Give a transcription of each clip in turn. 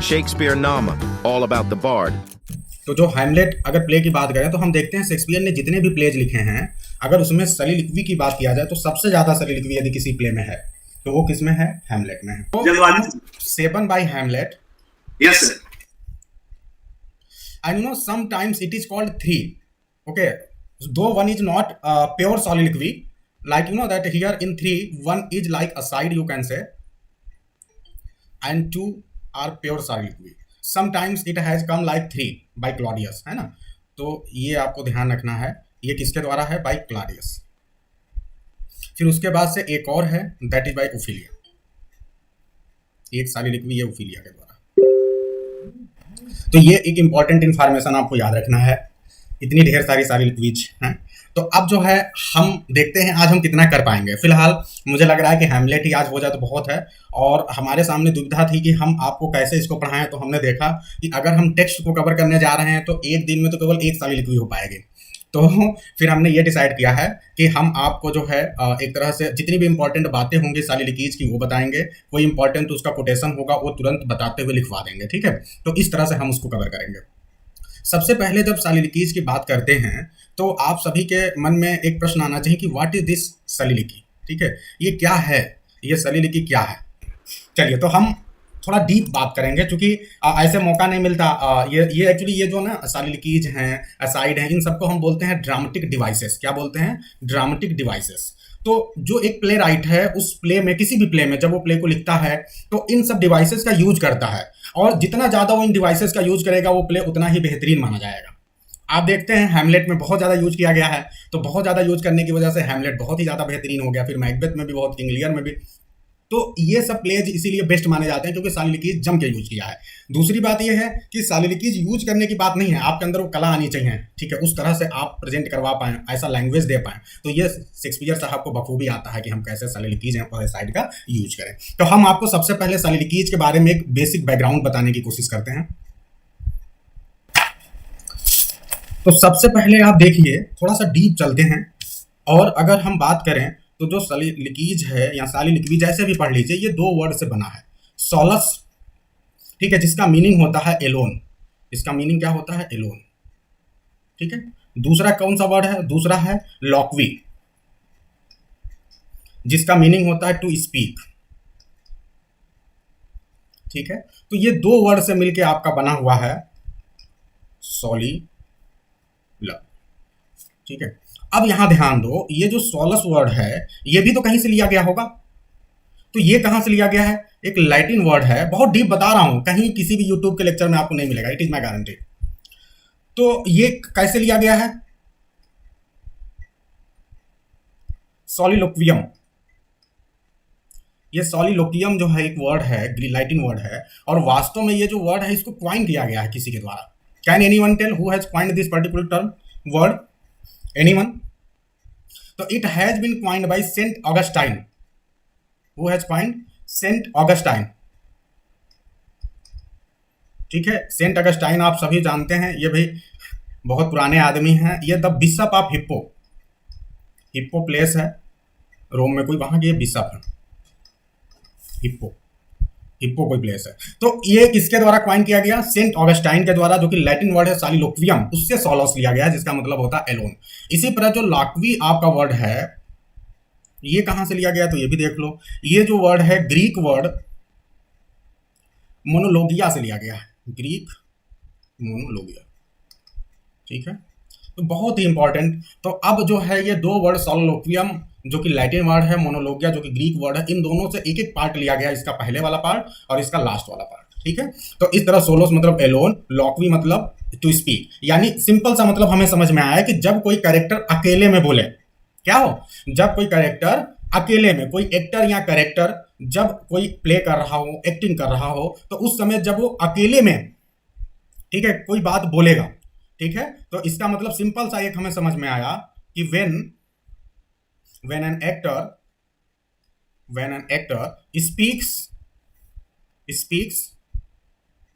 Shakespeare Nama, all about the bard. तो जो Hamlet अगर प्ले की बात करें तो हम देखते हैं शेक्सपियर ने जितने भी प्लेज लिखे हैं, अगर उसमें सलीलिक्वी की बात किया जाए तो सबसे ज्यादा सलीलिक्वी यदि किसी प्ले में है तो वो किस में है? हैमलेट में है। तो seven by Hamlet, Yes, sir. and sometimes it is called three. Okay, though one is not pure soliloquy, like that here in three, one is like aside, you can say, and two are pure soliloquy. Sometimes it has come like three by Claudius, है ना। तो ये आपको ध्यान रखना है, ये किसके द्वारा है? By Claudius. फिर उसके बाद से एक और है, दैट इज बाय ओफिलिया। एक soliloquy ये ओफिलिया के द्वारा। तो ये एक इंपॉर्टेंट इंफॉर्मेशन आपको याद रखना है। इतनी ढेर सारी soliloquies हैं। तो अब जो है हम देखते हैं आज हम कितना कर पाएंगे। फिलहाल मुझे लग रहा है कि हैमलेट ही आज हो जाए तो बहुत है, और हमारे सामने दुविधा थी कि हम आपको कैसे इसको पढ़ाएं। तो हमने देखा कि अगर हम टेक्स्ट को कवर करने जा रहे हैं तो एक दिन में तो केवल एक soliloquy हो पाएगी। तो फिर हमने ये डिसाइड किया है कि हम आपको जो है एक तरह से जितनी भी इंपॉर्टेंट बातें होंगी soliloquies की वो बताएंगे। कोई इंपॉर्टेंट उसका कोटेशन होगा वो तुरंत बताते हुए लिखवा देंगे, ठीक है। तो इस तरह से हम उसको कवर करेंगे। सबसे पहले जब soliloquies की बात करते हैं तो आप सभी के मन में एक प्रश्न आना चाहिए कि व्हाट इज दिस soliloquy, ठीक है। ये क्या है, ये soliloquy क्या है? चलिए तो हम थोड़ा डीप बात करेंगे, क्योंकि ऐसे मौका नहीं मिलता। ये एक्चुअली ये जो ना soliloquies हैं, असाइड हैं, इन सबको हम बोलते हैं ड्रामेटिक डिवाइसेस। क्या बोलते हैं? Dramatic devices. तो जो एक प्ले राइट है उस प्ले में, किसी भी प्ले में जब वो प्ले को लिखता है तो इन सब डिवाइसेस का यूज करता है, और जितना ज्यादा वो इन डिवाइसेस का यूज करेगा वो प्ले उतना ही बेहतरीन माना जाएगा। आप देखते हैं हैमलेट में बहुत ज्यादा यूज किया गया है, तो बहुत ज्यादा यूज करने की वजह से हैमलेट बहुत ही ज्यादा बेहतरीन हो गया। फिर मैकबेथ में भी बहुत, किंग लियर में भी। तो ये सब प्लेज इसीलिए बेस्ट माने जाते हैं क्योंकि soliloquies जम के यूज किया है। दूसरी बात ये है कि soliloquies यूज करने की बात नहीं है, आपके अंदर वो कला आनी चाहिए, ठीक है। उस तरह से आप प्रेजेंट करवा पाएं, ऐसा लैंग्वेज दे पाएं। तो ये शेक्सपियर साहब को बखूबी आता है कि हम कैसे soliloquies और असाइड का यूज करें। तो हम आपको सबसे पहले soliloquies के बारे में एक बेसिक बैकग्राउंड बताने की कोशिश करते हैं। तो सबसे पहले आप देखिए, थोड़ा सा डीप चलते हैं, और अगर हम बात करें तो जो soliloquies है या soliloquy जैसे भी पढ़ लीजिए, ये दो वर्ड से बना है। सोलस, ठीक है, जिसका मीनिंग होता है एलोन। इसका मीनिंग क्या होता है? एलोन, ठीक है। दूसरा कौन सा वर्ड है? दूसरा है लॉक्वी, जिसका मीनिंग होता है टू स्पीक, ठीक है। तो ये दो वर्ड से मिलके आपका बना हुआ है soliloquy, ठीक है। अब यहां ध्यान दो, ये जो सोलस वर्ड है ये भी तो कहीं से लिया गया होगा। तो ये कहां से लिया गया है? एक लैटिन वर्ड है। बहुत डीप बता रहा हूं, कहीं किसी भी यूट्यूब के लेक्चर में आपको नहीं मिलेगा, इट इज माई गारंटी। तो ये कैसे लिया गया है? soliloquium। ये soliloquium जो है एक वर्ड है, लैटिन वर्ड है, और वास्तव में ये जो वर्ड है इसको क्वाइन किया गया है किसी के द्वारा। Can anyone tell who has coined this particular term word? Anyone? तो it has been coined by Saint Augustine. Who has coined? Saint Augustine, ठीक है। सेंट ऑगस्टाइन आप सभी जानते हैं, ये भी बहुत पुराने आदमी हैं। ये the bishop of hippo, hippo place है रोम में कोई, वहां के बिशप है। हिप्पो कोई प्लेस है। तो ये किसके द्वारा क्वाइन किया गया? सेंट ऑगस्टाइन के द्वारा, जो कि लैटिन वर्ड है soliloquium, उससे सोलस लिया गया जिसका मतलब होता है एलोन। इसी तरह जो लॉक्वी आपका वर्ड है ये कहां से लिया गया? तो ये भी देख लो, ये जो वर्ड है ग्रीक वर्ड मोनोलोगिया से लिया गया है, ग्रीक मोनोलोगिया, ठीक है। तो बहुत ही इंपॉर्टेंट। तो अब जो है ये दो वर्ड soliloquium जो कि लैटिन वर्ड है, मोनोलोगिया जो कि ग्रीक वर्ड है, इन दोनों से एक एक पार्ट लिया गया, इसका पहले वाला पार्ट और इसका लास्ट वाला पार्ट, ठीक है। तो इस तरह सोलोस मतलब एलोन, लॉक्वी मतलब टू स्पीक। यानी सिंपल सा मतलब हमें समझ में आया कि जब कोई कैरेक्टर अकेले में बोले, क्या हो? जब कोई कैरेक्टर अकेले में, कोई एक्टर या कैरेक्टर जब कोई प्ले कर रहा हो, एक्टिंग कर रहा हो, तो उस समय जब वो अकेले में, ठीक है, कोई बात बोलेगा, ठीक है। तो इसका मतलब सिंपल सा एक हमें समझ में आया कि when an actor speaks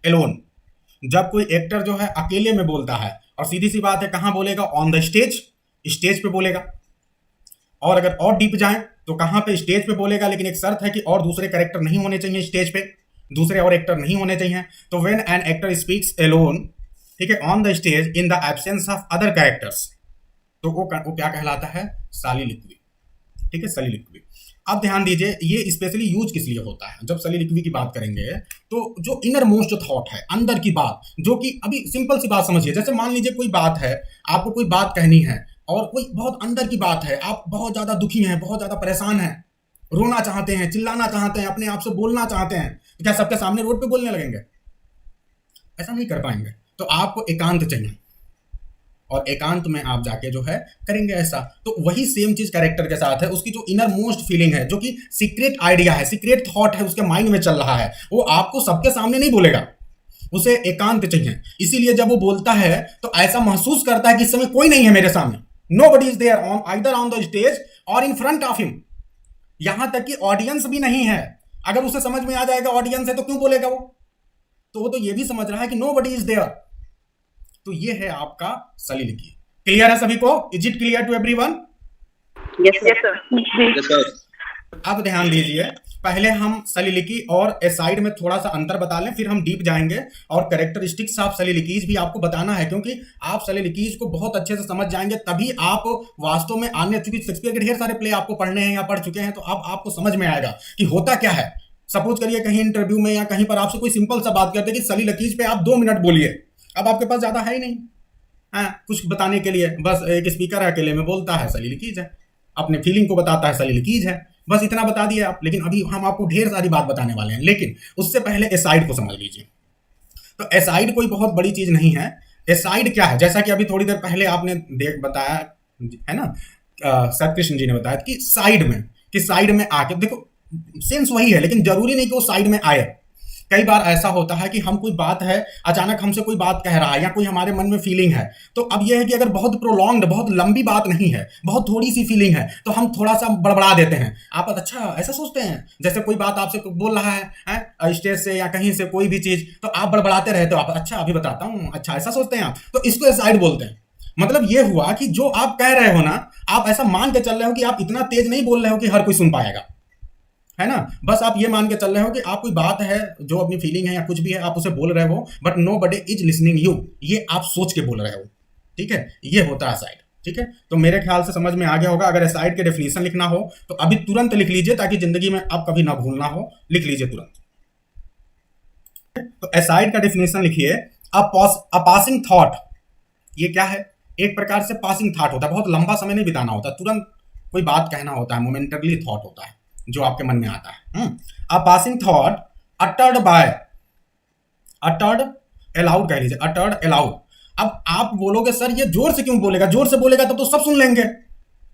alone, जब कोई एक्टर जो है अकेले में बोलता है, और सीधी सी बात है कहां बोलेगा? ऑन द स्टेज पे बोलेगा। और अगर और डीप जाएं तो कहां पे? स्टेज पे बोलेगा, लेकिन एक शर्त है कि और दूसरे कैरेक्टर नहीं होने चाहिए स्टेज पे। दूसरे और एक्टर नहीं होने चाहिए। तो when an actor speaks alone, ठीक है, on the stage in the absence of other characters, तो वो क्या कहलाता है? सॉलिलोक्वी, ठीक है, सॉलिलोक्वी। अब ध्यान दीजिए, ये स्पेशली यूज किस लिए होता है? जब सॉलिलोक्वी की बात करेंगे तो जो इनर मोस्ट थॉट है, अंदर की बात, जो कि अभी सिंपल सी बात समझिए, जैसे मान लीजिए कोई बात है, आपको कोई बात कहनी है और कोई बहुत अंदर की बात है, आप बहुत ज्यादा दुखी हैं, बहुत ज्यादा परेशान हैं, रोना चाहते हैं, चिल्लाना चाहते हैं, अपने आप से बोलना चाहते हैं, तो क्या सबके सामने रोड पे बोलने लगेंगे? ऐसा नहीं कर पाएंगे। तो आपको एकांत चाहिए और एकांत में आप जाके जो है करेंगे ऐसा। तो वही सेम चीज कैरेक्टर के साथ है, उसकी जो इनर मोस्ट फीलिंग है, जो कि सीक्रेट आइडिया है, सीक्रेट थॉट है, उसके माइंड में चल रहा है, वो आपको सबके सामने नहीं बोलेगा, उसे एकांत चाहिए। इसीलिए जब वो बोलता है तो ऐसा महसूस करता है कि इस समय कोई नहीं है मेरे सामने, nobody is there on either on the stage और इन फ्रंट ऑफ हिम। यहां तक कि ऑडियंस भी नहीं है। अगर उसे समझ में आ जाएगा ऑडियंस है तो क्यों बोलेगा वो? तो वो तो ये भी समझ रहा है कि नोबडी इज देयर। तो ये है आपका सॉलिलोक्वी। क्लियर है सभी को? Is it clear to everyone? Yes sir. अब ध्यान दीजिए, पहले हम सॉलिलोक्वी और एसाइड में थोड़ा सा अंतर बता लें, फिर हम डीप जाएंगे और कैरेक्टरिस्टिक्स ऑफ सॉलिलोक्वीज भी आपको बताना है, क्योंकि आप सॉलिलोक्वीज को बहुत अच्छे से समझ जाएंगे तभी आप वास्तव में आने, चूंकि शेक्सपियर के ढेर सारे प्ले आपको पढ़ने हैं या पढ़ चुके हैं, तो अब आपको समझ में आएगा कि होता क्या है। सपोज करिए कहीं इंटरव्यू में या कहीं पर आपसे कोई सिंपल सा बात करते हैं कि सॉलिलोक्वीज पे आप 2 मिनट बोलिए। अब आपके पास ज्यादा है ही नहीं कुछ बताने के लिए, बस एक स्पीकर है अकेले में बोलता है, सॉलिलोक्वीज है, अपने फीलिंग को बताता है, सॉलिलोक्वीज है, बस इतना बता दिए आप। लेकिन अभी हम आपको ढेर सारी बात बताने वाले हैं, लेकिन उससे पहले एसाइड को समझ लीजिए। तो एसाइड कोई बहुत बड़ी चीज नहीं है। एसाइड क्या है? जैसा कि अभी थोड़ी देर पहले आपने बताया है ना, सतकृष्ण जी ने बताया कि साइड में आके देखो, सेंस वही है, लेकिन जरूरी नहीं कि वो साइड में आए। कई बार ऐसा होता है कि हम कोई बात है, अचानक हमसे कोई बात कह रहा है या कोई हमारे मन में फीलिंग है, तो अब यह है कि अगर बहुत प्रोलॉन्ग्ड, बहुत लंबी बात नहीं है, बहुत थोड़ी सी फीलिंग है, तो हम थोड़ा सा बड़बड़ा देते हैं। आप अच्छा ऐसा सोचते हैं, जैसे कोई बात आपसे बोल रहा है स्टेज से या कहीं से कोई भी चीज, तो आप बड़बड़ाते रहते हो, आप अच्छा अभी बताता हूँ, अच्छा ऐसा सोचते हैं आप, तो इसको एसाइड बोलते हैं। मतलब ये हुआ कि जो आप कह रहे हो ना, आप ऐसा मान के चल रहे हो कि आप इतना तेज नहीं बोल रहे हो कि हर कोई सुन पाएगा, है ना, बस आप ये मान के चल रहे हो कि आप कोई बात है जो अपनी फीलिंग है या कुछ भी है, आप उसे बोल रहे हो, but nobody is listening you, ये आप सोच के बोल रहे हो, ठीक है, ये होता है एसाइड, ठीक है। तो मेरे ख्याल से समझ में आ गया होगा। अगर एसाइड के डेफिनेशन लिखना हो तो अभी तुरंत लिख लीजिए, ताकि जिंदगी में आप कभी ना भूलना हो, लिख लीजिए तुरंत। तो एसाइड का डेफिनेशन लिखिए, अ पासिंग थॉट। ये क्या है? एक प्रकार से पासिंग थॉट होता है, बहुत लंबा समय नहीं बिताना होता, तुरंत कोई बात कहना होता है, मोमेंटरली थॉट होता है जो आपके मन में आता है। अ पासिंग थॉट अटर्ड अलाउड कह लीजिए, अटर्ड अलाउड। अब आप बोलोगे सर ये जोर से क्यों बोलेगा? जोर से बोलेगा तब तो सब सुन लेंगे,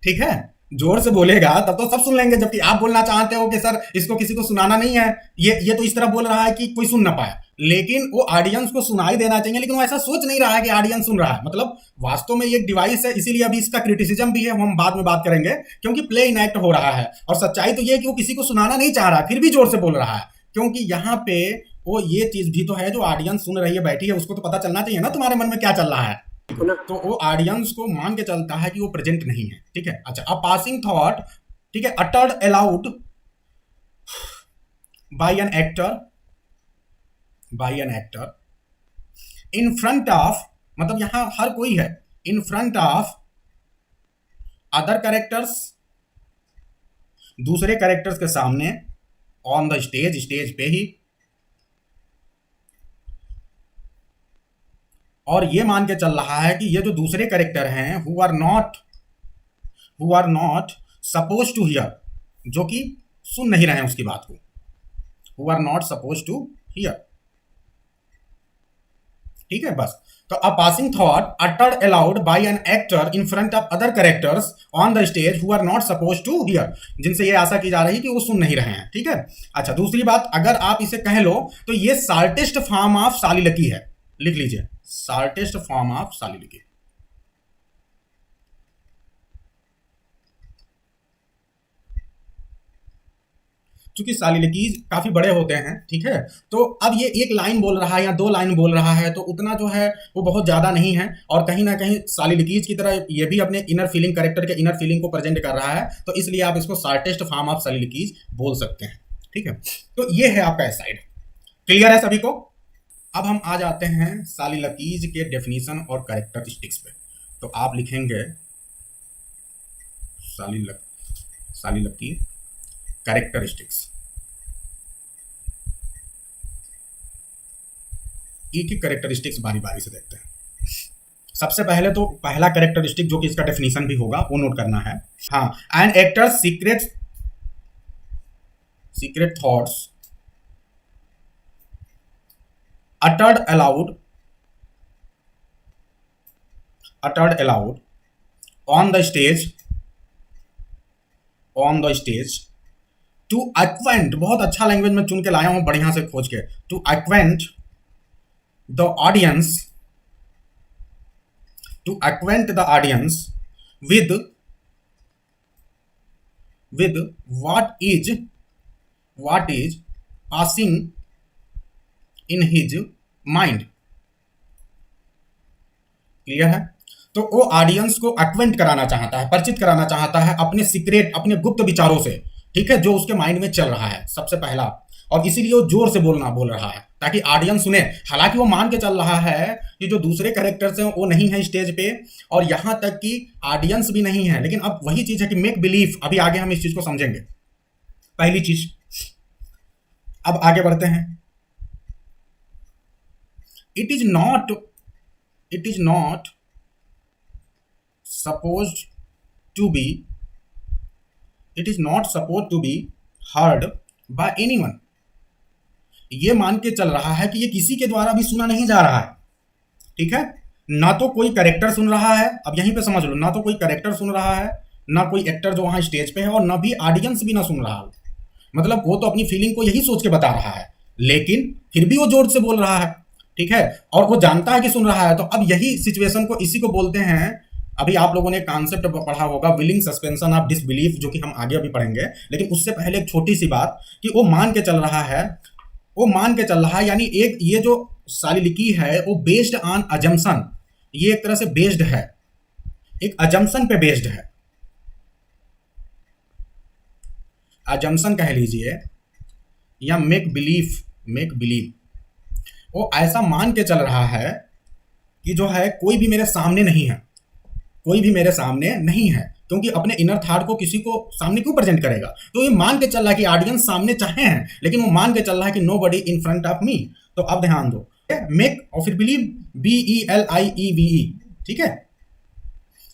ठीक है, जोर से बोलेगा तब तो सब सुन लेंगे, जबकि आप बोलना चाहते हो कि सर इसको किसी को सुनाना नहीं है, ये तो इस तरह बोल रहा है कि कोई सुन ना पाए, लेकिन वो ऑडियंस को सुनाई देना चाहिए, लेकिन वो ऐसा सोच नहीं रहा है कि ऑडियंस सुन रहा है। मतलब वास्तव में ये एक डिवाइस है, इसीलिए अभी इसका क्रिटिसिज्म भी है, हम बाद में बात करेंगे, क्योंकि प्ले इनएक्ट हो रहा है। और सच्चाई तो ये है कि वो किसी को सुनाना नहीं चाह रहा है, फिर भी जोर से बोल रहा है, क्योंकि यहाँ पे वो ये चीज भी तो है, जो ऑडियंस सुन रही है, बैठी है, उसको तो पता चलना चाहिए ना तुम्हारे मन में क्या चल रहा है। तो वो ऑडियंस को मान के चलता है कि वो प्रेजेंट नहीं है, ठीक है। अच्छा, अ पासिंग थॉट, ठीक है, uttered aloud by an actor in front of, मतलब यहां हर कोई है, इन फ्रंट ऑफ अदर कैरेक्टर्स, दूसरे कैरेक्टर्स के सामने, ऑन द स्टेज पे ही, और ये मान के चल रहा है कि ये जो दूसरे कैरेक्टर हैं, who are not suppose to hear, जो कि सुन नहीं रहे हैं उसकी बात को, who are not suppose to hear, ठीक है, बस। तो a passing thought uttered aloud by an actor in front of other characters on the stage who are not suppose to hear, जिनसे ये आशा की जा रही है कि वो सुन नहीं रहे हैं, ठीक है। अच्छा, दूसरी बात, अगर आप इसे कह लो तो ये शार्टेस्ट फॉर्म ऑफ सॉलिलोक्वी है, लिख लीजिए, शार्टेस्ट फॉर्म ऑफ सॉलिलोक्वी। चूंकि सॉलिलोक्वीज काफी बड़े होते हैं, ठीक है, तो अब ये एक लाइन बोल रहा है या 2 लाइन बोल रहा है, तो उतना जो है वो बहुत ज्यादा नहीं है, और कहीं ना कहीं सॉलिलोक्वीज की तरह ये भी अपने इनर फीलिंग, कैरेक्टर के इनर फीलिंग को प्रेजेंट कर रहा है, तो इसलिए आप इसको शार्टेस्ट फॉर्म ऑफ सॉलिलोक्वीज बोल सकते हैं, ठीक है। तो ये है आपका एसाइड। क्लियर है सभी को? अब हम आ जाते हैं सालिलकीज के डेफिनेशन और कैरेक्टरिस्टिक्स पे। तो आप लिखेंगे सालिलकी कैरेक्टरिस्टिक्स। एक एक कैरेक्टरिस्टिक्स बारी बारी से देखते हैं। सबसे पहले तो पहला कैरेक्टरिस्टिक जो कि इसका डेफिनेशन भी होगा वो नोट करना है। हाँ, an actor secret thoughts uttered aloud on the stage to acquaint, बहुत अच्छा लैंग्वेज में चुन के लाया हूं बढ़िया से खोज के, to acquaint the audience with what is passing in his mind। Clear है? तो वो ऑडियंस को एक्वेंट कराना चाहता है, परिचित कराना चाहता है अपने सीक्रेट, अपने गुप्त विचारों से, ठीक है, जो उसके माइंड में चल रहा है, सबसे पहला। और इसीलिए वो जोर से बोल रहा है ताकि ऑडियंस सुने। हालांकि वो मान के चल रहा है कि जो दूसरे कैरेक्टर्स हैं वो नहीं है स्टेज पे, और यहां तक कि ऑडियंस भी नहीं है, लेकिन अब वही चीज है कि मेक बिलीव। अभी आगे हम इस चीज को समझेंगे, पहली चीज। अब आगे बढ़ते हैं। It is not supposed to be heard by anyone। ये मान के चल रहा है कि ये किसी के द्वारा भी सुना नहीं जा रहा है, ठीक है। ना तो कोई कैरेक्टर सुन रहा है, अब यहीं पे समझ लो, ना तो कोई कैरेक्टर सुन रहा है, ना कोई एक्टर जो वहां स्टेज पे है, और ना भी ऑडियंस भी ना सुन रहा है। मतलब वो तो अपनी फीलिंग को यही सोच के बता रहा है, लेकिन फिर भी वो जोर से बोल रहा है, ठीक है, और वो जानता है कि सुन रहा है। तो अब यही सिचुएशन को, इसी को बोलते हैं, अभी आप लोगों ने कॉन्सेप्ट पढ़ा होगा, विलिंग सस्पेंशन ऑफ डिसबिलीफ, जो कि हम आगे अभी पढ़ेंगे। लेकिन उससे पहले एक छोटी सी बात कि वो मान के चल रहा है, यानी एक ये जो सालिलिकी है वो बेस्ड ऑन अजम्पशन, ये एक तरह से बेस्ड है, एक अजम्पशन पे बेस्ड है, अजम्पशन कह लीजिए, या मेक बिलीव। वो ऐसा मान के चल रहा है कि जो है कोई भी मेरे सामने नहीं है, क्योंकि अपने इनर थॉट को किसी को सामने क्यों प्रेजेंट करेगा। तो ये मान के चल रहा है कि ऑडियंस सामने चाहे हैं, लेकिन वो मान के चल रहा है कि nobody in front of me. तो अब ध्यान दो, मेक और फिर बिलीव, BELIEVE, ठीक है।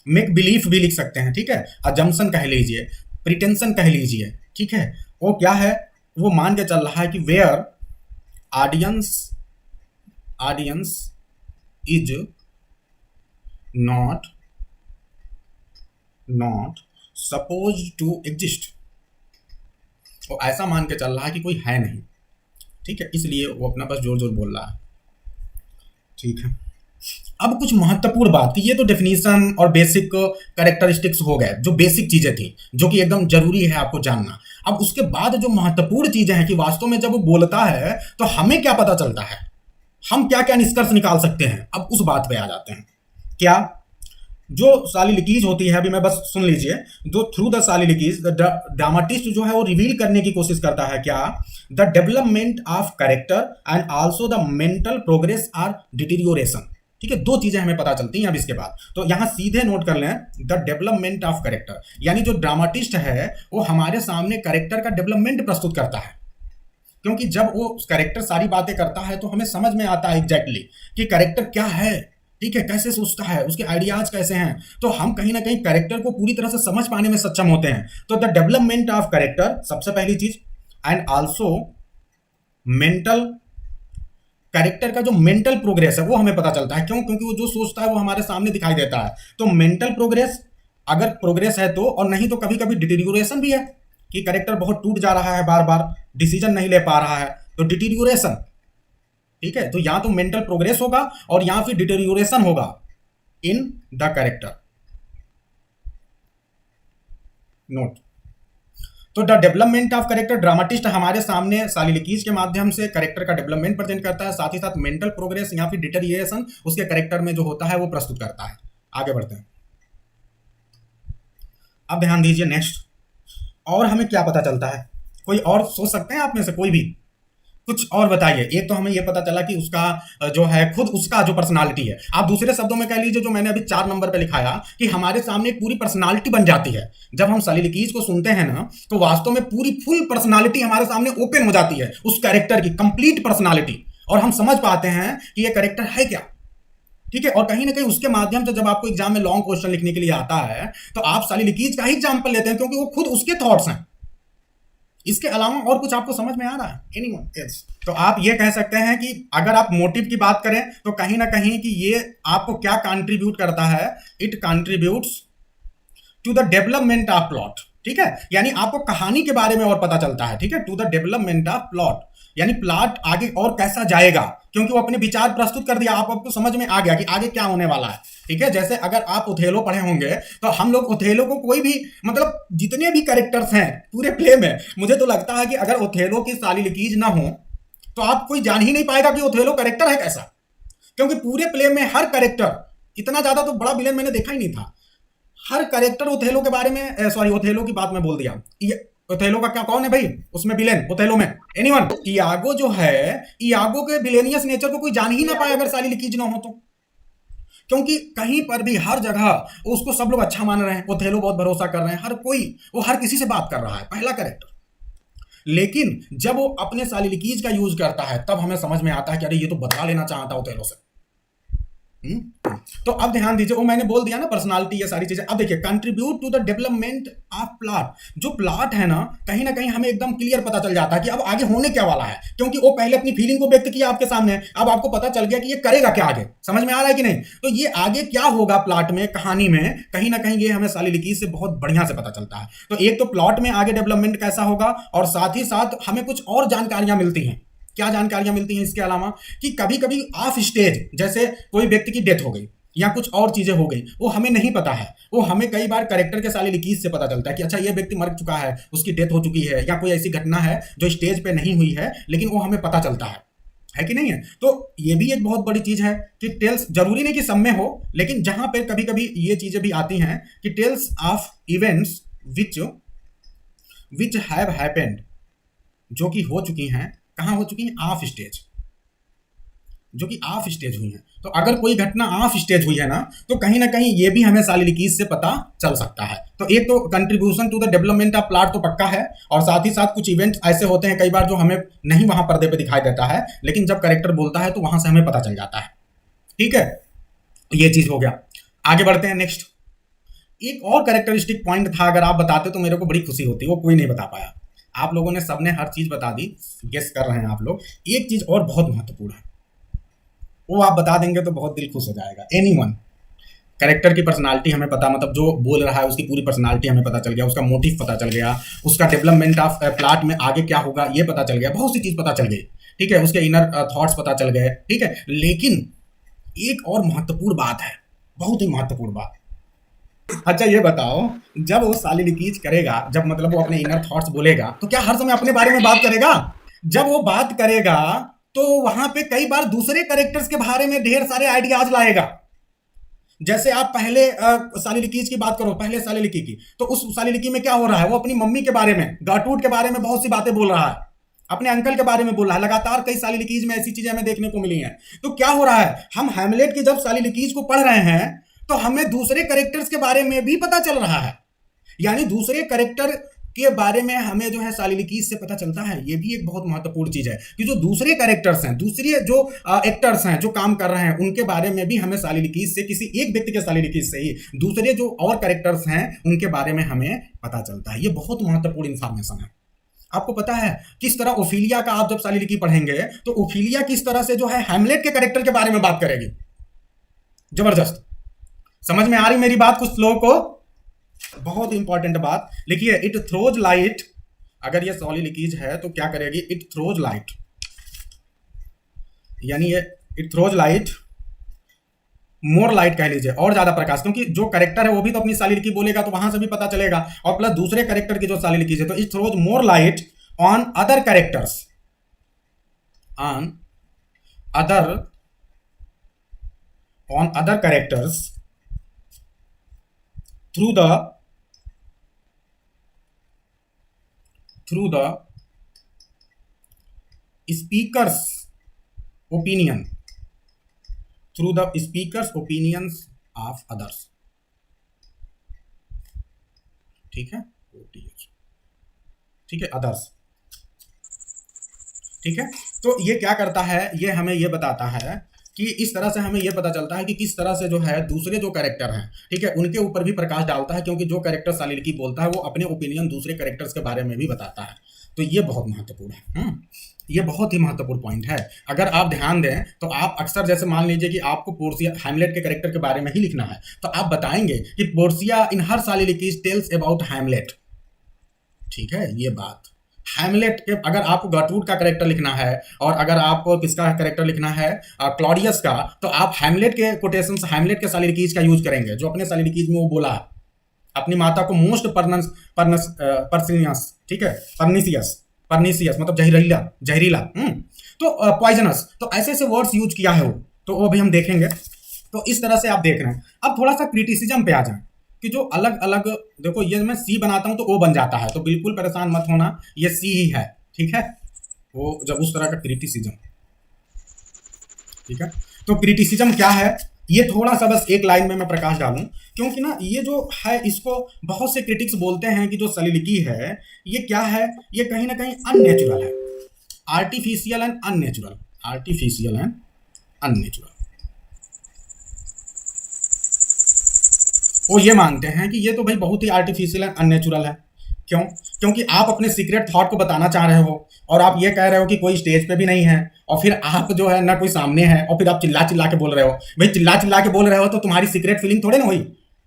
मेक बिलीफ भी लिख सकते हैं, ठीक है, अजम्पशन कह लीजिए, प्रिटेंशन कह लीजिए, ठीक है। वो क्या है, वो मान के चल रहा है कि where audience is not suppose to exist. वो ऐसा मान के चल रहा है कि कोई है नहीं, ठीक है, इसलिए वो अपना बस जोर जोर बोल रहा है, ठीक है। अब कुछ महत्वपूर्ण बात कि ये तो डेफिनेशन और बेसिक कैरेक्टरिस्टिक्स हो गए, जो बेसिक चीजें थी, जो कि एकदम जरूरी है आपको जानना। अब उसके बाद जो महत्वपूर्ण चीजें हैं कि वास्तव में जब वो बोलता है तो हमें क्या पता चलता है, हम क्या क्या निष्कर्ष निकाल सकते हैं। अब उस बात पे आ जाते हैं। क्या जो सालिलिकीज होती है, अभी मैं बस सुन लीजिए, जो थ्रू द सालिलिकीज द ड्रामाटिस्ट जो है वो रिवील करने की कोशिश करता है क्या, the development of character and also the mental progress or deterioration, ठीक है। दो चीजें हमें पता चलती हैं अब इसके बाद। तो यहां सीधे नोट कर लें, द डेवलपमेंट ऑफ कैरेक्टर, यानी जो ड्रामाटिस्ट है वो हमारे सामने कैरेक्टर का डेवलपमेंट प्रस्तुत करता है, क्योंकि जब वो कैरेक्टर सारी बातें करता है तो हमें समझ में आता है एग्जैक्टली कि कैरेक्टर क्या है, ठीक है, कैसे सोचता है, उसके आइडियाज कैसे हैं। तो हम कहीं ना कहीं कैरेक्टर को पूरी तरह से समझ पाने में सक्षम होते हैं। तो द डेवलपमेंट ऑफ कैरेक्टर सबसे पहली चीज, एंड आल्सो मेंटल, कैरेक्टर का जो मेंटल प्रोग्रेस है वो हमें पता चलता है। क्यों? क्योंकि वो जो सोचता है वो हमारे सामने दिखाई देता है। तो मेंटल प्रोग्रेस, अगर प्रोग्रेस है तो, और नहीं तो कभी कभी डिटीरियोरेशन भी है कि कैरेक्टर बहुत टूट जा रहा है, बार बार डिसीजन नहीं ले पा रहा है, तो डिटीरियोरेशन, ठीक है। तो या तो मेंटल प्रोग्रेस होगा और या फिर डिटीरियोरेशन होगा इन द कैरेक्टर। नोट, तो the development of character, dramatist हमारे सामने सालिलिकीज के माध्यम से कैरेक्टर का डेवलपमेंट प्रेजेंट करता है, साथ ही साथ मेंटल प्रोग्रेस या फिर डिटीरियोरेशन उसके कैरेक्टर में जो होता है वो प्रस्तुत करता है। आगे बढ़ते हैं, अब ध्यान दीजिए नेक्स्ट। और हमें क्या पता चलता है, कोई और सोच सकते हैं आप में से कोई भी कुछ और बताइए। एक तो हमें ये पता चला कि उसका जो है खुद उसका जो पर्सनालिटी है, आप दूसरे शब्दों में कह लीजिए जो मैंने अभी 4 नंबर पे लिखाया कि हमारे सामने एक पूरी पर्सनालिटी बन जाती है। जब हम सलील-ए-कीज को सुनते हैं ना, तो वास्तव में पूरी फुल पर्सनालिटी हमारे सामने ओपन हो जाती है, उस कैरेक्टर की कंप्लीट पर्सनालिटी, और हम समझ पाते हैं कि ये कैरेक्टर है क्या। ठीक है, और कहीं ना कहीं उसके माध्यम से जब आपको एग्जाम में लॉन्ग क्वेश्चन लिखने के लिए आता है तो आप सलील-ए-कीज का ही एग्जाम्पल लेते हैं, क्योंकि वो खुद उसके थॉट्स हैं। इसके अलावा और कुछ आपको समझ में आ रहा है? Anyone else? तो आप ये कह सकते हैं कि अगर आप मोटिव की बात करें तो कहीं ना कहीं कि ये आपको क्या कंट्रीब्यूट करता है, it contributes to the development of plot. ठीक है, यानी आपको कहानी के बारे में और पता चलता है। ठीक है, to the development of plot, यानी प्लॉट आगे और कैसा जाएगा, क्योंकि वो अपने विचार प्रस्तुत कर दिया, आपको समझ में आ गया कि आगे क्या होने वाला है। ठीक है, जैसे अगर आप ओथेलो पढ़े होंगे तो हम लोग ओथेलो को कोई भी मतलब जितने भी कैरेक्टर्स हैं पूरे प्ले में, मुझे तो लगता है कि अगर ओथेलो की सलील-ए-कीज ना हो तो आप कोई जान ही नहीं पाएगा कि ओथेलो कैरेक्टर है कैसा, क्योंकि पूरे प्ले में हर कैरेक्टर, इतना ज्यादा तो बड़ा विलेन मैंने देखा ही नहीं था। हर कैरेक्टर ओथेलो के बारे में, सॉरी ओथेलो की बात मैं बोल दिया, ये ओथेलो का क्या कौन है भाई उसमें विलेन, ओथेलो में? एनीवन? इयागो जो है, इयागो के विलेनियस नेचर को कोई जान ही ना पाए अगर सलील-ए-कीज ना हो तो, क्योंकि कहीं पर भी हर जगह उसको सब लोग अच्छा मान रहे हैं, ओथेलो बहुत भरोसा कर रहे हैं, हर कोई वो हर किसी से बात कर रहा है, पहला कैरेक्टर। लेकिन जब वो अपने सलील-ए-कीज का यूज करता है तब हमें समझ में आता है कि अरे ये तो बदला लेना चाहता ओथेलो से। तो अब ध्यान दीजिए, वो मैंने बोल दिया ना पर्सनालिटी, ये सारी चीजें। अब देखिए, contribute to the development of plot, जो प्लॉट है ना कहीं हमें एकदम क्लियर पता चल जाता है कि अब आगे होने क्या वाला है, क्योंकि वो पहले अपनी फीलिंग को व्यक्त किया आपके सामने, अब आपको पता चल गया कि ये करेगा क्या आगे। समझ में आ रहा है कि नहीं? तो ये आगे क्या होगा प्लॉट में, कहानी में, कहीं ना कहीं ये हमें सलील-ए-कीज से बहुत बढ़िया से पता चलता है। तो एक तो प्लॉट में आगे डेवलपमेंट कैसा होगा, और साथ ही साथ हमें कुछ और जानकारियां मिलती हैं। क्या जानकारियां मिलती हैं इसके अलावा? कि कभी कभी ऑफ स्टेज, जैसे कोई व्यक्ति की डेथ हो गई या कुछ और चीजें हो गई, वो हमें नहीं पता है, वो हमें कई बार कैरेक्टर के सलील-ए-कीज से पता चलता है कि अच्छा ये व्यक्ति मर चुका है, उसकी डेथ हो चुकी है, या कोई ऐसी घटना है जो स्टेज पे नहीं हुई है लेकिन वो हमें पता चलता है कि नहीं है? तो ये भी एक बहुत बड़ी चीज है कि टेल्स, जरूरी नहीं कि सब में हो, लेकिन जहां पे कभी कभी ये चीजें भी आती हैं कि tells of events which which have happened, जो कि हो चुकी हैं, कहां हो चुकी हैं? ऑफ स्टेज, जो कि ऑफ स्टेज हुई है। तो अगर कोई घटना ऑफ स्टेज हुई है ना, तो कहीं ना कहीं ये भी हमें सलील-ए-कीज से पता चल सकता है। तो एक तो contribution to the development of plot तो पक्का है, और साथ ही साथ कुछ इवेंट्स ऐसे होते हैं कई बार जो हमें नहीं वहां पर्दे पे दिखाई देता है, लेकिन जब कैरेक्टर बोलता है तो वहां से हमें पता चल जाता है। ठीक है, ये चीज हो गया। आगे बढ़ते हैं नेक्स्ट। एक और कैरेक्टरिस्टिक पॉइंट था, अगर आप बताते तो मेरे को बड़ी खुशी होती, वो कोई नहीं बता पाया। आप लोगों ने सबने हर चीज बता दी, गेस कर रहे हैं आप लोग। एक चीज और बहुत महत्वपूर्ण है, वो आप बता देंगे तो बहुत दिल खुश हो जाएगा। एनीवन? कैरेक्टर की पर्सनालिटी हमें पता, मतलब जो बोल रहा है उसकी पूरी पर्सनालिटी हमें पता चल गया, उसका मोटिव पता चल गया, उसका डेवलपमेंट ऑफ प्लॉट में आगे क्या होगा ये पता चल गया, बहुत सी चीज पता चल गई। ठीक है, उसके इनर थॉट्स पता चल गए। ठीक है, लेकिन एक और महत्वपूर्ण बात है, बहुत ही महत्वपूर्ण बात। अच्छा ये बताओ, जब वो सलील-ए-कीज करेगा, जब मतलब वो अपने इनर थॉट्स बोलेगा, तो क्या हर समय अपने बारे में बात करेगा? जब वो बात करेगा तो वहां पे कई बार दूसरे कैरेक्टर्स के बारे में ढेर सारे आइडियाज लाएगा। जैसे आप पहले सलील-ए-कीज की बात करो, पहले सलील-ए-की की, तो उस सलील-ए-की में क्या हो रहा है? वो अपनी मम्मी के बारे में, गाटूट के बारे में बहुत सी बातें बोल रहा है, अपने अंकल के बारे में बोल रहा है। लगातार कई सलील-ए-कीज में ऐसी चीजें हमें देखने को मिली हैं। तो क्या हो रहा है, हम हैमलेट की जब सलील-ए-कीज को पढ़ रहे हैं तो हमें दूसरे कैरेक्टर्स के बारे में भी पता चल रहा है, यानी दूसरे कैरेक्टर के बारे में हमें जो है सलील-ए-कीज से पता चलता है। ये भी एक बहुत महत्वपूर्ण चीज है कि जो दूसरे कैरेक्टर्स हैं, दूसरे जो एक्टर्स हैं जो काम कर रहे हैं, उनके बारे में भी हमें सलील-ए-कीज से, किसी एक व्यक्ति के सलील-ए-कीज से ही दूसरे जो और कैरेक्टर्स हैं उनके बारे में हमें पता चलता है। ये बहुत महत्वपूर्ण इंफॉर्मेशन है। आपको पता है किस तरह ओफिलिया का आप जब सलील-ए-की पढ़ेंगे तो ओफिलिया किस तरह से जो है हैमलेट के कैरेक्टर के बारे में बात करेगी। जबरदस्त। समझ में आ रही मेरी बात कुछ लोगों को? बहुत इंपॉर्टेंट बात लिखिए, इट थ्रोज लाइट। अगर ये सलील-ए-कीज है तो क्या करेगी? इट थ्रोज लाइट, यानी ये it throws light, more light कह लीजिए, और ज्यादा प्रकाश, क्योंकि जो कैरेक्टर है वो भी तो अपनी सलील-ए-की बोलेगा तो वहां से भी पता चलेगा, और प्लस दूसरे कैरेक्टर की जो सलील-ए-कीज है, तो it throws more light on other characters, on other characters through the speakers opinion, through the speakers opinions of others. ठीक है, ठीक है, अदर्स। ठीक है, तो ये क्या करता है, ये हमें ये बताता है कि इस तरह से हमें ये पता चलता है कि किस तरह से जो है दूसरे जो कैरेक्टर हैं, ठीक है, उनके ऊपर भी प्रकाश डालता है, क्योंकि जो कैरेक्टर शालिल्की बोलता है वो अपने ओपिनियन दूसरे कैरेक्टर्स के बारे में भी बताता है। तो ये बहुत महत्वपूर्ण है। ये बहुत ही महत्वपूर्ण पॉइंट है। अगर आप ध्यान दें तो आप अक्सर, जैसे मान लीजिए कि आपको पोर्सिया हैमलेट के कैरेक्टर के बारे में ही लिखना है, तो आप बताएंगे कि Portia in her soliloquy tells about Hamlet. ठीक है, ये बात हैमलेट के, अगर आपको गर्टरूड का कैरेक्टर लिखना है और अगर आपको किसका कैरेक्टर लिखना है, क्लॉडियस का, तो आप हैमलेट के कोटेशंस, हैमलेट के शालिल्कीज का यूज करेंगे, जो अपने शालिल्कीज में वो बोला अपनी माता को मोस्ट पर्निसियस, ठीक है, पर्निसियस मतलब जहरीला, जहरीला, तो पॉइजनस, तो ऐसे ऐसे वर्ड्स यूज किया है वो, तो वो भी हम देखेंगे। तो इस तरह से आप देख रहे हैं। अब थोड़ा सा क्रिटिसिज्म पे आ जाए कि जो अलग अलग, देखो ये मैं सी बनाता हूं तो ओ बन जाता है, तो बिल्कुल परेशान मत होना, ये सी ही है। ठीक है, वो जब उस तरह का क्रिटिसिज्म, ठीक है, तो क्रिटिसिज्म क्या है, ये थोड़ा सा बस एक लाइन में मैं प्रकाश डालूं, क्योंकि ना ये जो है इसको बहुत से क्रिटिक्स बोलते हैं कि जो शालिल्की है ये क्या है, ये कहीं ना कहीं अननेचुरल है, artificial and unnatural, artificial and unnatural. वो ये मानते हैं कि ये तो भाई बहुत ही आर्टिफिशियल एंड अननेचुरल है। क्यों? क्योंकि आप अपने सीक्रेट थॉट को बताना चाह रहे हो और आप ये कह रहे हो कि कोई स्टेज पे भी नहीं है, और फिर आप जो है ना कोई सामने है, और फिर आप चिल्ला चिल्ला के बोल रहे हो। भाई चिल्ला चिल्ला के बोल रहे हो तो तुम्हारी सीक्रेट फीलिंग थोड़े ना हुई।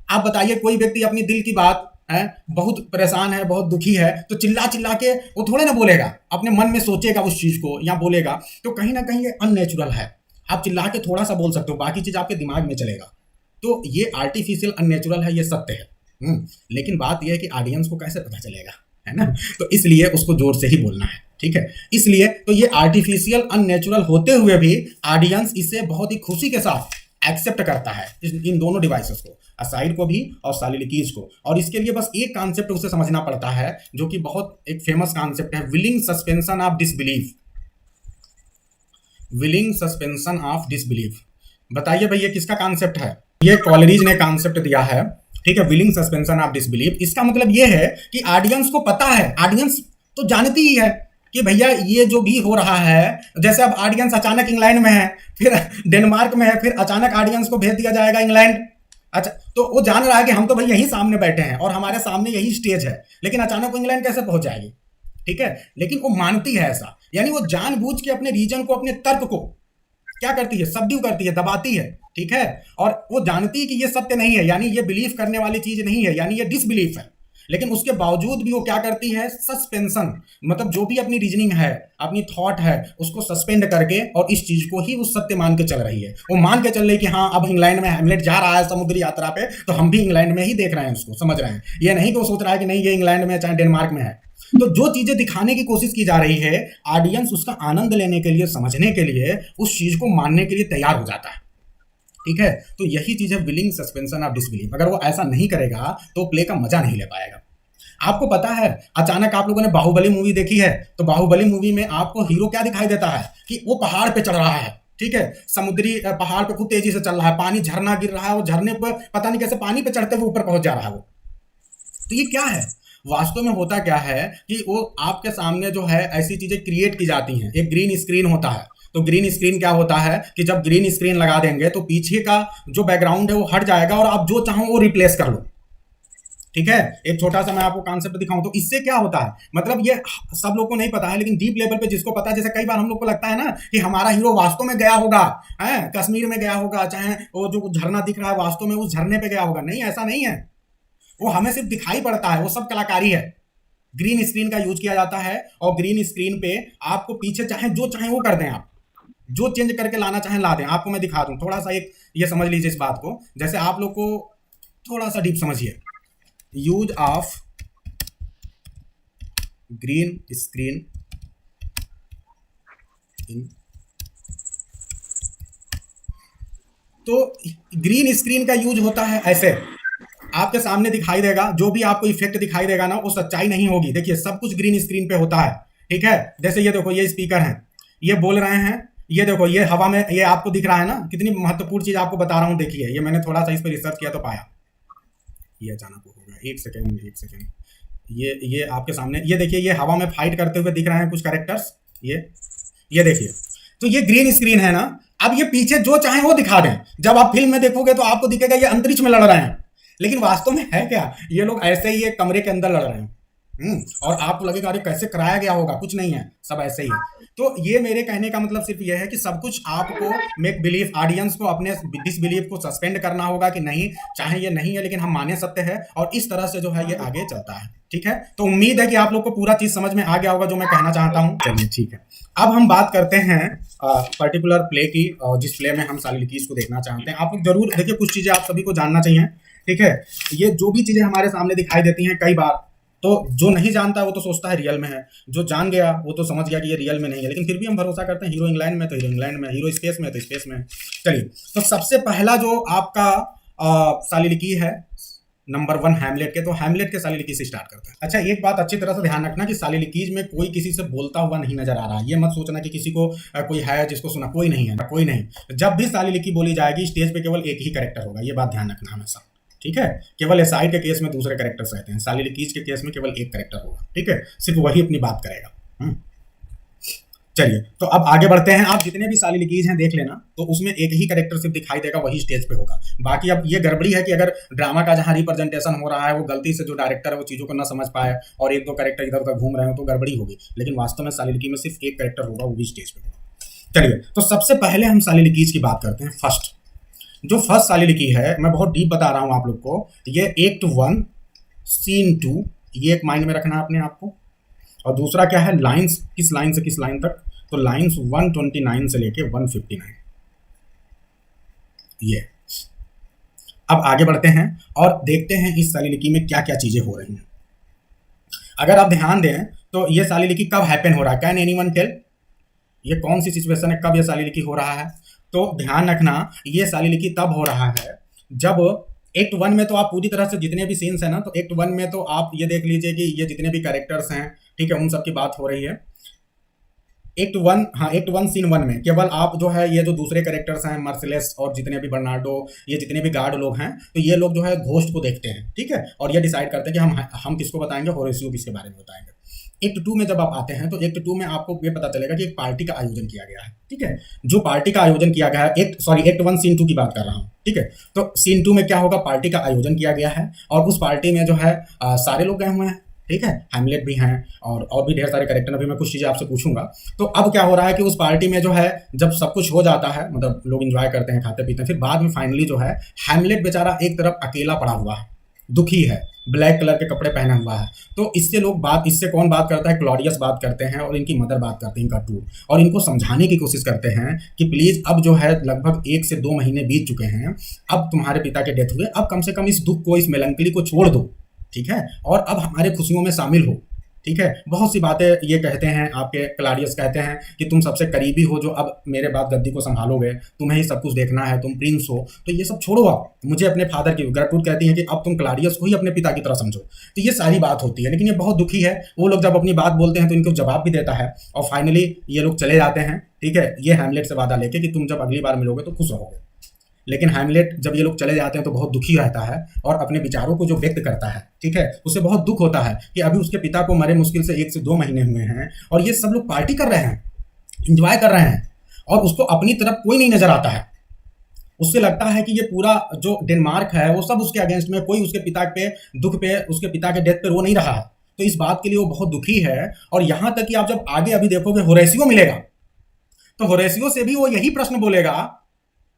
आप बताइए, कोई व्यक्ति अपनी दिल की बात है, बहुत परेशान है, बहुत दुखी है, तो चिल्ला चिल्ला के वो थोड़े ना बोलेगा, अपने मन में सोचेगा उस चीज को या बोलेगा। तो कहीं ना कहीं ये अननेचुरल है। आप चिल्ला के थोड़ा सा बोल सकते हो, बाकी चीज आपके दिमाग में चलेगा। तो ये आर्टिफिशियल अननेचुरल है, ये सत्य है। लेकिन बात यह है कि ऑडियंस को कैसे पता चलेगा, है ना? तो इसलिए उसको जोर से ही बोलना है। ठीक है, इसलिए तो ये आर्टिफिशियल अननेचुरल होते हुए भी ऑडियंस इसे बहुत ही खुशी के साथ एक्सेप्ट करता है, इन दोनों डिवाइसेस को, असाइड को भी और शालिल्कीज को। और इसके लिए बस एक कॉन्सेप्ट उसे समझना पड़ता है, जो कि बहुत एक फेमस कॉन्सेप्ट है, willing suspension of disbelief. Willing suspension of disbelief, बताइए भाई ये किसका कॉन्सेप्ट है? ये कॉलरिज ने कॉन्सेप्ट दिया है। ठीक है, विलिंग सस्पेंशन ऑफ डिसबिलीफ। इसका मतलब ये है कि ऑडियंस को पता है, ऑडियंस तो जानती ही है कि भैया ये जो भी हो रहा है, जैसे अब ऑडियंस अचानक इंग्लैंड में है, फिर डेनमार्क में है, फिर अचानक ऑडियंस को भेज दिया जाएगा इंग्लैंड। अच्छा, तो वो जान रहा है कि हम तो भाई यहीं सामने बैठे हैं और हमारे सामने यही स्टेज है, लेकिन अचानक वो इंग्लैंड कैसे पहुंच जाएगी? ठीक है, लेकिन वो मानती है ऐसा, यानी वो जानबूझ के अपने रीजन को, अपने तर्क को क्या करती है, सबड्यू करती है, दबाती है। ठीक है, और वो जानती है कि ये सत्य नहीं है, यानी ये बिलीव करने वाली चीज नहीं है, यानी ये डिसबिलीफ है, लेकिन उसके बावजूद भी वो क्या करती है, सस्पेंशन, मतलब जो भी अपनी रीजनिंग है, अपनी थॉट है, उसको सस्पेंड करके और इस चीज को ही वो सत्य मान के चल रही है। वो मान के चल रही है कि हाँ, अब इंग्लैंड में हैमलेट जा रहा है समुद्री यात्रा पे, तो हम भी इंग्लैंड में ही देख रहे हैं, उसको समझ रहे हैं। ये नहीं कि वो सोच रहा है कि नहीं ये इंग्लैंड में चाहे डेनमार्क में है। तो जो चीजें दिखाने की कोशिश की जा रही है, ऑडियंस उसका आनंद लेने के लिए, समझने के लिए, उस चीज को मानने के लिए तैयार हो जाता है। ठीक है, तो यही चीज है विलिंग सस्पेंशन ऑफ डिसबिलीफ। अगर वो ऐसा नहीं करेगा तो प्ले का मजा नहीं ले पाएगा। आपको पता है, अचानक आप लोगों ने बाहुबली मूवी देखी है, तो बाहुबली मूवी में आपको हीरो क्या दिखाई देता है कि वो पहाड़ पे चढ़ रहा है। ठीक है, समुद्री पहाड़ पे खूब तेजी से चल रहा है, पानी झरना गिर रहा है, वो झरने पर पता नहीं कैसे पानी पे चढ़ते हुए ऊपर पहुंच जा रहा है वो। तो ये क्या है? वास्तव में होता क्या है कि वो आपके सामने जो है ऐसी चीजें क्रिएट की जाती हैं। एक ग्रीन स्क्रीन होता है, तो ग्रीन स्क्रीन क्या होता है कि जब ग्रीन स्क्रीन लगा देंगे तो पीछे का जो बैकग्राउंड है वो हट जाएगा और आप जो चाहो वो रिप्लेस कर लो। ठीक है, एक छोटा सा मैं आपको कॉन्सेप्ट दिखाऊं तो इससे क्या होता है, मतलब ये सब लोग को नहीं पता है, लेकिन डीप लेवल पे जिसको पता है, जैसे कई बार हम लोग को लगता है ना कि हमारा हीरो वास्तव में गया होगा, कश्मीर में गया होगा, चाहे वो जो झरना दिख रहा है वास्तव में उस झरने पे गया होगा। नहीं, ऐसा नहीं है, वो हमें सिर्फ दिखाई पड़ता है, वो सब कलाकारी है। ग्रीन स्क्रीन का यूज किया जाता है और ग्रीन स्क्रीन पे आपको पीछे चाहे जो चाहे वो कर दें, आप जो चेंज करके लाना चाहें ला दें। आपको मैं दिखा दूं थोड़ा सा, एक ये समझ लीजिए इस बात को, जैसे आप लोग को थोड़ा सा डीप समझिए। यूज ऑफ ग्रीन स्क्रीन इन, तो ग्रीन स्क्रीन का यूज होता है ऐसे, आपके सामने दिखाई देगा, जो भी आपको इफेक्ट दिखाई देगा ना वो सच्चाई नहीं होगी। देखिए सब कुछ ग्रीन स्क्रीन पे होता है। ठीक है, जैसे ये देखो, ये स्पीकर है, ये बोल रहे हैं, ये देखो ये हवा में, ये आपको दिख रहा है ना, कितनी महत्वपूर्ण चीज आपको बता रहा हूँ। देखिए ये मैंने थोड़ा सा इस पर रिसर्च किया तो पाया, ये अचानक हो गया, एक सेकेंड, ये आपके सामने, ये देखिए ये हवा में फाइट करते हुए दिख रहे हैं कुछ कैरेक्टर्स, ये देखिए, तो ये ग्रीन स्क्रीन है ना। अब ये पीछे जो चाहे वो दिखा दें, जब आप फिल्म में देखोगे तो आपको दिखेगा ये अंतरिक्ष में लड़ रहे हैं, लेकिन वास्तव में है क्या, ये लोग ऐसे ही एक कमरे के अंदर लड़ रहे हैं। और आपको लगेगा अरे कैसे कराया गया होगा, कुछ नहीं है, सब ऐसे ही है। तो ये मेरे कहने का मतलब सिर्फ ये है कि सब कुछ आपको मेक बिलीव, ऑडियंस को अपने डिसबिलीव को सस्पेंड करना होगा कि नहीं, चाहे ये नहीं है लेकिन हम माने सत्य है, और इस तरह से जो है ये आगे चलता है। ठीक है, तो उम्मीद है कि आप लोग को पूरा चीज समझ में आ गया होगा जो मैं कहना चाहता हूँ। चलिए ठीक है, अब हम बात करते हैं पर्टिकुलर प्ले की, जिस प्ले में हम सालिलकीज को देखना चाहते हैं। आप लोग जरूर देखिए, कुछ चीजें आप सभी को जानना चाहिए। ठीक है, ये जो भी चीजें हमारे सामने दिखाई देती हैं, कई बार तो जो नहीं जानता वो तो सोचता है रियल में है, जो जान गया वो तो समझ गया कि ये रियल में नहीं है, लेकिन फिर भी हम भरोसा करते हैं, हीरो इंग्लैंड में तो हीरो इंग्लैंड में, हीरो स्पेस में तो स्पेस में। चलिए, तो सबसे पहला जो आपका सालिलकी है नंबर 1 हैमलेट के, तो हैमलेट के सालिलकी से स्टार्ट करते हैं। अच्छा, एक बात अच्छी तरह से ध्यान रखना कि सालिलकीज में कोई किसी से बोलता हुआ नहीं नजर आ रहा है। ये मत सोचना कि किसी को कोई है जिसको सुना, कोई नहीं है, कोई नहीं। जब भी सालिलकी बोली जाएगी स्टेज पे केवल एक ही कैरेक्टर होगा, ये बात ध्यान रखना हमेशा। ठीक है, केवल एसआई के केस में दूसरे कैरेक्टर्स रहते हैं, सालिलकीज के केस में केवल एक कैरेक्टर होगा। ठीक है, सिर्फ वही अपनी बात करेगा। चलिए, तो अब आगे बढ़ते हैं। आप जितने भी सालिलकीज हैं देख लेना, तो उसमें एक ही कैरेक्टर सिर्फ दिखाई देगा, वही स्टेज पे होगा। बाकी अब ये गड़बड़ी है कि अगर ड्रामा का जहां रिप्रेजेंटेशन हो रहा है वो गलती से जो डायरेक्टर है वो चीज़ों को ना समझ पाए और 1-2 कैरेक्टर इधर उधर घूम रहे हो तो गड़बड़ी होगी, लेकिन वास्तव में सालिलकी में सिर्फ एक कैरेक्टर होगा, वो भी स्टेज पे होगा। चलिए, तो सबसे पहले हम सालिलकीज की बात करते हैं। जो फर्स्ट सालिलकी है, मैं बहुत डीप बता रहा हूँ आप लोग को, ये एक्ट 1 सीन 2, ये एक माइंड में रखना है अपने आप को। और दूसरा क्या है, लाइन्स, किस लाइन से किस लाइन तक, तो लाइन्स 129 से लेके 159, ये। अब आगे बढ़ते हैं और देखते हैं इस सालिलकी में क्या क्या चीजें हो रही हैं। अगर आप ध्यान दें तो ये सालिलकी कब हैपन हो रहा है, कैन एनीवन टेल, ये कौन सी सिचुएशन है, कब ये सालिलकी हो रहा है? तो ध्यान रखना, ये सालिलकी तब हो रहा है जब एक्ट 1 में तो आप पूरी तरह से जितने भी सीन्स हैं ना, तो एक्ट 1 में तो आप ये देख लीजिए कि ये जितने भी कैरेक्टर्स हैं, ठीक है, उन सब की बात हो रही है। एक्ट 1 सीन 1 में केवल आप जो है ये जो दूसरे कैरेक्टर्स हैं, मर्सिलेस और जितने भी बर्नार्डो, ये जितने भी गार्ड लोग हैं, तो ये लोग जो है घोस्ट को देखते हैं। ठीक है, और ये डिसाइड करते हैं कि हम किसको बताएंगे, होरेसियो किसके बारे में बताएंगे। एक्ट 2 में जब आप आते हैं तो एक्ट 2 में आपको ये पता चलेगा कि एक पार्टी का आयोजन किया गया है। ठीक है, जो पार्टी का आयोजन किया गया है, एक्ट 1 सीन 2 की बात कर रहा हूँ। ठीक है, तो सीन 2 में क्या होगा, पार्टी का आयोजन किया गया है और उस पार्टी में जो है सारे लोग गए हुए हैं। ठीक है, हैमलेट भी हैं और भी ढेर सारे कैरेक्टर, अभी मैं कुछ चीज़ें आपसे पूछूंगा। तो अब क्या हो रहा है कि उस पार्टी में जो है जब सब कुछ हो जाता है, मतलब लोग एंजॉय करते हैं, खाते पीते हैं, फिर बाद में फाइनली जो है हैमलेट बेचारा एक तरफ अकेला पड़ा हुआ है, दुखी है, ब्लैक कलर के कपड़े पहना हुआ है। तो इससे कौन बात करता है, क्लॉडियस बात करते हैं और इनकी मदर बात करते हैं, इनका टूर, और इनको समझाने की कोशिश करते हैं कि प्लीज अब जो है लगभग 1 से 2 महीने बीत चुके हैं, अब तुम्हारे पिता के डेथ हुए, अब कम से कम इस दुख को, इस मेलंकली को छोड़ दो। ठीक है, और अब हमारे खुशियों में शामिल हो। ठीक है, बहुत सी बातें ये कहते हैं, आपके क्लाडियस कहते हैं कि तुम सबसे करीबी हो जो अब मेरे बाद गद्दी को संभालोगे, तुम्हें ही सब कुछ देखना है, तुम प्रिंस हो, तो ये सब छोड़ो, आप मुझे अपने फादर की। ग्रेटरूड कहती है कि अब तुम क्लाडियस को ही अपने पिता की तरह समझो। तो ये सारी बात होती है, लेकिन ये बहुत दुखी है। वो लोग जब अपनी बात बोलते हैं तो इनको जवाब भी देता है और फाइनली ये लोग चले जाते हैं। ठीक है, ये हैमलेट से वादा लेके कि तुम जब अगली बार मिलोगे तो खुश रहोगे। लेकिन हैमलेट जब ये लोग चले जाते हैं तो बहुत दुखी रहता है और अपने विचारों को जो व्यक्त करता है, ठीक है, उसे बहुत दुख होता है कि अभी उसके पिता को मरे मुश्किल से 1 से 2 महीने हुए हैं और ये सब लोग पार्टी कर रहे हैं, इंजॉय कर रहे हैं और उसको अपनी तरफ कोई नहीं नजर आता है। उससे लगता है कि ये पूरा जो डेनमार्क है वो सब उसके अगेंस्ट में, कोई उसके पिता पे दुख पे, उसके पिता के डेथ पे रो नहीं रहा है। तो इस बात के लिए वो बहुत दुखी है। और यहां तक कि आप जब आगे अभी देखोगे होरेसियो मिलेगा तो होरेसियो से भी वो यही प्रश्न बोलेगा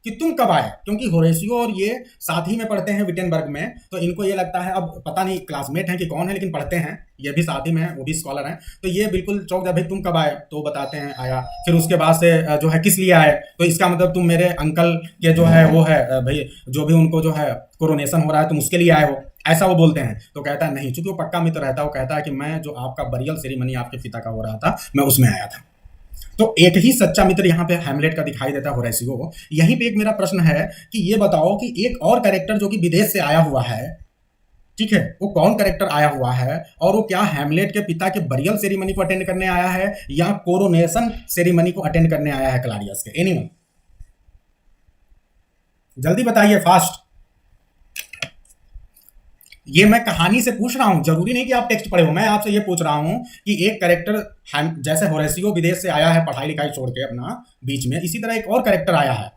कि तुम कब आए, क्योंकि होरेसियो और ये साथ ही में पढ़ते हैं विटेनबर्ग में, तो इनको ये लगता है, अब पता नहीं क्लासमेट हैं कि कौन है, लेकिन पढ़ते हैं, ये भी साथ ही में हैं, वो भी स्कॉलर हैं, तो ये बिल्कुल चौंक जाए, भाई तुम कब आए, तो बताते हैं आया। फिर उसके बाद से जो है किस लिए आए, तो इसका मतलब तुम मेरे अंकल के जो है वो है भाई, जो भी उनको जो है कोरोनेशन हो रहा है तुम उसके लिए आए हो, ऐसा वो बोलते हैं। तो कहता है नहीं, चूंकि वो पक्का मित्र रहता है, वो कहता है कि मैं जो आपका बरियल सेरेमनी आपके पिता का हो रहा था मैं उसमें आया था। तो एक ही सच्चा मित्र यहाँ पे हैमलेट का दिखाई देता है, होरेसियो को। यहीं पे एक मेरा प्रश्न है कि ये बताओ कि एक और कैरेक्टर जो कि विदेश से आया हुआ है, ठीक है, वो कौन कैरेक्टर आया हुआ है और वो क्या हैमलेट के पिता के बरियल सेरेमनी को अटेंड करने आया है या कोरोनेशन सेरेमनी को अटेंड करने आया है क्लाडियस के? एनीवन, जल्दी बताइए, फास्ट। ये मैं कहानी से पूछ रहा हूं, जरूरी नहीं कि आप टेक्स्ट पढ़े हो। मैं आपसे ये पूछ रहा हूं कि एक कैरेक्टर जैसे होरेसियो विदेश से आया है पढ़ाई लिखाई छोड़ के अपना बीच में, इसी तरह एक और कैरेक्टर आया है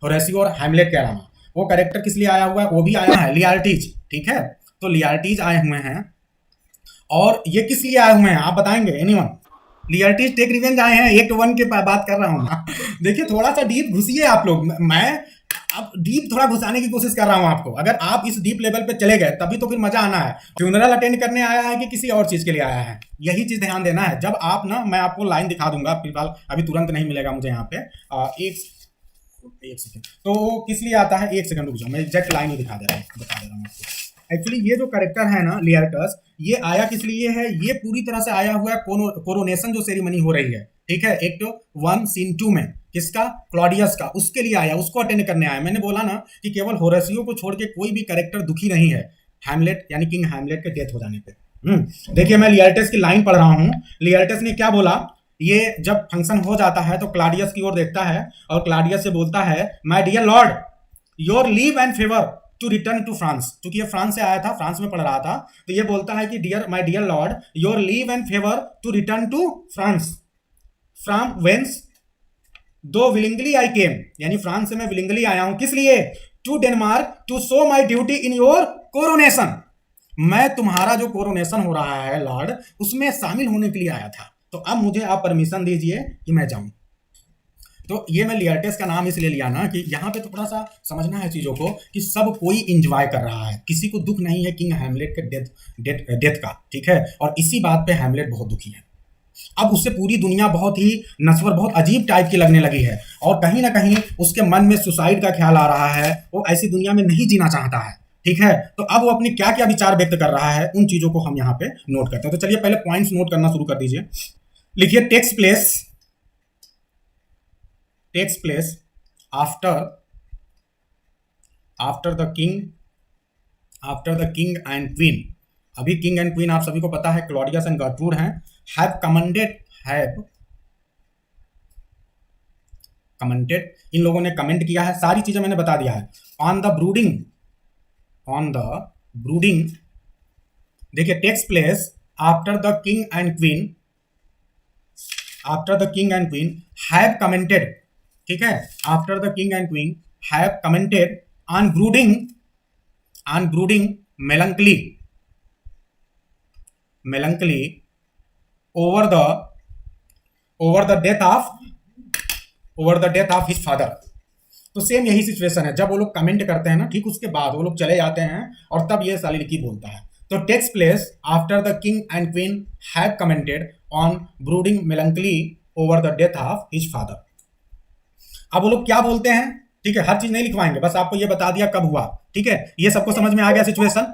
होरेसियो और हैमलेट के अलावा। वो कैरेक्टर किस लिए आया हुआ है? वो भी आया है लियार्टीज, ठीक है। तो लियार्टीज आए हुए हैं और ये किस लिए आए हुए हैं आप बताएंगे? एनीवन? लियार्टीज टेक रिवेंज आए हैं, एक्ट 1 की बात कर रहा हूँ। देखिए थोड़ा सा डीप घुसिए आप लोग, मैं अब डीप थोड़ा घुसाने की कोशिश कर रहा हूं आपको। अगर आप इस डीप लेवल पे चले गए तभी तो फिर मजा आना है। फ्यूनरल अटेंड करने आया है कि किसी और चीज के लिए आया है, यही चीज ध्यान देना है। जब आप ना, मैं आपको लाइन दिखा दूंगा, फिलहाल अभी तुरंत नहीं मिलेगा मुझे यहाँ पे। एक सेकंड, तो किस लिए आता है? एक सेकंड रुक जाओ, मैं एग्जैक्ट लाइन ही बता दे रहा हूँ आपको। एक्चुअली ये जो कैरेक्टर है ना लियार्टस, ये आया किस लिए है? ये पूरी तरह से आया हुआ है कोरोनेशन जो सेरेमनी हो रही है, ठीक है, एक्ट 1 सीन 2 में। किसका? क्लॉडियस का। उसके लिए आया, उसको अटेंड करने आया। मैंने बोला ना कि केवल होरेसियो को छोड़ के कोई भी कैरेक्टर दुखी नहीं है हैमलेट यानी किंग हैमलेट के डेथ हो जाने पे। देखिए मैं लियार्टस की लाइन पढ़ रहा हूं। लियार्टस ने क्या बोला? ये जब फंक्शन हो जाता है तो क्लाडियस की ओर देखता है और क्लाडियस से बोलता है, my dear lord, your leave and favour to return to France. क्योंकि ये फ्रांस से आया था, फ्रांस में पढ़ रहा था, तो ये बोलता है कि dear, my dear lord, your leave and favour to return to France from whence though willingly I came. यानी फ्रांस से मैं विलिंगली आया हूं। किस लिए? To Denmark to show my duty in your coronation. मैं तुम्हारा जो कोरोनेशन हो रहा है लॉर्ड, उसमें शामिल होने के लिए आया था, तो अब मुझे आप परमिशन दीजिए कि मैं जाऊं। तो ये मैं लियार्टस का नाम इसलिए लिया ना कि यहाँ पे तो थोड़ा सा समझना है चीजों को कि सब कोई इंजॉय कर रहा है, किसी को दुख नहीं है किंग हैमलेट के डेथ का, ठीक है। और इसी बात पे हैमलेट बहुत दुखी है। अब उससे पूरी दुनिया बहुत ही नश्वर, बहुत अजीब टाइप की लगने लगी है और कहीं ना कहीं उसके मन में सुसाइड का ख्याल आ रहा है। वो ऐसी दुनिया में नहीं जीना चाहता है, ठीक है। तो अब वो अपने क्या क्या विचार व्यक्त कर रहा है, उन चीजों को हम यहाँ पे नोट करते हैं। तो चलिए पहले पॉइंट्स नोट करना शुरू कर दीजिए। लिखिए, takes place after the king and queen. अभी किंग एंड क्वीन आप सभी को पता है क्लॉडियस एंड गर्ट्रूड हैं। हैव कमेंटेड, इन लोगों ने कमेंट किया है, सारी चीजें मैंने बता दिया है। ऑन द ब्रूडिंग, देखिए takes place after the king and queen have commented, ठीक है, after the king and queen have commented on brooding melancholy over the death of his father। तो सेम यही सिचुएशन है, जब वो लोग कमेंट करते हैं ना, ठीक उसके बाद वो लोग चले जाते हैं और तब ये सालिलकी बोलता है। तो takes place after the king and queen have commented on brooding melancholy over the death of his father। अब वो लोग क्या बोलते हैं, ठीक है, हर चीज नहीं लिखवाएंगे, बस आपको ये बता दिया कब हुआ, ठीक है। ये सबको समझ में आ गया सिचुएशन।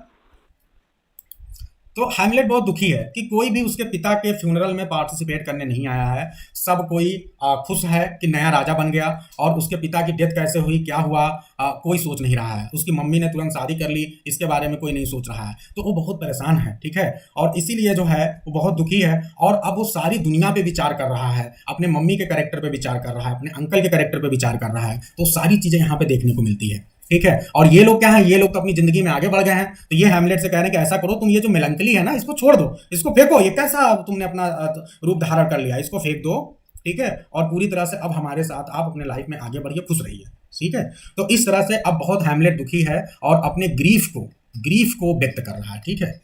तो हैमलेट बहुत दुखी है कि कोई भी उसके पिता के फ्यूनरल में पार्टिसिपेट करने नहीं आया है। सब कोई खुश है कि नया राजा बन गया, और उसके पिता की डेथ कैसे हुई, क्या हुआ, कोई सोच नहीं रहा है। उसकी मम्मी ने तुरंत शादी कर ली, इसके बारे में कोई नहीं सोच रहा है। तो वो बहुत परेशान है, ठीक है, और इसीलिए जो है वो बहुत दुखी है। और अब वो सारी दुनिया पे विचार कर रहा है, अपने मम्मी के कैरेक्टर पे विचार कर रहा है, अपने अंकल के कैरेक्टर पे विचार कर रहा है। तो सारी चीजें यहाँ पे देखने को मिलती है, ठीक है। और ये लोग क्या है, ये लोग तो अपनी जिंदगी में आगे बढ़ गए हैं। तो ये हैमलेट से कह रहे हैं कि ऐसा करो, तुम ये जो मेलंकली है ना, इसको छोड़ दो, इसको फेंको, ये कैसा तुमने अपना रूप धारण कर लिया, इसको फेंक दो, ठीक है। और पूरी तरह से अब हमारे साथ आप अपने लाइफ में आगे बढ़िए, खुश रहिए, ठीक है। तो इस तरह से अब बहुत हैमलेट दुखी है और अपने ग्रीफ को व्यक्त कर रहा है, ठीक है।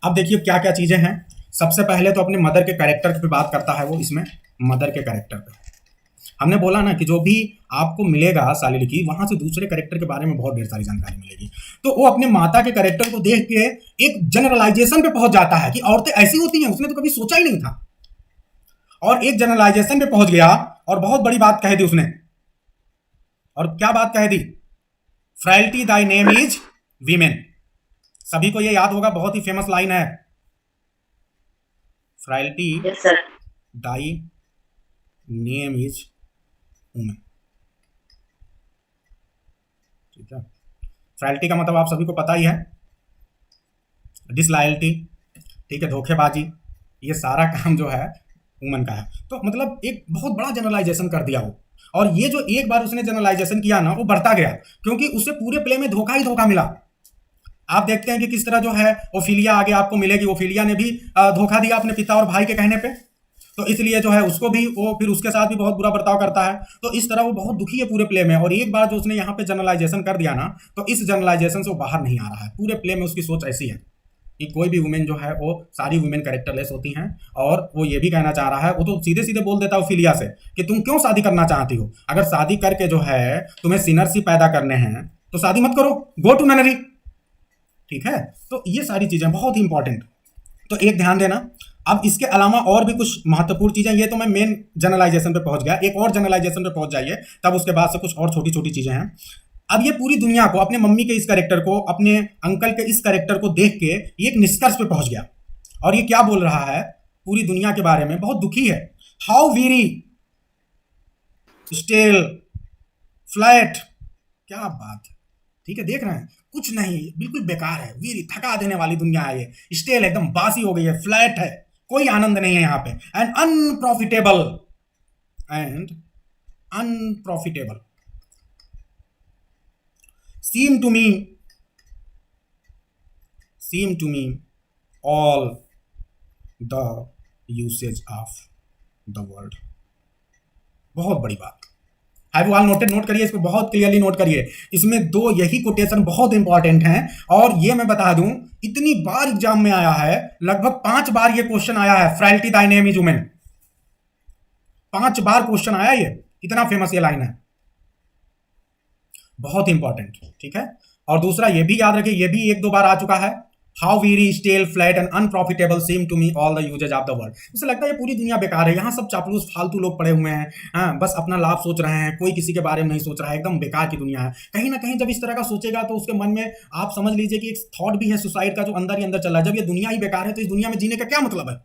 अब देखिए क्या क्या चीजें हैं। सबसे पहले तो अपने मदर के कैरेक्टर पे बात करता है वो, इसमें मदर के कैरेक्टर पे हमने बोला ना कि जो भी आपको मिलेगा सालिलकी, वहां से दूसरे कैरेक्टर के बारे में बहुत ढेर सारी जानकारी मिलेगी। तो वो अपने माता के कैरेक्टर को देख के एक जनरलाइजेशन पे पहुंच जाता है कि औरतें ऐसी होती हैं, उसने तो कभी सोचा ही नहीं था, और एक जनरलाइजेशन पे पहुंच गया और बहुत बड़ी बात कह दी उसने। और क्या बात कह दी? फ्राइल्टी दाई नेम इज वीमेन। सभी को ये याद होगा, बहुत ही फेमस लाइन है, फ्राइल्टी दाई नेम इज वुमेन, ठीक है। फ्राइल्टी का मतलब आप सभी को पता ही है, डिसलॉयल्टी, ठीक है, धोखेबाजी, ये सारा काम जो है वुमन का है। तो मतलब एक बहुत बड़ा जनरलाइजेशन कर दिया वो, और ये जो एक बार उसने जनरलाइजेशन किया ना वो बढ़ता गया, क्योंकि उसे पूरे प्ले में धोखा ही धोखा मिला। आप देखते हैं कि किस तरह जो है ओफिलिया आगे आपको मिलेगी, ओफिलिया ने भी धोखा दिया अपने पिता और भाई के कहने पे, तो इसलिए जो है उसको भी वो फिर उसके साथ भी बहुत बुरा बर्ताव करता है। तो इस तरह वो बहुत दुखी है पूरे प्ले में, और एक बार जो उसने यहाँ पे जनरलाइजेशन कर दिया ना, तो इस जनरलाइजेशन से वो बाहर नहीं आ रहा है। पूरे प्ले में उसकी सोच ऐसी है कि कोई भी वुमेन जो है वो सारी वुमेन कैरेक्टरलेस होती हैं, और वो ये भी कहना चाह रहा है, वो तो सीधे सीधे बोल देता है ओफिलिया से कि तुम क्यों शादी करना चाहती हो, अगर शादी करके जो है तुम्हें सिनर्स ही पैदा करने हैं तो शादी मत करो, गो टू ननरी। ठीक है, तो ये सारी चीजें बहुत ही इंपॉर्टेंट, तो एक ध्यान देना। अब इसके अलावा और भी कुछ महत्वपूर्ण चीजें, ये तो मैं मेन जनरलाइजेशन पे पहुंच गया, एक और जनरलाइजेशन पे पहुंच जाइए, तब उसके बाद से कुछ और छोटी छोटी चीजें हैं। अब ये पूरी दुनिया को, अपने मम्मी के इस कैरेक्टर को, अपने अंकल के इस कैरेक्टर को देख के ये एक निष्कर्ष पे पहुंच गया, और ये क्या बोल रहा है पूरी दुनिया के बारे में, बहुत दुखी है। हाउ वीरी, स्टेल, फ्लैट, क्या बात है, ठीक है, देख रहे हैं, कुछ नहीं, बिल्कुल बेकार है, वीरी, थका देने वाली दुनिया है ये, स्टेल एकदम बासी हो गई है, फ्लैट है, कोई आनंद नहीं है यहाँ पे, and unprofitable, and unprofitable, seem to me all the usage of the world। बहुत बड़ी बात, have you all noted? Note करिए इसको, बहुत क्लियरली नोट करिए, इसमें दो यही कोटेशन बहुत इंपॉर्टेंट हैं, और ये मैं बता दूं इतनी बार एग्जाम में आया है, लगभग 5 बार ये क्वेश्चन आया है, frailty thy name is women, 5 बार क्वेश्चन आया, ये इतना फेमस ये लाइन है, बहुत इंपॉर्टेंट, ठीक है। और दूसरा ये भी याद रखिए, ये भी 1-2 बार आ चुका है, how weary, stale, flat and unprofitable seem to me all the uses of the world. उसे लगता है ये पूरी दुनिया बेकार है, यहाँ सब चापलूस फालतू लोग पड़े हुए हैं, हाँ, बस अपना लाभ सोच रहे हैं, कोई किसी के बारे में नहीं सोच रहा है, एकदम बेकार की दुनिया है। कहीं ना कहीं जब इस तरह का सोचेगा तो उसके मन में आप समझ लीजिए कि एक थॉट भी है सुसाइड का, जो अंदर ही अंदर चला है, जब ये दुनिया ही बेकार है तो इस दुनिया में जीने का क्या मतलब है,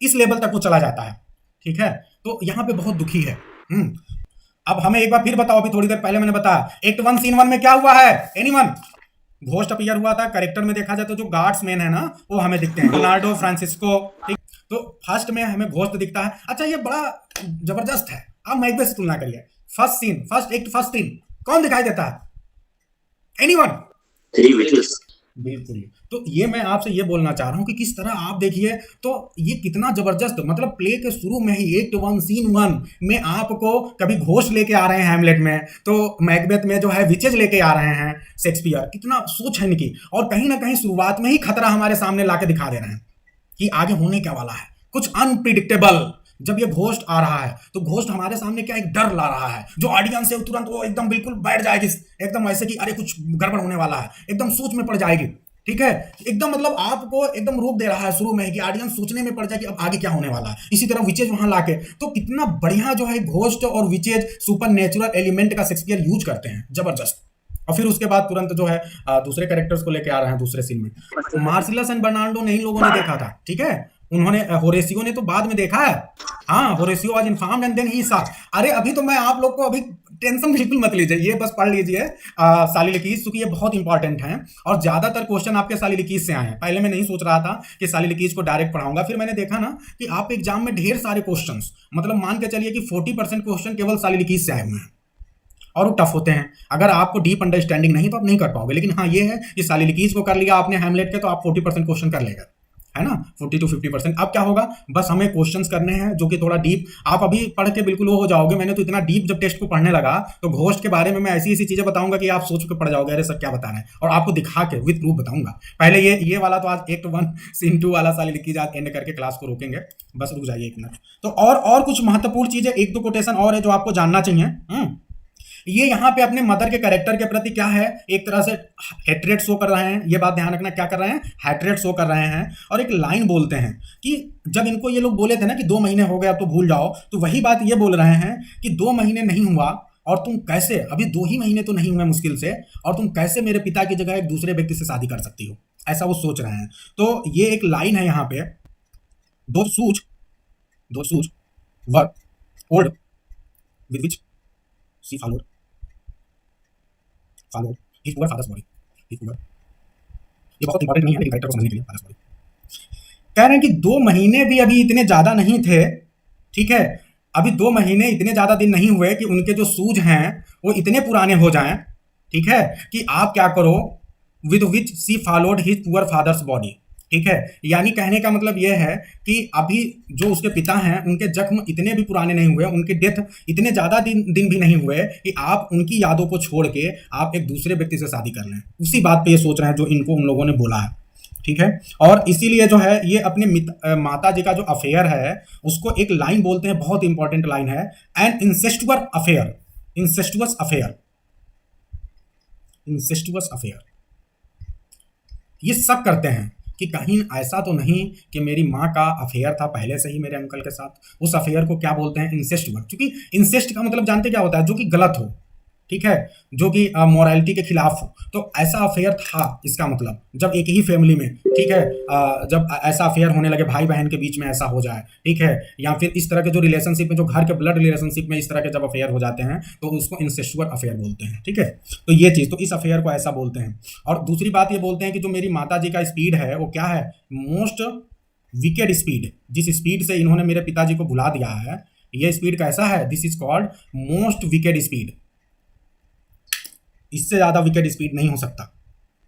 इस लेवल तक वो चला जाता है, ठीक है। तो यहाँ पे बहुत दुखी है। अब हमें एक बार फिर बताओ, अभी थोड़ी देर पहले मैंने बताया एक्ट 1 सीन 1 में क्या हुआ है, एनीवन? घोस्ट अपीयर हुआ था। कैरेक्टर में देखा जाए तो जो गार्ड्समैन है ना वो हमें दिखते हैं, लियोनार्डो, फ्रांसिस्को, ठीक। तो फर्स्ट में हमें घोस्ट दिखता है। अच्छा, ये बड़ा जबरदस्त है, आप मैकबेथ से तुलना करिए, first scene, first act, first scene, कौन दिखाई देता है, एनीवन? 3 witches। बिल्कुल। तो ये मैं आपसे ये बोलना चाह रहा हूँ कि किस तरह आप देखिए तो ये कितना जबरदस्त, मतलब प्ले के शुरू में ही एक्ट 1 सीन 1 में आपको कभी घोस्ट लेके आ रहे हैं हैमलेट में, तो मैकबेथ में जो है विचेज लेके आ रहे हैं शेक्सपियर, कितना सोच है इनकी, और कहीं ना कहीं शुरुआत में ही खतरा हमारे सामने लाके दिखा दे रहे हैं कि आगे होने क्या वाला है, कुछ अनप्रिडिक्टेबल। जब ये घोस्ट आ रहा है तो घोस्ट हमारे सामने क्या एक डर ला रहा है, जो ऑडियंस है तुरंत वो एकदम बिल्कुल बैठ जाएगी, एकदम ऐसे कि अरे कुछ गड़बड़ होने वाला है, एकदम सोच में पड़ जाएगी, ठीक है, एकदम मतलब आपको एकदम रोक दे रहा है शुरू में ही कि ऑडियंस सोचने में पड़ जाए कि अब आगे क्या होने वाला है। इसी तरह विचेज वहां लाके, तो कितना बढ़िया जो है घोस्ट और विचेज सुपर नेचुरल एलिमेंट का शेक्सपियर यूज करते हैं, जबरदस्त। और फिर उसके बाद तुरंत जो है दूसरे कैरेक्टर्स को लेके आ रहे हैं दूसरे सीन में। तो मार्सिलस एंड बर्नार्डो नहीं लोगों ने देखा था, ठीक है, उन्होंने, होरेसियो ने तो बाद में देखा है, हाँ, Horatio was informed and then he saw. अरे अभी तो मैं आप लोग को, अभी टेंशन बिल्कुल मत लीजिए, ये बस पढ़ लीजिए सालिलिकीज, क्योंकि ये बहुत इंपॉर्टेंट हैं और ज्यादातर क्वेश्चन आपके सालिलिकीज से आए हैं। पहले मैं नहीं सोच रहा था कि सालिलिकीज को डायरेक्ट पढ़ाऊंगा, फिर मैंने देखा ना कि आप एग्जाम में ढेर सारे क्वेश्चन, मतलब मान के चलिए कि 40% क्वेश्चन केवल सालिलिकीज से आए हुए हैं, और वो टफ होते हैं। अगर आपको डीप अंडरस्टैंडिंग नहीं तो आप नहीं कर पाओगे, लेकिन हाँ ये है कि सालिलिकीज को कर लिया आपने हैमलेट के तो आप 40% क्वेश्चन कर लेगा, है ना, 40 to 50%। अब क्या होगा, बस हमें क्वेश्चंस करने हैं जो कि थोड़ा डीप, आप अभी पढ़ के बिल्कुल वो हो जाओगे। मैंने तो इतना डीप जब टेस्ट को पढ़ने लगा तो घोस्ट के बारे में मैं ऐसी ऐसी चीजें बताऊंगा कि आप सोच के पढ़ जाओगे, अरे सर क्या बता रहे हैं, और आपको दिखा के विद प्रूफ बताऊंगा। पहले ये वाला तो आज एक्ट 1 सीन 2 वाला सालिलिकीज आज एंड करके क्लास को रोकेंगे, बस रुक जाइए 1 मिनट। तो और कुछ महत्वपूर्ण चीजें, 1-2 कोटेशन और है जो आपको जानना चाहिए। ये यहाँ पे अपने मदर के कैरेक्टर के प्रति क्या है, एक तरह से हेट्रेट शो कर रहे हैं, ये बात ध्यान रखना, क्या कर रहे हैं, हेट्रेट शो कर रहे हैं। और एक लाइन बोलते हैं कि जब इनको ये लोग बोले थे ना कि 2 महीने हो गए अब तो भूल जाओ, तो वही बात ये बोल रहे हैं कि 2 महीने नहीं हुआ और तुम कैसे, अभी 2 ही महीने तो नहीं हुए मुश्किल से, और तुम कैसे मेरे पिता की जगह एक दूसरे व्यक्ति से शादी कर सकती हो, ऐसा वो सोच रहे हैं। तो ये एक लाइन है यहाँ पे, those shoes were old with which she followed his poor father's body. ये बहुत इंपॉर्टेंट नहीं है लेकिन कैरेक्टर को समझने के लिए sorry। कह रहे हैं कि 2 महीने भी अभी इतने ज्यादा नहीं थे, ठीक है, अभी 2 महीने इतने ज्यादा दिन नहीं हुए कि उनके जो शूज हैं वो इतने पुराने हो जाएं, ठीक है, कि आप क्या करो, with which she followed his poor father's body, ठीक है, यानी कहने का मतलब यह है कि अभी जो उसके पिता हैं उनके जख्म इतने भी पुराने नहीं हुए, उनके डेथ इतने ज़्यादा दिन भी नहीं हुए कि आप उनकी यादों को छोड़ के आप एक दूसरे व्यक्ति से शादी कर लें। उसी बात पे ये सोच रहे हैं जो इनको उन लोगों ने बोला है, ठीक है। और इसीलिए जो है ये अपने माता जी का जो अफेयर है उसको एक लाइन बोलते हैं, बहुत इंपॉर्टेंट लाइन है, एन इंसेस्टुअस अफेयर, इंसेस्टुअस अफेयर, इंसेस्टुअस अफेयर। ये शक करते हैं कि कहीं ऐसा तो नहीं कि मेरी माँ का अफेयर था पहले से ही मेरे अंकल के साथ। उस अफेयर को क्या बोलते हैं, इंसेस्ट वर्क। क्योंकि इंसेस्ट का मतलब जानते क्या होता है, जो कि गलत हो, ठीक है, जो कि मोरालिटी के खिलाफ हो। तो ऐसा अफेयर था, इसका मतलब जब एक ही फैमिली में, ठीक है, जब ऐसा अफेयर होने लगे, भाई बहन के बीच में ऐसा हो जाए, ठीक है, या फिर इस तरह के जो रिलेशनशिप में, जो घर के ब्लड रिलेशनशिप में इस तरह के जब अफेयर हो जाते हैं तो उसको इंसेस्चुअल अफेयर बोलते हैं, ठीक है। तो ये चीज़, तो इस अफेयर को ऐसा बोलते हैं। और दूसरी बात ये बोलते हैं कि जो मेरी माता जी का स्पीड है वो क्या है, मोस्ट विकेड स्पीड। जिस स्पीड से इन्होंने मेरे पिताजी को भुला दिया है, ये स्पीड कैसा है, this is called most wicked speed. इससे ज़्यादा विकेट स्पीड नहीं हो सकता,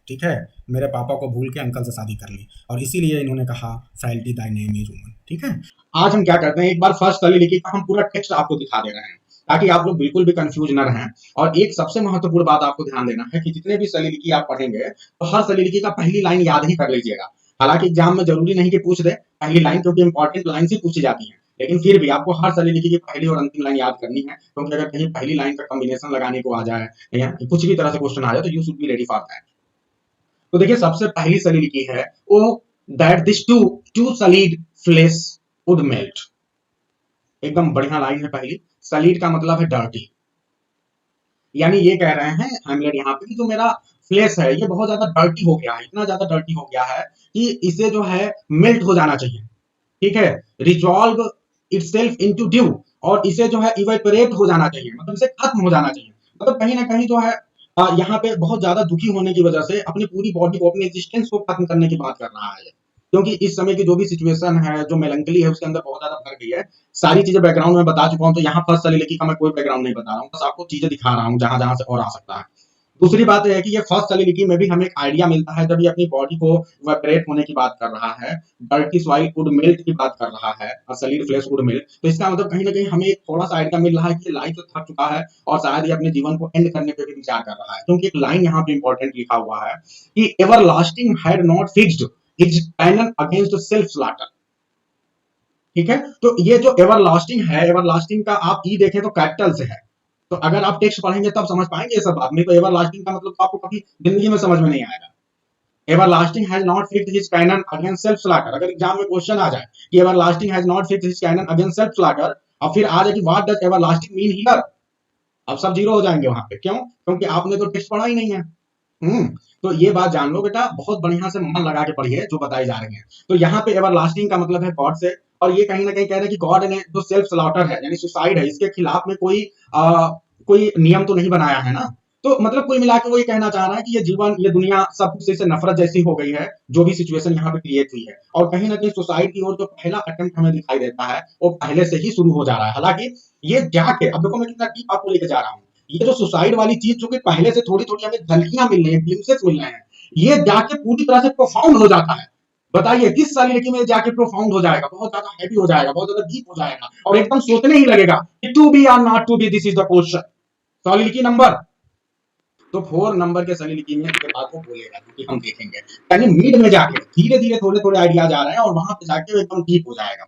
ठीक है। मेरे पापा को भूल के अंकल से शादी कर ली, और इसीलिए इन्होंने कहा फ्राइल्टी दाई नेम इज वुमन, ठीक है। आज हम क्या करते हैं, एक बार फर्स्ट वाली लिखी का हम पूरा टेक्स्ट आपको दिखा दे रहे हैं ताकि आप लोग बिल्कुल भी कंफ्यूज न रहें। और एक सबसे महत्वपूर्ण बात आपको ध्यान देना है कि जितने भी सलीलिकी आप पढ़ेंगे तो हर सलीलिकी का पहली लाइन याद ही कर लीजिएगा। हालांकि एग्जाम में जरूरी नहीं कि पूछ दे पहली लाइन, क्योंकि इंपॉर्टेंट लाइन से पूछी जाती है, लेकिन फिर भी आपको हर सलीलिकी की पहली और अंतिम लाइन याद करनी है, क्योंकि अगर कहीं पहली लाइन का कॉम्बिनेशन लगाने को आ जाए या कुछ भी तरह से क्वेश्चन आ जाए तो you should be ready for that. तो देखिए सबसे पहली सलीलिकी है वो, that this too solid flesh would melt. एकदम बढ़िया लाइन है पहली। सलीड का मतलब है डर्टी, यानी ये कह रहे हैं हैमलेट यहाँ पे कि जो मेरा फ्लेश है ये बहुत ज्यादा डर्टी हो गया है, इतना ज्यादा डर्टी हो गया है कि इसे जो है मेल्ट हो जाना चाहिए, ठीक है, रिजॉल्व इटसेल्फ इनटू ड्यू, और इसे जो है इवेपोरेट हो जाना चाहिए, मतलब इसे खत्म हो जाना चाहिए। मतलब कहीं ना कहीं जो है यहाँ पे बहुत ज्यादा दुखी होने की वजह से अपनी पूरी बॉडी को, अपने एग्जिस्टेंस को खत्म करने की बात कर रहा है, क्योंकि इस समय की जो भी सिचुएशन है, जो मेलंकली है, उसके अंदर बहुत ज्यादा भर गई है। सारी चीजें बैकग्राउंड में बता चुका हूं, तो यहाँ फर्स्ट सलीलिकी का मैं कोई बैकग्राउंड नहीं बता रहा हूँ, बस आपको चीजें दिखा रहा हूँ जहां जहां से और आ सकता है। दूसरी बात यह है कि ये फर्स्ट सलीलिकी में भी हमें एक आइडिया मिलता है, जब ये अपनी बॉडी को इवेपोरेट होने की बात कर रहा है, डर्टी सॉइल वुड मेल्ट की बात कर रहा है, और सलीड फ्लेश वुड मेल्ट, तो इसका मतलब कहीं ना कहीं हमें एक थोड़ा सा आइडिया मिल रहा है कि लाइफ से थक चुका है और शायद ये अपने जीवन को एंड करने पे भी विचार कर रहा है। क्योंकि एक लाइन यहाँ पे इंपॉर्टेंट लिखा हुआ है कि everlasting had not fixed it's panel against self slaughter, ठीक है। तो ये जो एवरलास्टिंग है, एवरलास्टिंग का आप ई देखें तो कैपिटल से है, तो अगर आप टेक्स्ट पढ़ेंगे तब समझ पाएंगे ये सब बात। नहीं तो एवरलास्टिंग का मतलब तो आपको कभी जिंदगी में समझ में नहीं आएगा। Everlasting has not fixed his canon against self slaughter, अगर एग्जाम में क्वेश्चन आ जाए कि everlasting has not fixed his canon against self slaughter, और फिर आ जाए कि what does everlasting mean here, अब सब जीरो हो जाएंगे वहां पे। क्यों? क्योंकि आपने तो टेक्स्ट पढ़ा ही नहीं है। तो ये बात जान लो बेटा, बहुत बढ़िया से मन लगा के पढ़िए जो बताई जा रही है। तो यहाँ पे एवरलास्टिंग का मतलब है गॉड से, और ये कहीं ना कहीं कह रहे हैं कि गॉड ने जो सेल्फ स्लॉटर है यानी सुसाइड है, इसके खिलाफ में कोई नियम तो नहीं बनाया है ना। तो मतलब कोई मिला के वो ये कहना चाह रहा है कि ये जीवन, ये दुनिया सब कुछ से नफरत जैसी हो गई है, जो भी सिचुएशन यहाँ पे क्रिएट हुई है। और कहीं ना कहीं सुसाइड की ओर जो पहला अटेम्प्ट हमें दिखाई देता है वो पहले से ही शुरू हो जा रहा है। हालांकि ये जाके, अब देखो मैं कितना डीप आपको लेके जा रहा हूँ, ये जो सुसाइड वाली चीज जो कि पहले से थोड़ी थोड़ी हमें झलकियां मिल रही है, ग्लिम्पसेस मिल रहे हैं, ये जाके पूरी तरह से प्रोफाउंड हो जाता है। बताइए किस सलीलिकी में जाके प्रोफाउंड हो जाएगा, बहुत ज्यादा हैवी हो जाएगा, बहुत ज्यादा डीप हो जाएगा, और एकदम सोचने ही लगेगा कि to be or not to be, this is the question. Soliloquy number तो 4 नंबर के सलीलिकी में इसके बाद वो बोलेगा, क्योंकि हम देखेंगे यानी मिड में जाके धीरे धीरे थोड़े थोड़े आइडियाज आ रहे हैं और वहां पे जाके एकदम डीप हो जाएगा।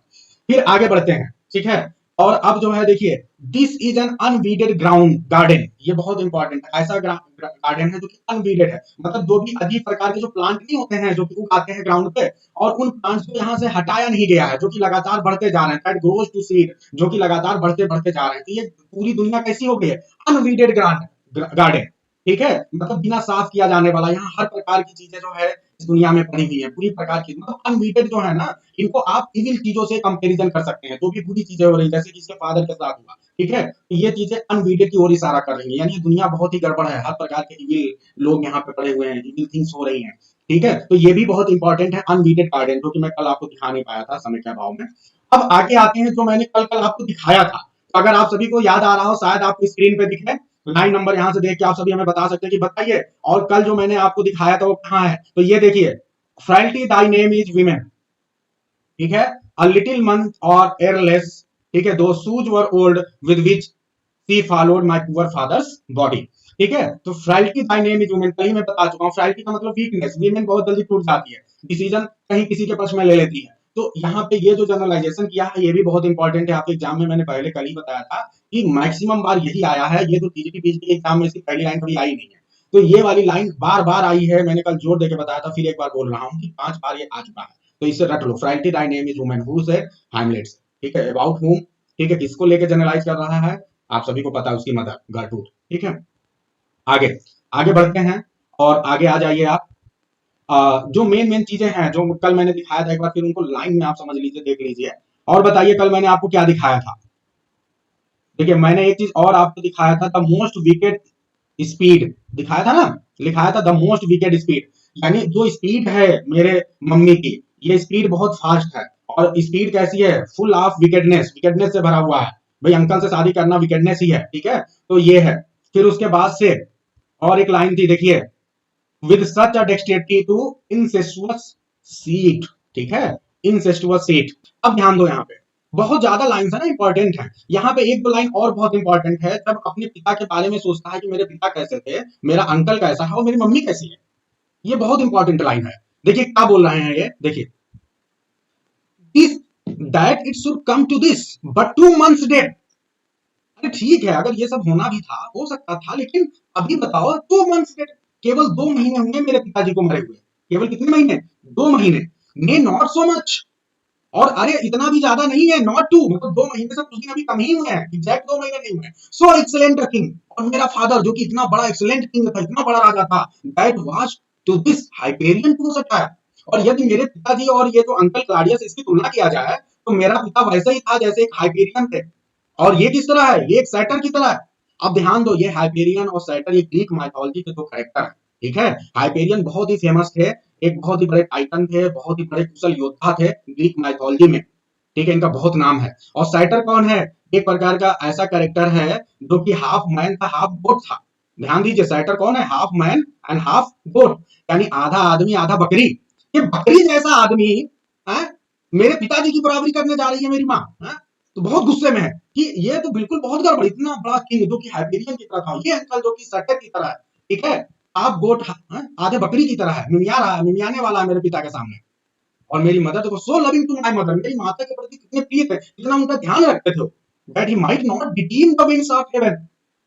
फिर आगे बढ़ते हैं, ठीक है। और अब जो है देखिए, this is an unweeded ground garden, ये बहुत इंपॉर्टेंट है। ऐसा गार्डन है जो कि अनवीडेड है, मतलब जो भी अजीब प्रकार के जो प्लांट नहीं होते हैं जो कि उगाते हैं ग्राउंड पे, और उन प्लांट्स को यहाँ से हटाया नहीं गया है, जो कि लगातार बढ़ते जा रहे हैं, दैट ग्रोज टू सीड, जो कि लगातार बढ़ते बढ़ते जा रहे हैं। तो ये पूरी दुनिया कैसी हो गई है, अनवीडेड गार्डन, ठीक है, मतलब बिना साफ किया जाने वाला। यहाँ हर प्रकार की चीजें जो है इस दुनिया में पड़ी हुई है, पूरी प्रकार की, मतलब अनवीटेड जो है ना, इनको आप इविल चीजों से कंपैरिजन कर सकते हैं, जो भी बुरी चीजें हो रही है, जैसे कि इसके फादर के साथ हुआ, ठीक है। तो ये चीजें अनवीटेड की ओर इशारा कर रही है, यानी दुनिया बहुत ही गड़बड़ है, हर प्रकार के इविल लोग यहाँ पे पड़े हुए हैं, इविल थिंग्स हो रही हैं, ठीक है, तो ये भी बहुत इंपॉर्टेंट है, अनवीटेड गार्डन, जो कि मैं कल आपको दिखा नहीं पाया था समय के अभाव में। अब आगे आते हैं जो मैंने कल आपको दिखाया था, तो अगर आप सभी को याद आ रहा हो, शायद आपको स्क्रीन पे दिखे, लाइन नंबर यहां से देख के आप सभी हमें बता सकते हैं कि बताइए, और कल जो मैंने आपको दिखाया था वो कहाँ है। तो ये देखिए, frailty thy name is women, ठीक है, अ लिटिल मंथ और एयरलेस, ठीक है, those shoes were old with which she followed my poor father's body, ठीक है। तो frailty bye name is women, कहीं मैं बता चुका हूं, फ्राइल्टी का मतलब वीकनेस, वीमेन बहुत जल्दी टूट जाती है, डिसीजन कहीं किसी के पक्ष में ले लेती है। तो यहाँ पे ये जो जनरलाइजेशन किया है ये भी बहुत इंपॉर्टेंट है, आपके एग्जाम में मैंने पहले कल ही बताया था कि मैक्सिमम बार यही आया है, ये तो टीजीटी पीजी के एग्जाम में इसकी पहली लाइन कभी आई नहीं है, तो ये वाली लाइन बार बार आई है, मैंने कल जोर देके बताया था, फिर एक बार बोल रहा हूँ कि 5 बार ये आ चुका है, तो इसे रट लो, frailty bye name is women who say Hamlet, ठीक है, अबाउट हुम, ठीक है, किसको लेके जनरलाइज कर रहा है, आप सभी को पता है, उसकी मदर गर्टरूड, ठीक है। आगे आगे बढ़ते हैं और आगे आ जाइए आप, जो मेन चीजें हैं जो कल मैंने दिखाया था, एक बार फिर उनको लाइन में आप समझ लीजिए, देख लीजिए और बताइए कल मैंने आपको क्या दिखाया था। देखिए, मैंने एक चीज और आपको दिखाया था, द मोस्ट विकेट स्पीड दिखाया था ना, लिखाया था द मोस्ट विकेट स्पीड, यानी जो स्पीड है मेरे मम्मी की, ये स्पीड बहुत फास्ट है, और स्पीड कैसी है, फुल ऑफ विकेटनेस, विकेटनेस से भरा हुआ है, भाई अंकल से शादी करना विकेटनेस ही है, ठीक है, तो ये है। फिर उसके बाद से और एक लाइन थी, देखिए, with such a dexterity to incestuous sheets, ठीक है, इंसेस्टुअस सीट। अब ध्यान दो, यहाँ पे बहुत ज्यादा लाइन्स है ना, इंपॉर्टेंट है, यहाँ पे एक दो लाइन और बहुत इंपॉर्टेंट है, जब अपने पिता के बारे में सोचता है कि मेरे पिता कैसे थे, मेरा अंकल कैसा है और मेरी मम्मी कैसी है, ये बहुत इंपॉर्टेंट लाइन है। देखिए क्या बोल रहे हैं ये, देखिए, this that it should come to this but 2 months dead, अरे ठीक है, अगर ये सब होना भी था, हो सकता था, लेकिन अभी बताओ 2 months डेड, केवल 2 महीने होंगे मेरे पिताजी को मरे हुए, केवल कितने महीने, 2 महीने, ने नॉट सो मच, और अरे इतना भी ज्यादा नहीं है, नॉट टू, मतलब 2 महीने से कुछ दिन अभी कम ही हुए हैं, एग्जैक्ट 2 महीने नहीं हुए, सो एक्सीलेंट किंग, और मेरा फादर जो कि इतना बड़ा एक्सीलेंट किंग था, इतना बड़ा राजा था, that was to this Hyperion to सच है, और यदि मेरे पिताजी और ये जो अंकल क्लाडियस इसकी तुलना किया जाए, तो मेरा पिता वैसा ही था जैसे एक हाइपेरियन थे, और ये किस तरह है, ये एक सैटर की तरह है। अब ध्यान दो, ये हाइपेरियन और सैटर ये ग्रीक माइथोलॉजी के दो कैरेक्टर हैं, ठीक है, हाइपेरियन बहुत ही फेमस थे, एक बहुत ही बड़े टाइटन थे, बहुत ही बड़े कुशल योद्धा थे ग्रीक माइथोलॉजी में, ठीक है, इनका बहुत नाम है। और सैटर कौन है, एक प्रकार का ऐसा कैरेक्टर है जो कि हाफ मैन था हाफ गोट था, ध्यान दीजिए, सैटर कौन है, हाफ मैन एंड हाफ गोट, यानी आधा आदमी आधा बकरी, ये बकरी जैसा आदमी है, मेरे पिताजी की बराबरी करने जा रही है मेरी माँ, तो बहुत गुस्से में है कि ये तो बिल्कुल बहुत गड़बड़, इतना बड़ा किंग जो कि हाइपेरियन की तरह था, ये अंकल जो कि सैटर की तरह है, ठीक है, आप गोट आधे बकरी की तरह है, मिमिया रहा है, मिमियाने वाला है मेरे पिता के सामने, और मेरी मदर देखो, so loving to my mother, मेरी माता के प्रति कितने प्रिय थे, कितना उनका ध्यान रखते थे, that he might not beteem the winds of heaven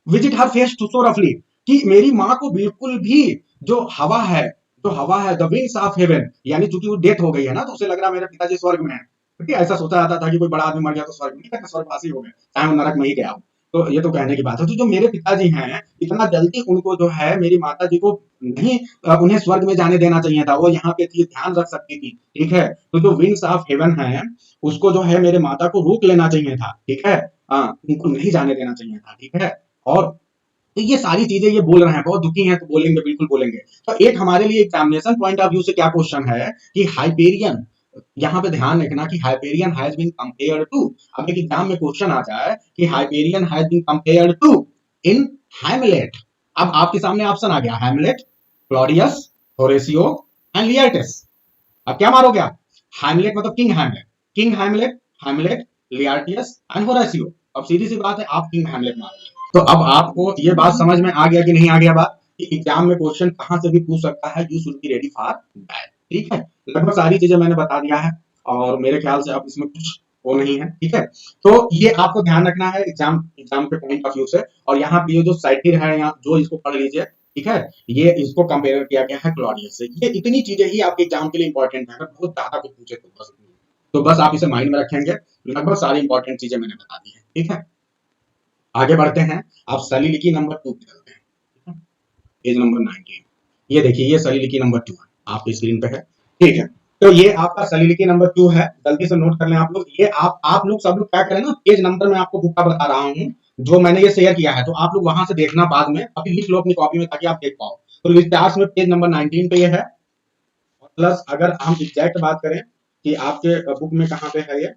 visit her face too so रफली, कि मेरी माँ को बिल्कुल भी जो हवा है, द विंग्स ऑफ हेवन, यानी चूंकि वो डेथ हो गई है ना, तो उसे लग रहा मेरे पिताजी स्वर्ग में है, ठीक है, ऐसा सोचा जाता था कि कोई बड़ा आदमी मर गया तो स्वर्ग में नहीं, स्वर्गवासी हो गए, चाहे वो नरक में ही गया हो, तो ये तो कहने की बात है। तो जो मेरे पिताजी हैं, इतना जल्दी उनको जो है मेरी माता जी को नहीं उन्हें स्वर्ग में जाने देना चाहिए था, वो यहाँ पे थी, ध्यान रख सकती थी, ठीक है, तो जो विंग्स ऑफ हेवन है उसको जो है मेरे माता को रोक लेना चाहिए था, ठीक है, उनको नहीं जाने देना चाहिए था, ठीक है, और तो ये सारी चीजें ये बोल रहे हैं, बहुत दुखी हैं, तो बोलेंगे, बिल्कुल बोलेंगे। तो एक हमारे लिए एग्जामिनेशन पॉइंट ऑफ व्यू से क्या क्वेश्चन है कि हाइपेरियन, यहाँ पे ध्यान रखना कि Hyperion has been compared to, अब एक एग्जाम में क्वेश्चन आ जाए कि Hyperion has been compared to in Hamlet, अब आपके सामने ऑप्शन आ गया, Hamlet, Claudius, Horatio and Laertes, अब क्या मारोगे आप, हैमलेट मतलब king Hamlet, king Hamlet, Hamlet, Laertes and Horatio, अब सीधी सी बात है आप किंग हैमलेट मारोगे। तो अब आपको ये बात समझ में आ गया कि नहीं आ गया बात, कि एग्जाम में क्वेश्चन कहां से भी पूछ सकता है, you should be ready for that, ठीक है, लगभग सारी चीजें मैंने बता दिया है, और मेरे ख्याल से अब इसमें कुछ वो नहीं है, ठीक है, तो ये आपको ध्यान रखना है एग्जाम के पॉइंट ऑफ व्यू से, और यहाँ पे ये जो सैटिर है, यहाँ जो इसको पढ़ लीजिए, ठीक है, ये इसको कंपेयर किया गया है क्लॉडियस से, ये इतनी चीजें ही आपके एग्जाम के लिए इंपॉर्टेंट है, अगर बहुत ज्यादा कुछ पूछे तो बस आप इसे माइंड में रखेंगे, लगभग सारी इंपॉर्टेंट चीजें मैंने बता दी है, ठीक है। आगे बढ़ते हैं, आप सलीलिकी नंबर 2 पे चलते हैं, पेज नंबर 19, ये देखिए, ये सलीलिकी नंबर 2 है, आपकी स्क्रीन पे है, ठीक है, तो ये आपका सलीलिकी नंबर 2 है, जल्दी से नोट कर लें आप लोग, ये आप लोग सब लोग क्या करें ना, पेज नंबर में आपको बुक का बता रहा हूँ, जो मैंने ये शेयर किया है, तो आप लोग वहां से देखना बाद में, अभी लिख लो अपनी कॉपी में ताकि आप देख पाओ, तो विस्तार में पेज नंबर 19 पे ये है, प्लस अगर हम एग्जैक्ट बात करें कि आपके बुक में कहाँ पे है ये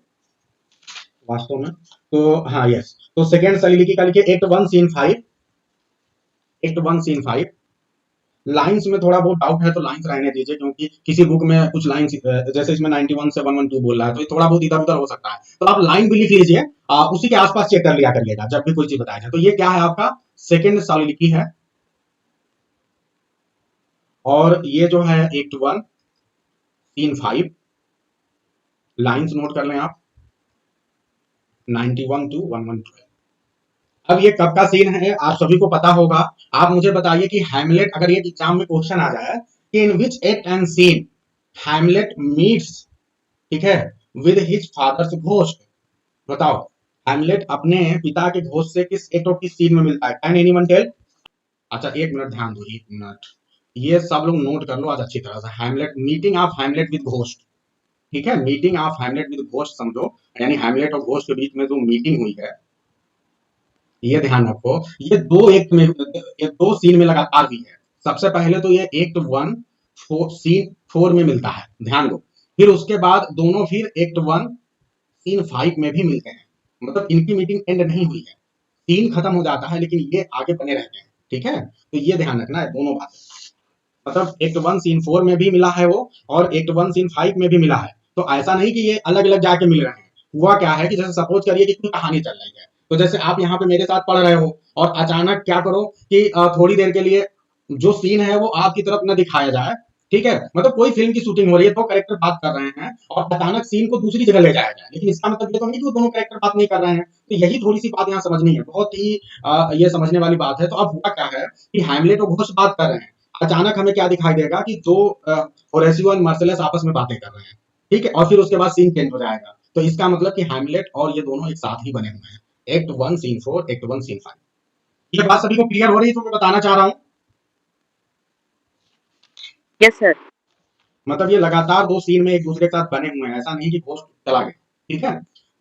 वास्तव में, तो हाँ यस, तो सेकेंड सलिलिकी का लिखिए act 1 scene 5, act 1 scene 5। Lines में थोड़ा बहुत डाउट है तो लाइंस रहने दीजिए, क्योंकि किसी बुक में कुछ लाइंस जैसे इसमें 91 से 112 बोल रहा है, तो ये थोड़ा बहुत इधर उधर हो सकता है, तो आप लाइन भी लिख लीजिए, उसी के आसपास चेक कर लिया करिएगा जब भी कोई चीज बताया जाए। तो ये क्या है आपका सेकेंड सॉलिलिकी है, और ये जो है एक्ट 1 सीन 5, लाइंस नोट कर लें आप 91 to 112। अब ये कब का सीन है आप सभी को पता होगा। आप मुझे बताइए कि हैमलेट, अगर ये एग्जाम में क्वेश्चन आ जाए कि in which act and scene Hamlet meets, ठीक है, विद हिज फादर्स घोस्ट, बताओ हैमलेट अपने पिता के घोस्ट से किस एक्ट और किस सीन में मिलता है? Can anyone tell? अच्छा एक मिनट ध्यान दो, एक मिनट, ये सब लोग नोट कर लो आज अच्छी तरह से। Hamlet, meeting of Hamlet with ghost, ठीक है, meeting of Hamlet with ghost समझो, यानी हैमलेट और घोस्ट के बीच में जो मीटिंग हुई है, ये ध्यान रखो। ये दो एक्ट में, ये दो सीन में लगातार हुई है। सबसे पहले तो ये एक्ट 1 सीन 4 में मिलता है, ध्यान दो, फिर उसके बाद दोनों फिर एक्ट 1 सीन 5 में भी मिलते हैं, मतलब इनकी मीटिंग एंड नहीं हुई है, सीन खत्म हो जाता है लेकिन ये आगे बने रहते हैं, ठीक है, तो ये ध्यान रखना है दोनों बातें, मतलब एक्ट 1 सीन 4 में भी मिला है वो, और एक्ट 1 सीन 5 में भी मिला है, तो ऐसा नहीं कि ये अलग अलग जाके मिल रहे हैं। हुआ क्या है कि जैसे सपोज करिए कि कोई कहानी चल रही है, तो जैसे आप यहाँ पे मेरे साथ पढ़ रहे हो और अचानक क्या करो कि थोड़ी देर के लिए जो सीन है वो आपकी तरफ न दिखाया जाए, ठीक है, मतलब कोई फिल्म की शूटिंग हो रही है, तो कैरेक्टर बात कर रहे हैं और अचानक सीन को दूसरी जगह ले जाया जाए, लेकिन इसका मतलब ये तो नहीं कि वो दोनों कैरेक्टर बात नहीं कर रहे हैं। तो यही थोड़ी सी बात यहाँ समझनी है, बहुत ही ये समझने वाली बात है। तो अब हुआ क्या है कि हैमलेट और घोस्ट बात कर रहे हैं, अचानक हमें क्या दिखाई देगा कि दो होरेसियो और मर्सिलस आपस में बातें कर रहे हैं, ठीक है, और फिर उसके बाद सीन चेंज हो जाएगा, तो इसका मतलब कि हैमलेट और ये दोनों एक साथ ही बने हुए हैं, एक्ट 1 सीन 4, एक्ट 1 सीन 5। ये बात सभी को क्लियर हो रही है? तो मैं बताना चाह रहा हूं, यस सर। मतलब ये लगातार दो सीन में एक दूसरे के साथ बने हुए हैं, ऐसा नहीं कि घोस्ट चला गया, ठीक है।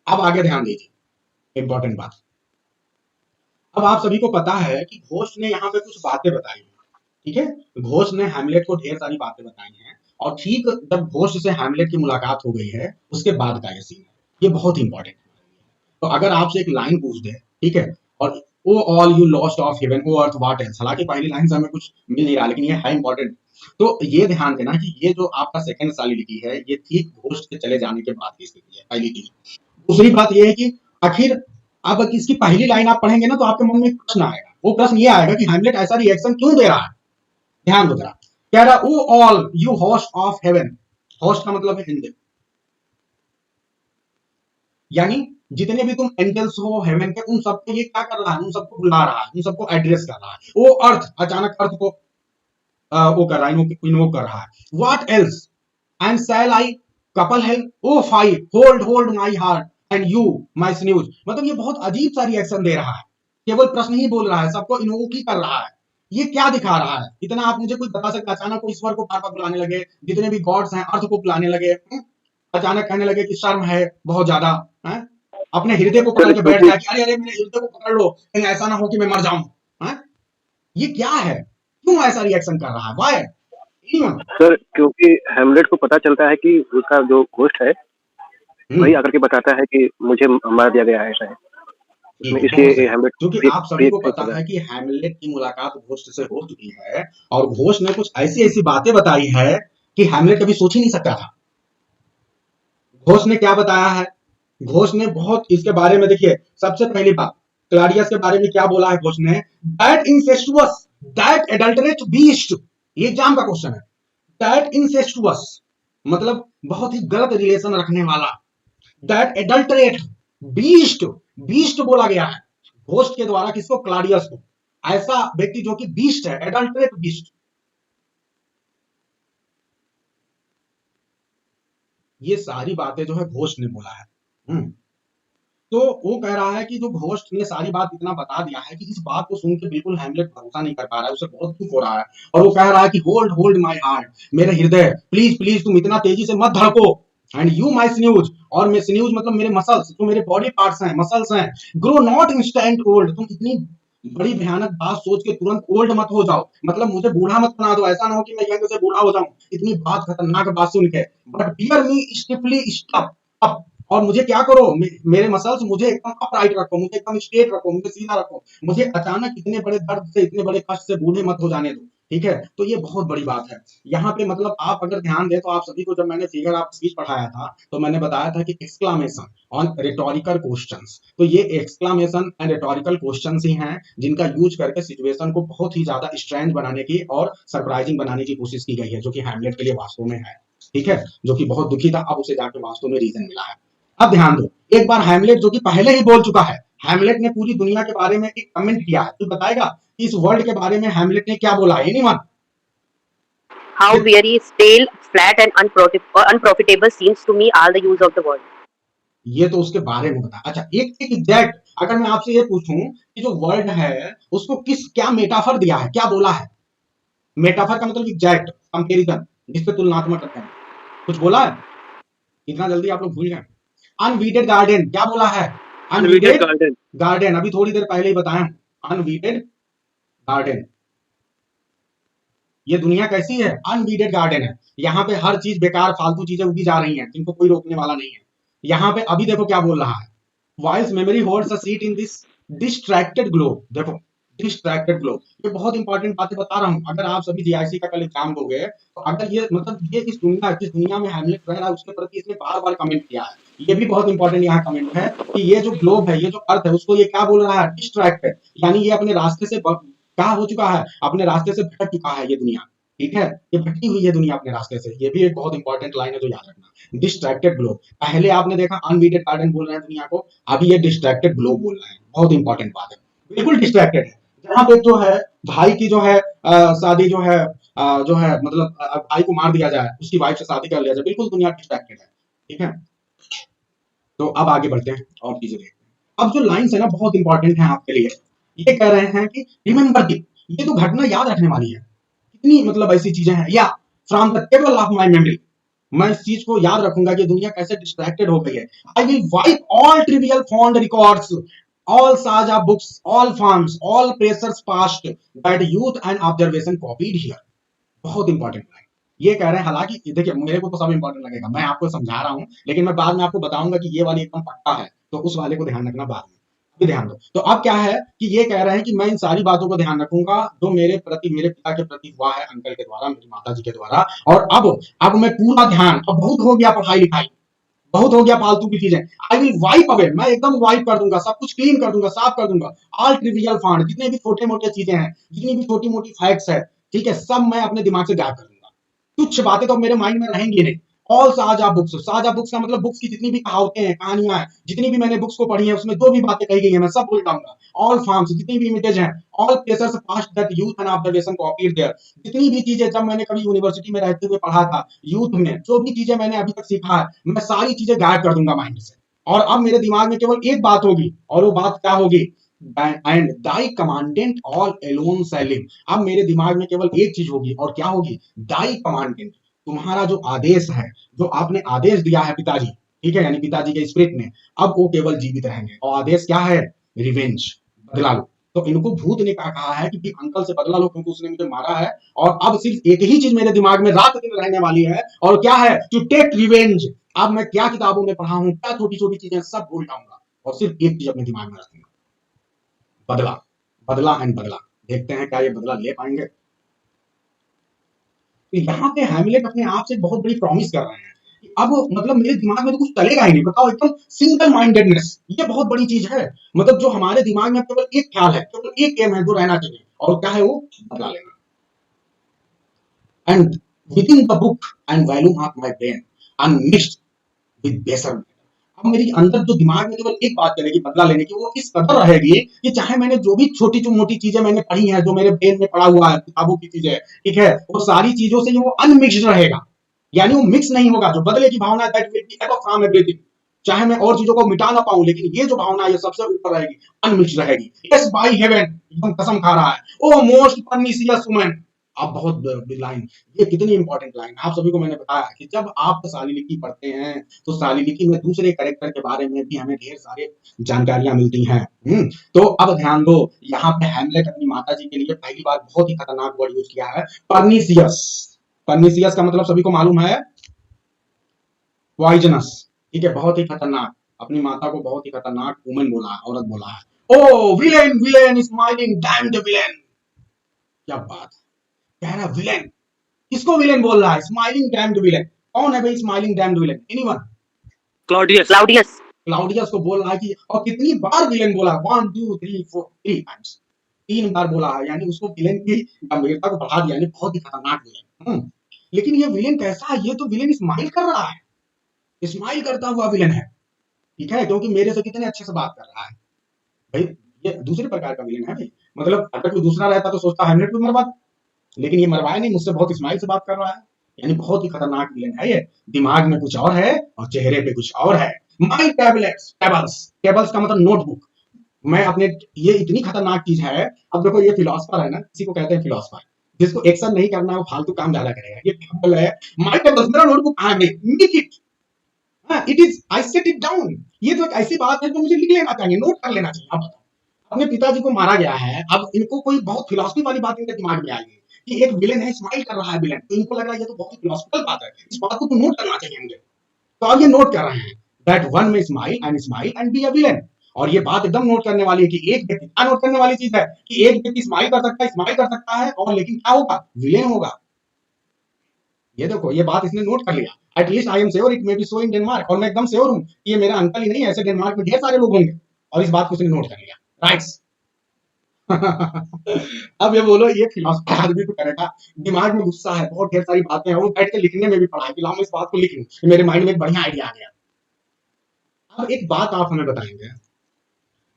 अब आगे ध्यान दीजिए, इंपॉर्टेंट बात। अब आप सभी को पता है कि घोस्ट ने यहाँ पे कुछ बातें बताई, ठीक है, घोस्ट ने हैमलेट को ढेर सारी बातें बताई हैं, और ठीक जब घोस्ट से हैमलेट की मुलाकात हो गई है उसके बाद का ये सीन है, ये बहुत इंपॉर्टेंट है। तो अगर आपसे एक लाइन पूछ दे, ठीक है, और O all you lost of heaven O earth what else, हालांकि पहली लाइन से हमें कुछ मिल नहीं रहा लेकिन ये है इंपॉर्टेंट, तो ये ध्यान देना कि ये जो आपका सेकंड सॉलिलिटी है ये ठीक घोस्ट के चले जाने के बाद की स्थिति है, पहली चीज। दूसरी बात ये है कि आखिर अब इसकी पहली लाइन आप पढ़ेंगे ना तो आपके मन में एक प्रश्न आएगा, वो प्रश्न ये आएगा कि हैमलेट ऐसा रिएक्शन क्यों दे रहा है। ध्यान दो जरा, कह रहा O all you host of heaven, host का मतलब है एंजल, यानी जितने भी तुम एंजल्स हो हेवन के, उन सबको ये क्या कर रहा है, उन सबको बुला रहा है, उन सबको एड्रेस कर रहा है। वो अर्थ, अचानक अर्थ को वो कर रहा है, इन्वोक कर रहा है। What else and shall I couple help O five hold hold my heart and you my sinews, मतलब ये बहुत अजीब सा रिएक्शन दे रहा है, केवल प्रश्न ही बोल रहा है, सबको इन्वोक ही कर रहा है। ये क्या दिखा रहा है, इतना आप मुझे कुछ बता सकते? अचानक को ईश्वर को बार बार बुलाने लगे, जितने भी गॉड्स हैं अर्थ को बुलाने लगे, अचानक कहने लगे कि शर्म है बहुत ज्यादा, है अपने हृदय को पकड़ के बैठ गया कि अरे अरे मेरे हृदय को पकड़ लो, कहीं ऐसा ना हो कि मैं मर जाऊं, है ये क्या है, क्यों ऐसा रिएक्शन कर रहा है, व्हाई? सर क्योंकि हैमलेट को पता चलता है कि उसका जो घोस्ट है वही आकर के बताता है कि मुझे मार दिया गया है, ऐसा है इसलिए हैमलेट, क्योंकि आप सभी को पता है कि हैमलेट की मुलाकात घोस्ट से हो चुकी है और घोस्ट ने कुछ ऐसी ऐसी बातें बताई है कि हैमलेट कभी सोच ही नहीं सकता था। घोस्ट ने क्या बताया है, घोस्ट ने बहुत इसके बारे में, देखिए सबसे पहली बात क्लाडियस के बारे में क्या बोला है घोस्ट ने, दैट इंसेस्टुअस दैट एडल्टरेट बीस्ट, ये एग्जाम का क्वेश्चन है, दैट इंसेस्टुअस मतलब बहुत ही गलत रिलेशन रखने वाला, दैट एडल्टरेट बीस्ट, बीस्ट बोला गया है घोस्ट के द्वारा किसको, क्लाडियस को, ऐसा व्यक्ति जो कि बीस्ट है, एडल्टरेट बीस्ट, ये सारी बातें जो है घोस्ट ने बोला है। तो वो कह रहा है कि जो घोस्ट ने सारी बात इतना बता दिया है कि इस बात को सुन के बिल्कुल हैमलेट भरोसा नहीं कर पा रहा है, उसे बहुत दुख हो रहा है, और वो कह रहा है कि होल्ड होल्ड माय हार्ट, मेरे हृदय प्लीज प्लीज तुम इतना तेजी से मत धड़को, एंड यू माय स्न्यूज, और मैं स्न्यूज मतलब मेरे मसल्स, जो मेरे बॉडी पार्ट्स हैं, मसल्स हैं, ग्रो नॉट इंस्टेंट ओल्ड, तुम इतनी बड़ी भयानक बात सोच के तुरंत ओल्ड मत हो जाओ, मतलब मुझे बूढ़ा मत बना दो, ऐसा ना हो कि मैं यंग से बूढ़ा हो जाऊं इतनी बात खतरनाक बात सुन के। बट बियर मी स्टिफली स्टप अप, और मुझे क्या करो, मेरे मसल्स मुझे एकदम अपराइट रखो, मुझे एकदम स्ट्रेट रखो, मुझे सीधा रखो, मुझे अचानक इतने बड़े दर्द से, इतने बड़े कष्ट से बूढ़े मत हो जाने दो। ठीक है, तो ये बहुत बड़ी बात है यहाँ पे। मतलब आप अगर ध्यान दें तो आप सभी को जब मैंने फिगर ऑफ स्पीच पढ़ाया था तो मैंने बताया था कि एक्सक्लामेशन ऑन रिटोरिकल क्वेश्चंस, तो ये एक्सक्लामेशन एंड रिटोरिकल क्वेश्चंस ही हैं जिनका यूज करके सिचुएशन को बहुत ही ज्यादा स्ट्रेंज बनाने की और सरप्राइजिंग बनाने की कोशिश की गई है, जो कि हैमलेट के लिए वास्तव में है। ठीक है, जो कि बहुत दुखी था, अब उसे जाके वास्तव में रीजन मिला है। अब ध्यान दो, एक बार हैमलेट जो कि पहले ही बोल चुका है, हैमलेट ने पूरी दुनिया के बारे में एक कमेंट किया है, तो बताएगा कि इस वर्ल्ड के बारे में हैमलेट ने क्या बोला है? Anyone? How weary, stale, flat and unprofitable seems to me all the use of the world. ये तो उसके बारे में बता। अच्छा, एक एक एग्जैक्ट अगर मैं आपसे ये पूछूं कि जो वर्ल्ड है उसको क्या मेटाफर दिया है, क्या बोला है? मेटाफर का मतलब एग्जैक्ट कंपैरिजन, जिससे तुलनात्मक करते हैं, कुछ बोला है? इतना जल्दी आप लोग भूल गए? अनवीटेड गार्डन, क्या बोला है? अनवीटेड गार्डन, अभी थोड़ी देर पहले ही बताया, अनवीटेड गार्डन। ये दुनिया कैसी है? अनवीटेड गार्डन है, यहाँ पे हर चीज बेकार फालतू चीजें उगी जा रही हैं जिनको कोई रोकने वाला नहीं है। यहाँ पे अभी देखो क्या बोल रहा है, whiles memory holds a seat in this distracted globe. देखो डिस्ट्रैक्टेड ग्लोब, ये बहुत इंपॉर्टेंट बातें बता रहा हूँ। अगर आप सभी जीआईसी का कल एग्जाम दोगे तो अगर ये मतलब ये इस दुनिया में हैमलेट रह रहा है उसके प्रति इसने बार बार कमेंट किया है, ये भी बहुत इंपॉर्टेंट यहाँ कमेंट है कि ये जो ग्लोब है, ये जो अर्थ है, उसको ये क्या बोल रहा है? डिस्ट्रैक्टेड, यानी ये अपने रास्ते से क्या हो चुका है? अपने रास्ते से भटक चुका है ये दुनिया। ठीक है, ये भटकी हुई है दुनिया अपने रास्ते से, ये भी एक बहुत इंपॉर्टेंट लाइन है जो याद रखना। डिस्ट्रैक्टेड ग्लोब, पहले आपने देखा अनवीटेड गार्डन बोल रहे हैं दुनिया को, अभी ये डिस्ट्रैक्टेड ग्लोब बोल रहे हैं, बहुत इंपॉर्टेंट बात है। बिल्कुल डिस्ट्रैक्टेड है, जहां पे जो है भाई की जो है शादी जो है मतलब भाई को मार दिया जाए, उसकी वाइफ से शादी कर लिया जाए, बिल्कुल दुनिया डिस्ट्रैक्टेड है। ठीक है, तो अब आगे बढ़ते हैं और चीजें देखते हैं। अब जो लाइन्स है ना बहुत इंपॉर्टेंट है आपके लिए, ये कह रहे हैं कि रिमेंबर दिस, ये तो घटना याद रखने वाली है। कितनी मतलब ऐसी चीजें हैं, या from the table of my memory, मैं इस चीज को याद रखूंगा कि दुनिया कैसे डिस्ट्रैक्टेड हो गई है। I will wipe all trivial fond records, all saga books, all farms, all pressures past that youth and observation copied here। बहुत इंपॉर्टेंट है ये कह रहे हैं। हालांकि देखिए मेरे को तो सब इंपॉर्टेंट लगेगा, मैं आपको समझा रहा हूं, लेकिन मैं बाद में आपको बताऊंगा कि ये वाली एकदम पक्का है, तो उस वाले को ध्यान रखना बाद में। अभी ध्यान दो, तो अब क्या है कि ये कह रहे हैं कि मैं इन सारी बातों को ध्यान रखूंगा जो मेरे प्रति, मेरे पिता के प्रति हुआ है, अंकल के द्वारा, मेरी माता जी के द्वारा, और अब मैं पूरा ध्यान, अब बहुत हो गया पढ़ाई लिखाई, बहुत हो गया फालतू की चीजें, आई विल वाइप अवे, मैं एकदम वाइप कर दूंगा, सब कुछ क्लीन कर दूंगा, साफ कर दूंगा। ऑल ट्रिवियल फॉन्ड, जितने भी छोटे मोटे चीजें हैं, जितनी भी छोटी मोटी फैक्ट्स है, ठीक है, सब मैं अपने दिमाग से गायब कर दूंगा। कुछ बातें तो मेरे माइंड में रहेंगी नहीं। ऑल साजा बुक्स, साजा बुक्स का मतलब बुक्स की जितनी भी कहावतें हैं, कहानियां हैं, जितनी भी मैंने बुक्स को पढ़ी है, उसमें जो भी बातें कही गई है मैं सब भूल जाऊंगा। ऑल फार्म्स, जितनी भी इमेजेस हैं, all pressures past that youth and observation copied there, जितनी भी चीजें जब मैंने कभी यूनिवर्सिटी में रहते हुए पढ़ा था, यूथ में जो भी चीजें मैंने अभी तक सीखा है, मैं सारी चीजें गायब कर दूंगा माइंड से, और अब मेरे दिमाग में केवल एक बात होगी, और वो बात क्या होगी? And thy commandment all alone shall live. अब मेरे दिमाग में केवल एक चीज होगी, और क्या होगी? दाई कमांडेंट, तुम्हारा जो आदेश है, जो आपने आदेश दिया है पिताजी, ठीक है, यानी पिताजी के स्पिरिट ने, अब वो केवल जीवित रहेंगे। और आदेश क्या है? रिवेंज, बदला लो। तो इनको भूत ने क्या कहा है कि अंकल से बदला लो क्योंकि उसने मुझे मारा है, और अब सिर्फ एक ही चीज मेरे दिमाग में रात दिन रहने वाली है, और क्या है? To take revenge. अब मैं क्या किताबों में पढ़ा हूं, क्या छोटी छोटी चीजें सब भूल जाऊंगा, और सिर्फ एक चीज अपने दिमाग में रखूंगा, बदला, बदला एंड बदला। देखते हैं क्या ये बदला ले पाएंगे। तो यहाँ पे हैमलेट अपने आप से बहुत बड़ी प्रॉमिस कर रहे हैं कि अब मतलब मेरे दिमाग में तो कुछ चलेगा ही नहीं, बताओ, एकदम सिंगल माइंडेडनेस, ये बहुत बड़ी चीज है। मतलब जो हमारे दिमाग में केवल एक ख्याल है, केवल एक एम है जो रहना चाहिए, और क्या है वो? बदला लेना। And within the book and volume of my brain unmixed with baser. अब मेरी अंदर जो दिमाग में केवल एक बात चलेगी बदला लेने की, वो इस कदर रहेगी कि चाहे मैंने जो भी छोटी जो मोटी चीजें मैंने पढ़ी हैं, जो मेरे ब्रेन में पड़ा हुआ है, किताबों की चीजें, ठीक है, वो सारी चीजों से वो अनमिक्स्ड रहेगा, यानी वो मिक्स नहीं होगा। जो बदले की भावना that will be above from everything, चाहे मैं और चीजों को मिटा ना पाऊं, लेकिन ये जो भावना ये सबसे ऊपर रहेगी, अनमिक्स्ड रहेगी। यस बाय हेवन, एकदम कसम खा रहा है। ओ मोस्ट परनिशियस वुमन, आप बहुत लाइन, ये कितनी इंपॉर्टेंट लाइन आप सभी को मैंने बताया कि जब आप शालीलिकी पढ़ते हैं तो शालीलिकी में दूसरे कैरेक्टर के बारे में भी हमें ढेर सारे जानकारियां मिलती हैं। तो अब ध्यान दो, यहाँ पे हैमलेट अपनी माता जी के लिए पहली बार बहुत ही खतरनाक वर्ड यूज किया है, पर्निशियस। पर्निशियस का मतलब सभी को मालूम है, पॉइजनस, ठीक है, बहुत ही खतरनाक। अपनी माता को बहुत ही खतरनाक वुमेन बोला है, औरत बोला है। O villain, villain smiling damned villain, क्या बात है, कह रहा विलेन, किसको विलेन बोल रहा है, स्माइलिंग डैम्ड विलेन। कौन है भाई smiling damned villain, anyone? Claudius. Claudius. Claudius को बोल रहा है कि, और कितनी बार विलेन बोला, 1 2 3 4 3 टाइम्स, 3 बार बोला है, यानी उसको विलेन की गंभीरता को बढ़ा दिया, यानी बहुत ही खतरनाक विलेन। लेकिन ये विलेन कैसा है, ये तो विलेन स्माइल कर रहा है, स्माइल करता हुआ विलेन है, ठीक है, क्योंकि मेरे से कितने अच्छे से बात कर रहा है भाई, ये दूसरे प्रकार का विलेन है भाई। मतलब अगर कोई दूसरा रहता तो सोचता हैमलेट को मरवा, लेकिन ये मरवाया नहीं, मुझसे बहुत स्माइल से बात कर रहा है, यानी बहुत ही खतरनाक विलेन है ये। दिमाग में कुछ और है और चेहरे पे कुछ और है। माई टैबलेट्स, टेबल्स, टेबल्स का मतलब नोटबुक। मैं अपने, ये इतनी खतरनाक चीज है। अब देखो ये फिलोसफर है ना, किसी को कहते हैं फिलोसफर, जिसको एक्शन नहीं करना है वो फालतू काम ज्यादा करेगा। ये टेबल है, माई टेबल्स, मेरा नोटबुक कहाँ है, make it, it is, I set it down. ये तो एक ऐसी बात है जो मुझे लिख लेना चाहिए, नोट कर लेना चाहिए। आप बताओ, अपने पिताजी को मारा गया है, अब इनको कोई बहुत फिलोसफी वाली बात इनके दिमाग में आएगी कि एक विलेन है, स्माइल कर रहा है विलेन, तो इनको लग रहा है ये तो बहुत ही फिलोसफिकल बात है, इस बात को तो नोट करना चाहिए मुझे। तो अब ये नोट कर रहे हैं, दैट वन में smile and be a villain. और ये बात एकदम नोट करने वाली है कि एक व्यक्ति, क्या नोट करने वाली चीज है कि एक व्यक्ति स्माइल कर सकता है और लेकिन क्या होगा, विलेन होगा। ये देखो, ये बात इसने नोट कर लिया। At least I am sure it may be so in Denmark, और मैं एकदम श्योर हूं कि ये मेरा अंकल ही नहीं है, ऐसे डेनमार्क में ढेर सारे लोग होंगे, और इस बात को उसने नोट कर लिया, राइट्स। अब ये बोलो, ये फिलोसफर आदमी को करेगा, दिमाग में गुस्सा है, बहुत ढेर सारी बातें हैं, वो बैठ के लिखने में भी पड़ा है कि लाओ मैं इस बात को लिख लूं, कि मेरे माइंड में एक बढ़िया आइडिया आ गया। अब एक बात आप हमें बताएंगे,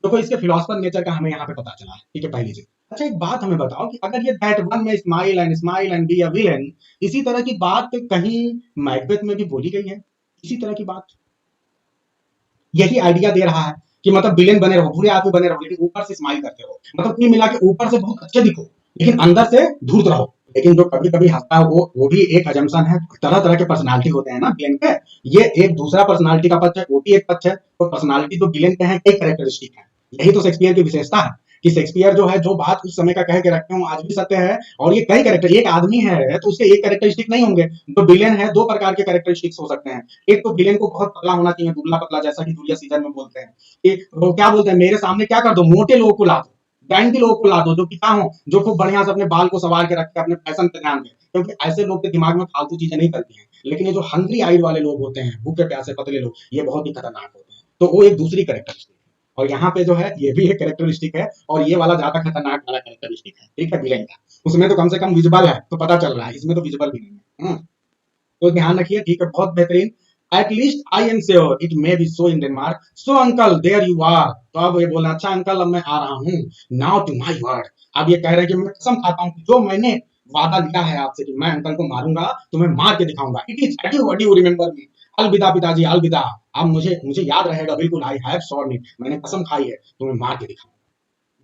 देखो इसके फिलोसफर नेचर का हमें यहाँ पे पता चला है, ठीक है, पहली चीज। अच्छा एक बात हमें बताओ कि अगर ये दैट वन में smile and be a villain, इसी तरह की बात कहीं मैकबेथ में भी बोली गई है, इसी तरह की बात, यही आइडिया दे रहा है कि मतलब विलेन बने रहो, बुरे आदमी बने रहो, लेकिन ऊपर से स्माइल करते रहो, मतलब कुल मिला के ऊपर से बहुत अच्छे दिखो लेकिन अंदर से धूर्त रहो। लेकिन जो कभी कभी हंसता है वो भी एक अजम्पशन है। तरह तरह के पर्सनालिटी होते हैं ना विलेन के, ये एक दूसरा पर्सनालिटी का पक्ष है, वो भी एक पक्ष है। तो पर्सनालिटी जो विलेन के हैं कई कैरेक्टरिस्टिक है, यही तो शेक्सपियर की विशेषता है कि शेक्सपियर जो है जो बात उस समय का कह के रखते हैं आज भी सत्य है। और ये कई कैरेक्टर, एक आदमी है तो उसके एक कैरेक्टरिस्टिक नहीं होंगे, जो विलेन है दो प्रकार के कैरेक्टरिस्टिक्स हो सकते हैं। एक तो विलेन को बहुत पतला होना चाहिए, दुबला पतला, जैसा कि जूलियस सीजर में बोलते हैं कि वो क्या बोलते हैं, मेरे सामने क्या कर दो, मोटे लोगों को ला दो, बैंडी लोगों को ला दो, जो कि क्या हो, जो खूब बढ़िया से अपने बाल को संवार के रखे, अपने फैशन पे ध्यान दें, क्योंकि ऐसे लोग के दिमाग में फालतू चीजें नहीं करती हैं। लेकिन ये जो हंग्री आइड वाले लोग होते हैं, भूखे प्यासे पतले लोग, ये बहुत ही खतरनाक होते हैं। तो वो एक दूसरी कैरेक्टरिस्टिक है। और यहाँ पे जो है ये भी एक कैरेक्टरिस्टिक है, और ये वाला ज्यादा खतरनाक वाला कैरेक्टरिस्टिक है, ठीक है, विलेन का। उसमें तो कम से कम विजिबल है, तो पता चल रहा है, इसमें तो विजिबल भी नहीं है। तो ध्यान रखिए, ठीक है, बहुत बेहतरीन। At least I am sure it may be so in Denmark. So uncle, there you are. तो अब ये बोला, अच्छा अंकल अब मैं आ रहा हूँ। Now to my word. अब ये कह रहे हैं कि मैं कसम खाता हूँ कि जो मैंने वादा लिया है आपसे कि मैं अंकल को मारूंगा, तो मैं मार के दिखाऊंगा। It is what you remember me. अलविदा पिताजी, अलविदा। अब मुझे याद रहेगा बिल्कुल। I have sworn it. मैंने कसम खाई है, तो मैं मार के दिखाऊंगा।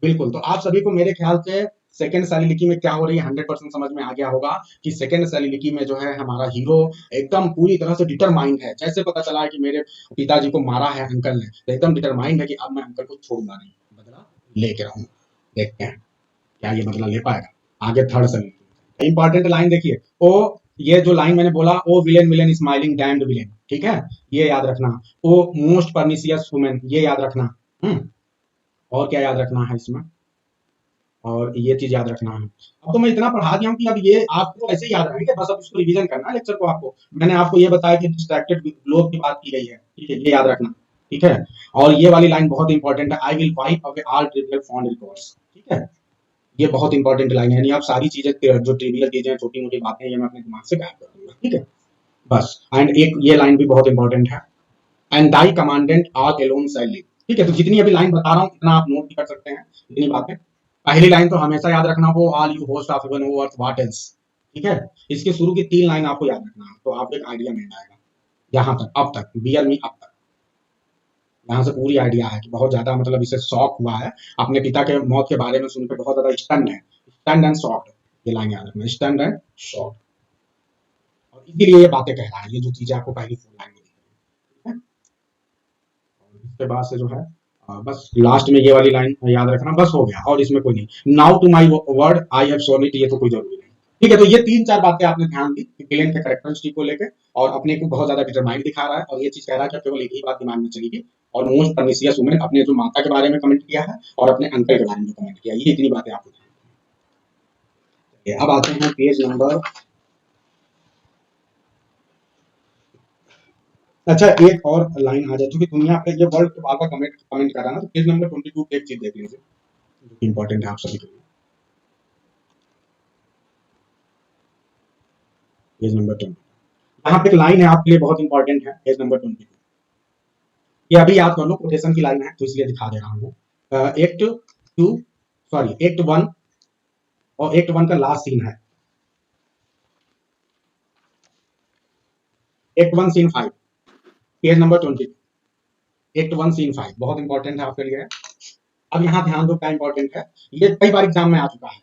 बिल्कुल। तो आप सभी को मेरे ख्याल से सेकंड शालीलिकी में क्या हो रही है 100% समझ में आ गया होगा कि सेकंड शालीलिकी में जो है हमारा हीरो एकदम पूरी तरह से डिटरमाइंड है। जैसे पता चला है कि मेरे पिताजी को मारा है अंकल ने, तो एकदम डिटरमाइंड है कि अब मैं अंकल को छोड़ूंगा नहीं, बदला लेके रहूंगा। देखते हैं क्या ये बदला ले पाएगा आगे थर्ड शालीलिकी। इंपॉर्टेंट लाइन देखिए, ओ ये जो लाइन मैंने बोला, ओ विलेन स्माइलिंग डैम्ड विलेन, ठीक है, ये याद रखना। ओ मोस्ट पर्निशियस वुमेन, ये याद रखना। और क्या याद रखना है इसमें, और ये चीज याद रखना है। अब तो मैं इतना पढ़ा दिया हूँ कि अब ये आपको ऐसे याद रहेंगे, बस अब इसको रिवीजन करना है लेक्चर को। आपको मैंने आपको ये बताया कि डिस्ट्रैक्टेड ग्लोब की बात की गई है, ठीक है, ये याद रखना, ठीक है। और ये वाली लाइन बहुत इंपॉर्टेंट है, I will wipe away all trivial fond records, ठीक है, ये बहुत इंपॉर्टेंट लाइन है। यानी आप सारी चीजें जो ट्रिवियल चीजें, छोटी मोटी बातें, ये मैं अपने दिमाग से गायब कर दूंगा, ठीक है, बस। एंड एक ये लाइन भी बहुत इंपॉर्टेंट है, and thy commandment all alone shall live, ठीक है। तो जितनी अभी लाइन बता रहा हूँ इतना आप नोट भी कर सकते हैं, इतनी बातें। पहली लाइन तो हमेशा याद रखना, वो all you host of heaven O earth what else, ठीक है। इसके शुरू की 3 लाइन आपको याद रखना है, तो आपको एक आइडिया मिल जाएगा। यहाँ तक, अब तक, बियर मी, अब तक यहाँ से पूरी आइडिया है कि बहुत ज्यादा मतलब इसे शॉक हुआ है, अपने पिता के मौत के बारे में सुनकर बहुत ज्यादा स्टन्ड है, स्टन्ड एंड शॉक्ड। ये लाइन याद रखना, स्टैंडर्ड शॉर्ट। और इसीलिए ये बातें कह रहा है, ये जो चीजें आपको पहली 4 लाइन में दिख रही है। और इसके बाद से जो है बस लास्ट में ये वाली लाइन याद रखना, बस हो गया, और इसमें कोई नहीं। Now to my word I have sworn it, ये तो कोई जरूरी नहीं। ठीक है, तो ये 3-4 बातें आपने ध्यान दी क्लियन के कैरेक्टरिस्टिक को लेकर, और अपने को बहुत ज्यादा डिटरमाइंड दिखा रहा है, और ये चीज कह रहा है कि केवल एक ही बात दिमाग में चलेगी, और मोस्ट परनिशियस वुमेन, अपने जो माता के बारे में कमेंट किया है और अपने अंकल के बारे में कमेंट किया, ये इतनी बातें आपको ध्यान। अब आते हैं पेज नंबर, अच्छा एक और लाइन आ जाए, क्योंकि दुनिया पे ये वर्ल्ड के बार-बार कमेंट कर रहा है ना, तो पेज नंबर 22 पे एक चीज देख लीजिए जो इंपॉर्टेंट है आप सभी के लिए। पेज नंबर 20, यहाँ पे एक लाइन है आपके लिए बहुत इंपॉर्टेंट है, पेज नंबर 22। ये अभी याद कर लो, कोटेशन की लाइन है तो इसलिए दिखा दे रहा हूँ। एक्ट 1 और एक्ट 1 का लास्ट सीन है, act 1 scene 5, page number 22, act 1 scene 5 बहुत इंपॉर्टेंट है आपके लिए। अब यहाँ ध्यान दो क्या इंपॉर्टेंट है, ये कई बार एग्जाम में आ चुका है।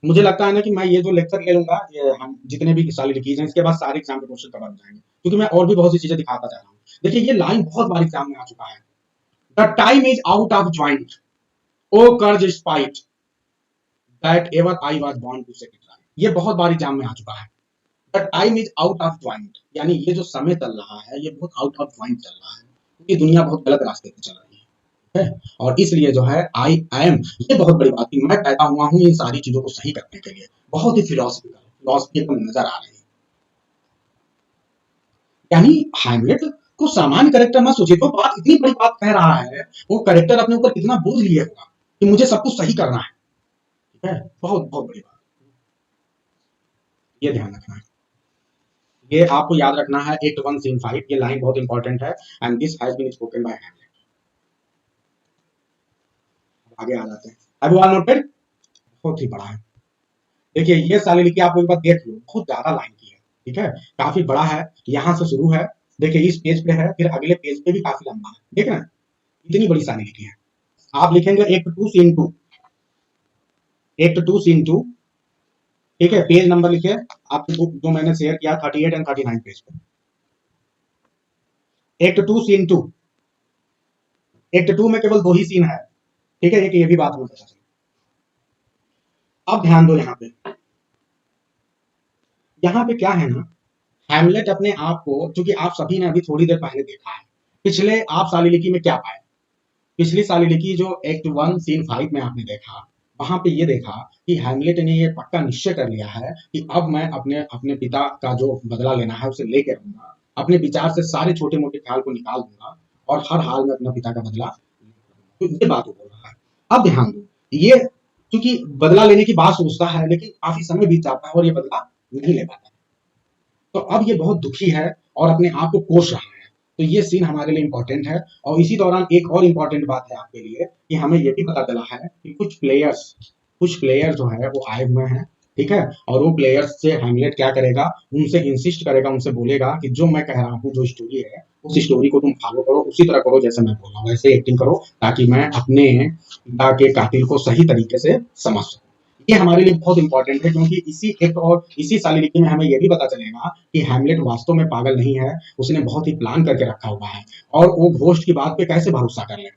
मुझे लगता है ना कि मैं ये जो लेक्चर ले लूंगा, ये हम जितने भी सारी लिखी हैं, इसके बाद सारे एग्जाम के क्वेश्चन कवर हो जाएंगे, क्योंकि मैं और भी बहुत सी चीजें दिखाता जा रहा हूँ। देखिए ये लाइन बहुत बार एग्जाम में आ चुका है, the time is out of joint, O cursed spite that ever I was born to set it right. ये बहुत बार एग्जाम में आ चुका है, the time is out of joint, यानी ये जो समय चल रहा है ये बहुत आउट ऑफ जॉइंट चल रहा है, क्योंकि दुनिया बहुत गलत रास्ते पे चल रही है, और इसलिए जो है आई एम, ये बहुत बड़ी बात है, मैं पैदा हुआ हूं इन सारी चीजों को सही करने के लिए। बहुत ही फिलॉसफी नजर आ रही है, यानी हैमलेट को सामान्य करेक्टर मत सोचिए, तो बात इतनी बड़ी बात कह रहा है, वो करेक्टर अपने ऊपर कितना बोझ लिए होगा कि मुझे सब कुछ सही करना है, ठीक है, बहुत बहुत बड़ी बात, ये ध्यान रखना है, ये आपको याद रखना है। एक्ट 1 सीन 5, ये लाइन बहुत इंपॉर्टेंट है, and this has been spoken by Hamlet. आगे आ जाते हैं, अभी वाला नोटेड बहुत ही बड़ा है, देखिए ये साले लिखी आप एक बार देख लो, बहुत ज्यादा लाइन की है, ठीक है, काफी बड़ा है, यहाँ से शुरू है, देखिए इस पेज पे है, फिर अगले पेज पे भी काफी लंबा है, ठीक है, इतनी बड़ी साली लिखी है। आप लिखेंगे एक्ट 2 सीन 2, एक्ट 2 सीन 2, ठीक है, पेज नंबर लिखिए, आपको जो मैंने शेयर किया 38 एंड 39 पेज पे, एक्ट 2 सीन 2, एक्ट 2 में केवल 2 ही सीन है, ठीक है, एक ये भी बात हमें पता चली। अब ध्यान दो यहाँ पे क्या है ना, हैमलेट अपने आप को, क्योंकि आप सभी ने अभी थोड़ी देर पहले देखा है, पिछले आप सालिलिकी में क्या पाए, पिछली सालिलिकी जो एक्ट 1 सीन 5 में आपने देखा, वहां पे ये देखा कि हैमलेट ने ये पक्का निश्चय कर लिया है कि अब मैं अपने पिता का जो बदला लेना है उसे लेके रहूंगा, अपने विचार से सारे छोटे मोटे ख्याल को निकाल दूंगा और हर हाल में अपना पिता का बदला, तो ये बात बोल रहा है। अब ध्यान दो, ये क्योंकि बदला लेने की बात सोचता है, लेकिन काफी समय बीत जाता है और ये बदला नहीं ले पाता, तो अब ये बहुत दुखी है और अपने आप को कोस रहा है, तो ये सीन हमारे लिए इंपॉर्टेंट है। और इसी दौरान एक और इंपॉर्टेंट बात है आपके लिए कि हमें ये भी पता चला है कि कुछ प्लेयर्स जो है वो आए हुए हैं, ठीक है, और वो प्लेयर्स से हैमलेट क्या करेगा, उनसे इंसिस्ट करेगा, उनसे बोलेगा कि जो मैं कह रहा हूँ, जो स्टोरी है उस स्टोरी को तुम फॉलो करो, उसी तरह करो जैसे मैं बोल रहा हूँ, वैसे एक्टिंग करो, ताकि मैं अपने पिता के कातिल को सही तरीके से समझ सकूं। ये हमारे लिए बहुत इंपॉर्टेंट है, क्योंकि इसी एक्ट और इसी सालिलिकी में हमें यह भी पता चलेगा कि हैमलेट वास्तव में पागल नहीं है, उसने बहुत ही प्लान करके रखा हुआ है, और वो घोस्ट की बात पे कैसे भरोसा कर ले,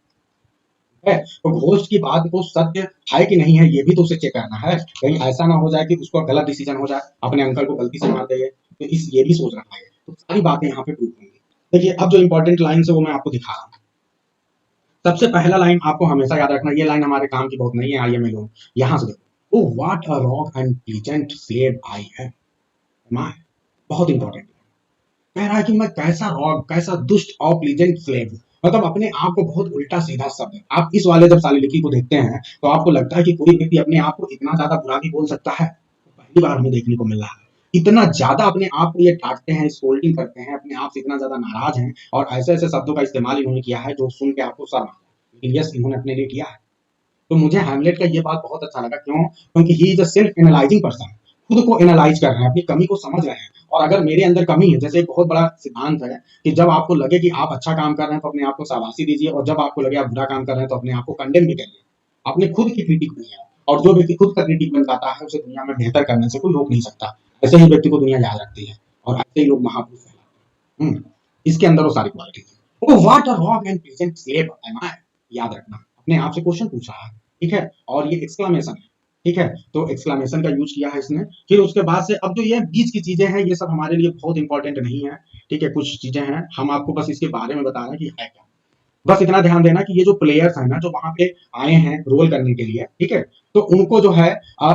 तो घोस्ट की बात को सत्य है कि नहीं है ये भी तो उसे चेक करना है, कहीं ऐसा ना हो जाए कि उसको गलत डिसीजन हो जाए, अपने अंकल को गलती से मार दे, तो ये भी सोच रखा है, तो सारी बातें यहाँ पे प्रूव होंगी। देखिए अब जो इंपॉर्टेंट लाइन है वो मैं आपको दिखा रहा हूँ। सबसे पहला लाइन आपको हमेशा याद रखना, ये लाइन हमारे काम की बहुत नहीं है, आइए मैं लूँ यहाँ से, देखो, oh what a rogue and pleasant slave I am, बहुत इंपॉर्टेंट कह रहा है कि मैं कैसा रॉक, कैसा दुष्ट और प्लीजेंट स्लेव, मतलब अपने आप को बहुत उल्टा सीधा शब्द। आप इस वाले जब सालिलिकी को देखते हैं तो आपको लगता है कि कोई व्यक्ति अपने आप को इतना ज्यादा बुरा भी बोल सकता है, पहली बार हमें देखने को मिल रहा है, इतना ज्यादा अपने आप को ये डांटते हैं, स्कोल्डिंग करते हैं, अपने आप से इतना ज्यादा नाराज हैं, और ऐसे ऐसे शब्दों का इस्तेमाल इन्होंने किया है जो सुन के आपको शर्म आता है, लेकिन यस इन्होंने अपने लिए किया है। तो मुझे हैमलेट का ये बात बहुत अच्छा लगा, क्यों, क्योंकि he is a self analysing person, खुद को एनालाइज कर रहे हैं, अपनी कमी को समझ रहे हैं, और अगर मेरे अंदर कमी है, जैसे एक बहुत बड़ा सिद्धांत है कि जब आपको लगे कि आप अच्छा काम कर रहे हैं तो अपने आप को शाबाशी दीजिए, और जब आपको लगे आप बुरा काम कर रहे हैं तो अपने आप को कंडेम भी करिए, अपने खुद की क्रिटिक बनिए, और जो व्यक्ति खुद क्रिटिक बन जाता है उसे दुनिया में बेहतर करने से कोई रोक नहीं सकता। ऐसे ही व्यक्ति को दुनिया याद रखती है और ऐसे ही लोग महापुरुष कहलाते हैं। इसके अंदर वो सारी क्वालिटी है। O what a rogue and peasant slave am I, याद रखना, अपने आप से क्वेश्चन पूछा है, ठीक है, और ये एक्सक्लेमेशन है, ठीक है, तो एक्सक्लेमेशन का यूज किया है इसने। फिर उसके बाद से अब जो ये बीच की चीजें हैं ये सब हमारे लिए बहुत इंपॉर्टेंट नहीं है, ठीक है, कुछ चीजें हैं हम आपको बस इसके बारे में बता रहे हैं कि है क्या। बस इतना ध्यान देना कि ये जो प्लेयर्स हैं ना जो वहां पे आए हैं रोल करने के लिए, ठीक है, तो उनको जो है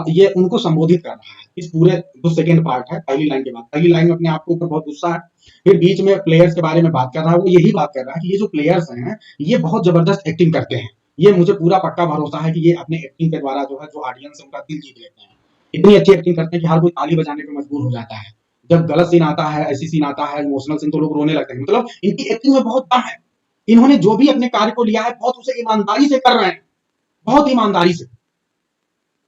ये उनको संबोधित कर रहा है इस पूरे जो सेकंड पार्ट है पहली लाइन के बाद। पहली लाइन में अपने आप के ऊपर बहुत गुस्सा है, फिर बीच में प्लेयर्स के बारे में बात कर रहा है, वो यही बात कर रहा है कि ये जो प्लेयर्स हैं ये बहुत जबरदस्त एक्टिंग करते हैं, ये मुझे पूरा पक्का भरोसा है कि ये अपने एक्टिंग के द्वारा जो है जो ऑडियंस है उनका दिल जीत लेते हैं। इतनी अच्छी एक्टिंग करते हैं कि हर कोई ताली बजाने पे मजबूर हो जाता है। जब गलत सीन आता है, ऐसी सीन आता है, इमोशनल सीन, तो लोग रोने लगते हैं। मतलब इनकी एक्टिंग में बहुत दम है। इन्होंने जो भी अपने कार्य को लिया है बहुत उसे ईमानदारी से कर रहे हैं, बहुत ईमानदारी से।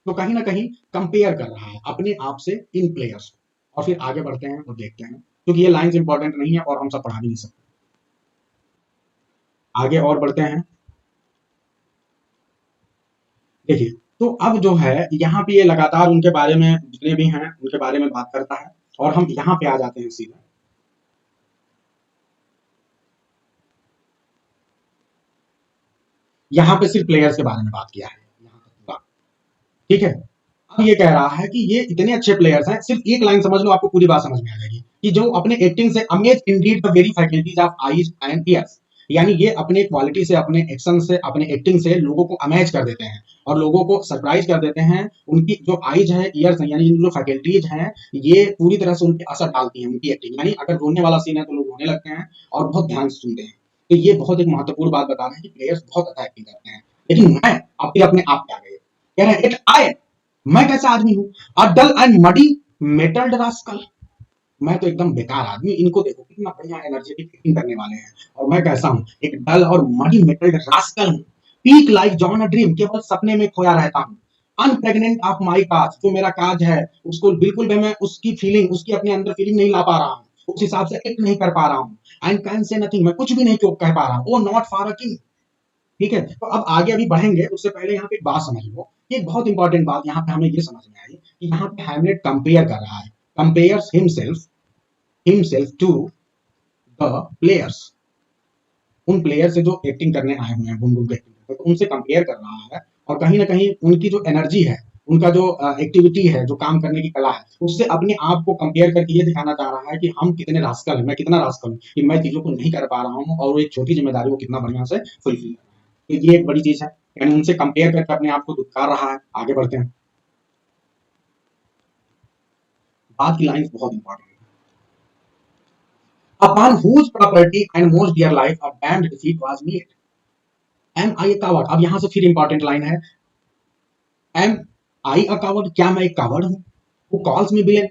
तो कहीं ना कहीं कंपेयर कर रहा है अपने आप से इन प्लेयर्स को। और फिर आगे बढ़ते हैं और देखते हैं, क्योंकि ये लाइंस इंपॉर्टेंट नहीं है और हम सब पढ़ा भी नहीं सकते। आगे और बढ़ते हैं, देखिए, तो अब जो है यहाँ पे ये लगातार उनके बारे में जितने भी हैं उनके बारे में बात करता है और हम यहाँ पे आ जाते हैं सीधा। यहाँ पे सिर्फ प्लेयर्स के बारे में बात किया है यहाँ तक, ठीक है। अब ये कह रहा है कि ये इतने अच्छे प्लेयर्स हैं, सिर्फ एक लाइन समझ लो आपको पूरी बात समझ में आ जाएगी, कि जो अपने एक्टिंग से amaze Indeed the very faculties of eyes and years, यानी ये अपने क्वालिटी से, अपने एक्शन से, अपने एक्टिंग से लोगों को अमेज कर देते हैं और लोगों को सरप्राइज कर देते हैं। उनकी जो आईज है, ईयर्स है, यानी जो फैकल्टीज हैं, ये पूरी तरह से उन पे असर डालती हैं उनकी एक्टिंग। यानी अगर रोने वाला सीन है तो लोग रोने लगते हैं और बहुत ध्यान से सुनते हैं। तो ये बहुत एक महत्वपूर्ण बात बता रहे हैं कि प्लेयर्स बहुत अच्छा एक्टिंग करते हैं। लेकिन मैं अब फिर अपने आप पे आ गए, कह रहे हैं इट आई, मैं कैसा आदमी हूं, a dull and muddy mettled rascal, मैं तो एकदम बेकार आदमी। इनको देखो कितना बढ़िया एनर्जेटिक एक्टिंग करने वाले हैं, और मैं कैसा हूं, एक डल और मडी मेटल्ड रास्कल हूं। Peak like John a dream, केवल सपने में खोया रहता हूं। अनप्रेग्नेंट ऑफ माई काज, जो मेरा काज है उसको बिल्कुल भी मैं उसकी फीलिंग, उसकी अपने अंदर फीलिंग नहीं ला पा रहा हूं, उस हिसाब से एक्ट नहीं कर पा रहा हूं। एंड कैन से नथिंग, मैं कुछ भी नहीं कह पा रहा हूं। Oh not for a king, ठीक है। तो अब आगे अभी बढ़ेंगे, उससे पहले यहाँ पे एक बात समझ लो, एक बहुत इंपॉर्टेंट बात यहाँ पे हमें ये समझ में आई कि यहाँ पे हैमलेट कंपेयर कर रहा है, compares himself to the players, उन प्लेयर से जो एक्टिंग करने आए हुए हैं, गुम गुम के एक्टिंग करते हैं, तो उनसे कंपेयर कर रहा है। और कहीं ना कहीं उनकी जो एनर्जी है, उनका जो एक्टिविटी है, जो काम करने की कला है, उससे अपने आप को कंपेयर करके ये दिखाना चाह रहा है कि हम कितने रास्कल हैं, मैं कितना रास्कल हूँ कि मैं चीजों को नहीं कर पा रहा हूँ और वो एक छोटी जिम्मेदारी को कितना बढ़िया से फुलफिल कर रहा है। तो ये एक बड़ी चीज है, यानी उनसे कंपेयर करके अपने आप को दुत्कार रहा है। आगे बढ़ते हैं, बात की लाइन बहुत इंपॉर्टेंट है। Upon whose property and most dear life a damned defeat was made. Am I a coward? अब यहां से फिर इंपॉर्टेंट लाइन है, Am I a coward? क्या मैं एक कावर्ड हूं? Who calls me villain?